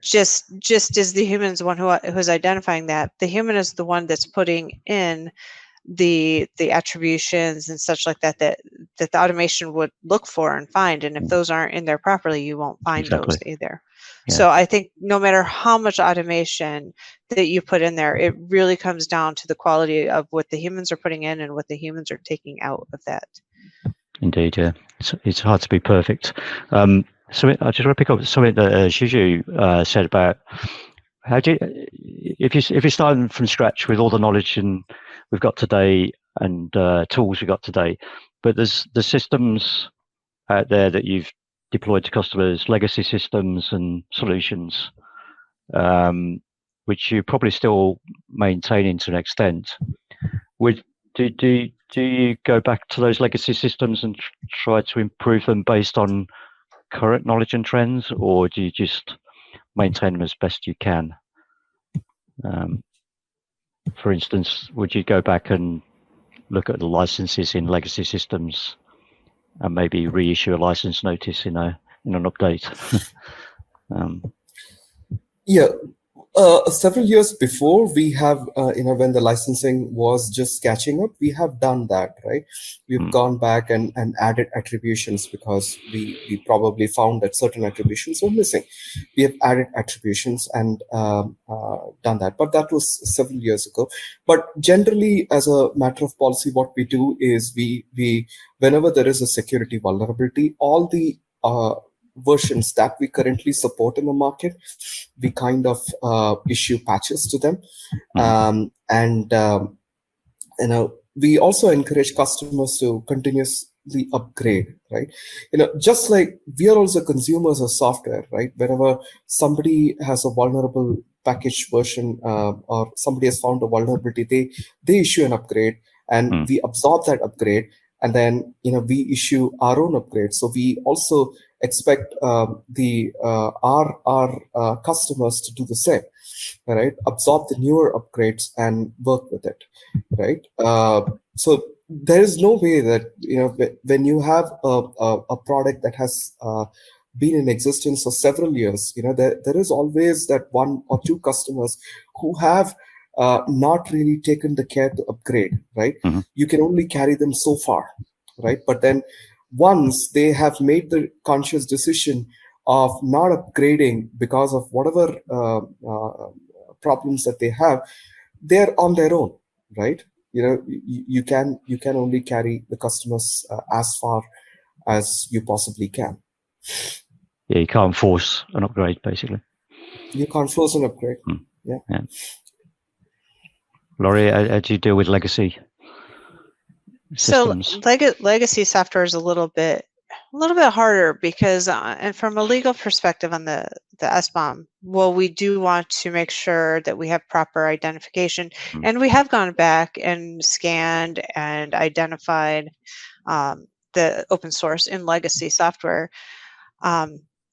S16: Just as the human's the one who's identifying that, the human is the one that's putting in the attributions and such like that the automation would look for and find. And if those aren't in there properly, you won't find those either. So I think no matter how much automation that you put in there, it really comes down to the quality of what the humans are putting in and what the humans are taking out of that.
S13: Indeed, yeah. It's hard to be perfect. So I just want to pick up something that Juju said about how do you, if you're starting from scratch with all the knowledge and we've got today and tools we've got today, but there's the systems out there that you've deployed to customers, legacy systems and solutions, which you're probably still maintaining to an extent. Do you go back to those legacy systems and try to improve them based on current knowledge and trends, or do you just maintain them as best you can? For instance, would you go back and look at the licenses in legacy systems and maybe reissue a license notice in an update?
S15: Several years before, we have, when the licensing was just catching up, we have done that, right? We've gone back and added attributions because we probably found that certain attributions were missing. We have added attributions and done that, but that was several years ago. But generally, as a matter of policy, what we do is we whenever there is a security vulnerability, all the versions that we currently support in the market, we kind of issue patches to them. We also encourage customers to continuously upgrade, right? Just like we are also consumers of software, right? Whenever somebody has a vulnerable package version or somebody has found a vulnerability, they issue an upgrade and we absorb that upgrade. And then, we issue our own upgrade. So we also expect our customers to do the same, right? Absorb the newer upgrades and work with it, right? So there is no way that, when you have a product that has been in existence for several years, there is always that one or two customers who have not really taken the care to upgrade, right? You can only carry them so far, right? But then once they have made the conscious decision of not upgrading because of whatever problems that they have, they're on their own, right? You can only carry the customers as far as you possibly can.
S13: Yeah, you can't force an upgrade, basically.
S15: You can't force an upgrade. Yeah.
S13: Laurie, how do you deal with legacy systems?
S16: So legacy software is a little bit a little bit harder because, and from a legal perspective on the SBOM, well, we do want to make sure that we have proper identification, and we have gone back and scanned and identified the open source in legacy software.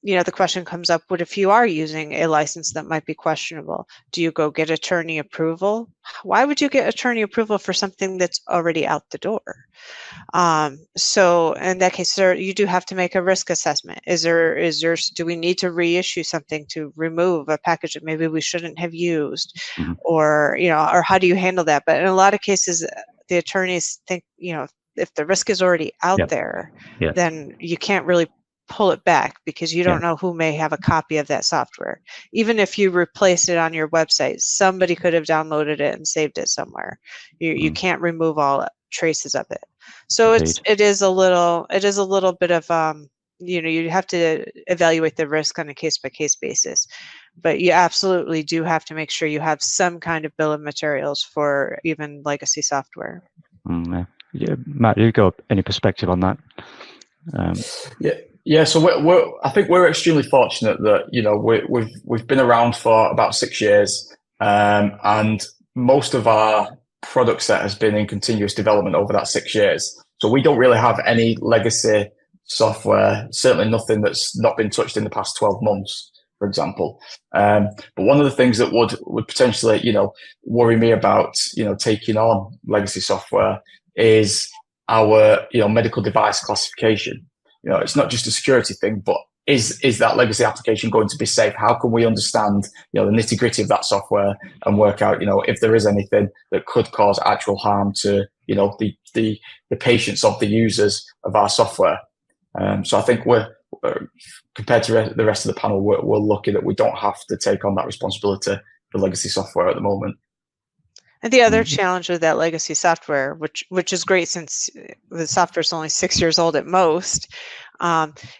S16: You know, the question comes up, what if you are using a license that might be questionable? Do you go get attorney approval? Why would you get attorney approval for something that's already out the door? So in that case, sir, you do have to make a risk assessment. Do we need to reissue something to remove a package that maybe we shouldn't have used? Or, you know, or how do you handle that? But in a lot of cases, the attorneys think, you know, if the risk is already out there, then you can't really pull it back because you don't know who may have a copy of that software. Even if you replace it on your website, somebody could have downloaded it and saved it somewhere. You can't remove all traces of it. So it is a little bit of you know, you have to evaluate the risk on a case by case basis, but you absolutely do have to make sure you have some kind of bill of materials for even legacy software.
S13: Yeah, Matt, you got any perspective on that?
S14: Yeah. So I think we're extremely fortunate that, you know, we've been around for about 6 years, and most of our product set has been in continuous development over that 6 years. So we don't really have any legacy software, certainly nothing that's not been touched in the past 12 months, for example. But one of the things that would potentially, you know, worry me about, you know, taking on legacy software is our, you know, medical device classification. You know, it's not just a security thing, but is that legacy application going to be safe? How can we understand, you know, the nitty gritty of that software and work out, you know, if there is anything that could cause actual harm to, you know, the patients of the users of our software? So I think we're compared to the rest of the panel, we're lucky that we don't have to take on that responsibility for legacy software at the moment.
S16: And the other challenge with that legacy software, which is great since the software is only 6 years old at most,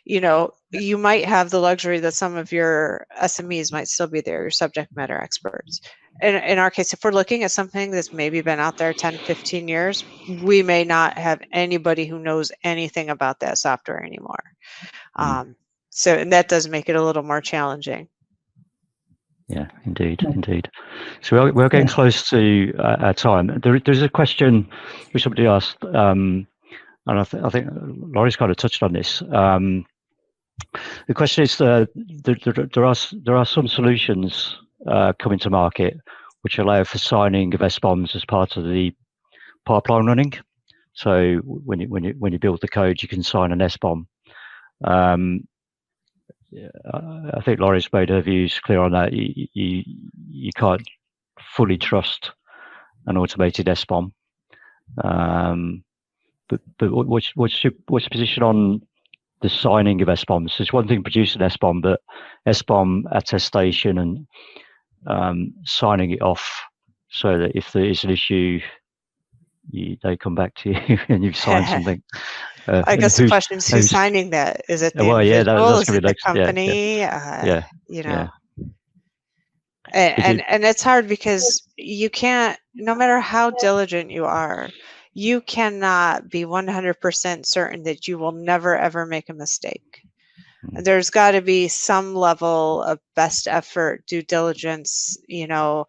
S16: you know, you might have the luxury that some of your SMEs might still be there, your subject matter experts. In our case, if we're looking at something that's maybe been out there 10, 15 years, we may not have anybody who knows anything about that software anymore. So, and that does make it a little more challenging.
S13: Yeah, indeed. So we're getting close to our time. There's a question which somebody asked, and I think Laurie's kind of touched on this. The question is, there are some solutions coming to market which allow for signing of SBOMs as part of the pipeline running. So when you build the code, you can sign an SBOM. I think Laurie's made her views clear on that. You can't fully trust an automated SBOM. But what's your position on the signing of SBOMs? It's one thing producing SBOM, but SBOM attestation and signing it off so that if there is an issue, they come back to you and you've signed something.
S16: I guess the question is who's signing that? Is it the individual? Is it the company? You know. And it's hard because you can't, no matter how diligent you are, you cannot be 100% certain that you will never ever make a mistake. There's got to be some level of best effort, due diligence. You know,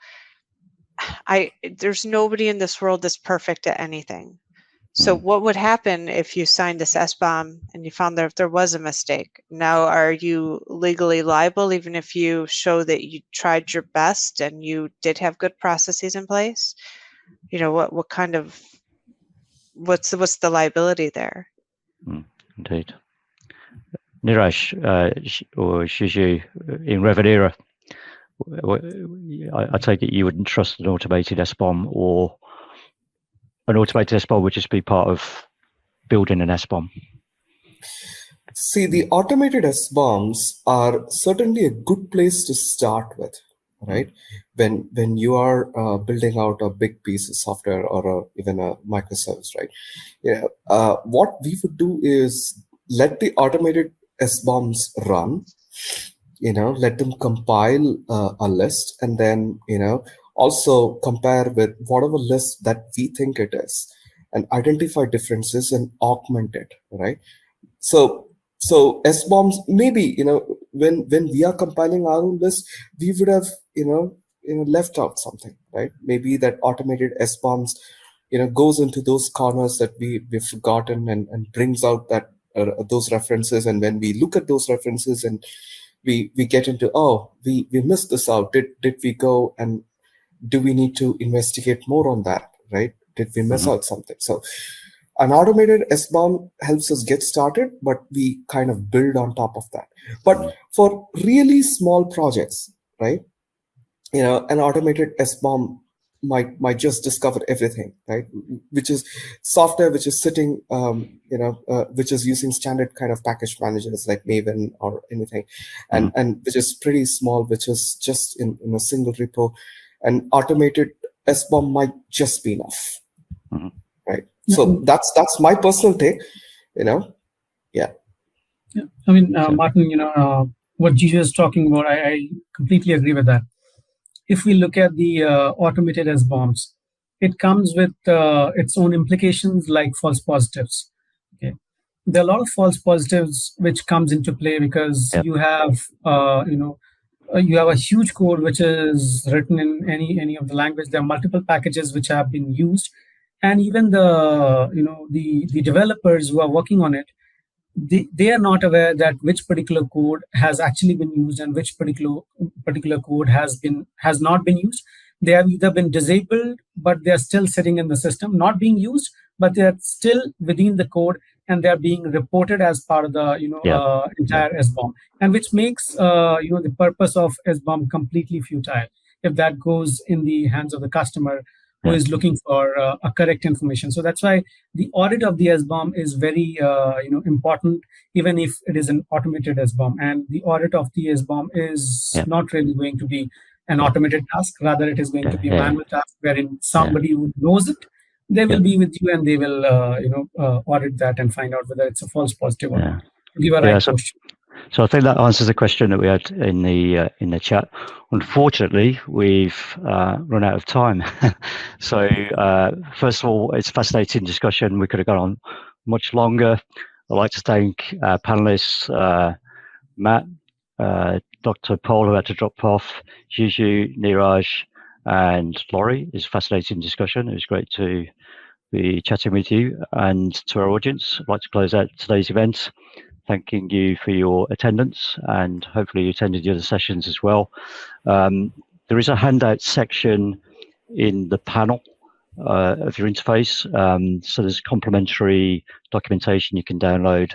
S16: there's nobody in this world that's perfect at anything. So what would happen if you signed this SBOM and you found that there was a mistake? Now, are you legally liable even if you show that you tried your best and you did have good processes in place? You know, what kind of, what's the liability there?
S13: Indeed. Neeraj or Shiju, in Revenera, I take it you wouldn't trust an automated SBOM, or an automated SBOM would just be part of building an SBOM?
S15: See, the automated SBOMs are certainly a good place to start with, right? When you are building out a big piece of software or even a microservice, right? What we would do is let the automated SBOMs run, let them compile a list, and then, also compare with whatever list that we think it is and identify differences and augment it, right? So So SBOMs, maybe, when we are compiling our own list, we would have, left out something, right? Maybe that automated SBOMs, goes into those corners that we've forgotten and brings out that those references. And when we look at those references and we get into, oh, we missed this out. Did we go and do we need to investigate more on that, right? Did we miss out something? So an automated SBOM helps us get started, but we kind of build on top of that. But for really small projects, right, an automated SBOM might just discover everything, right? Which is software which is sitting, which is using standard kind of package managers like Maven or anything, and which is pretty small, which is just in a single repo. An automated SBOM might just be enough, right? So that's my personal take, Yeah.
S17: I mean, Martin, what Gigi is talking about, I completely agree with that. If we look at the automated SBOMs, it comes with its own implications like false positives. Okay, there are a lot of false positives which comes into play because you have, you have a huge code which is written in any of the language. There are multiple packages which have been used, and even the developers who are working on it, they are not aware that which particular code has actually been used and which particular code has not been used. They have either been disabled, but they are still sitting in the system, not being used, but they are still within the code and they are being reported as part of the entire SBOM, and which makes the purpose of SBOM completely futile if that goes in the hands of the customer who is looking for a correct information. So that's why the audit of the SBOM is very important, even if it is an automated SBOM. And the audit of the SBOM is not really going to be an automated task. Rather, it is going to be a manual task wherein somebody who knows it, they will be with you and they will audit that and find out whether it's a false positive or not. Give a right question.
S13: So I think that answers the question that we had in the chat. Unfortunately, we've run out of time. So first of all, it's a fascinating discussion. We could have gone on much longer. I'd like to thank panelists, Matt, Dr. Paul, who had to drop off, Juju, Neeraj, and Laurie. It's a fascinating discussion. It was great to be chatting with you. And to our audience, I'd like to close out today's event, thanking you for your attendance, and hopefully you attended the other sessions as well. There is a handout section in the panel of your interface. So there's complimentary documentation you can download,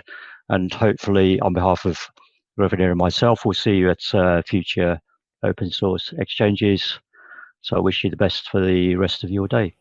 S13: and hopefully on behalf of Revenue and myself, we'll see you at future open source exchanges. So I wish you the best for the rest of your day.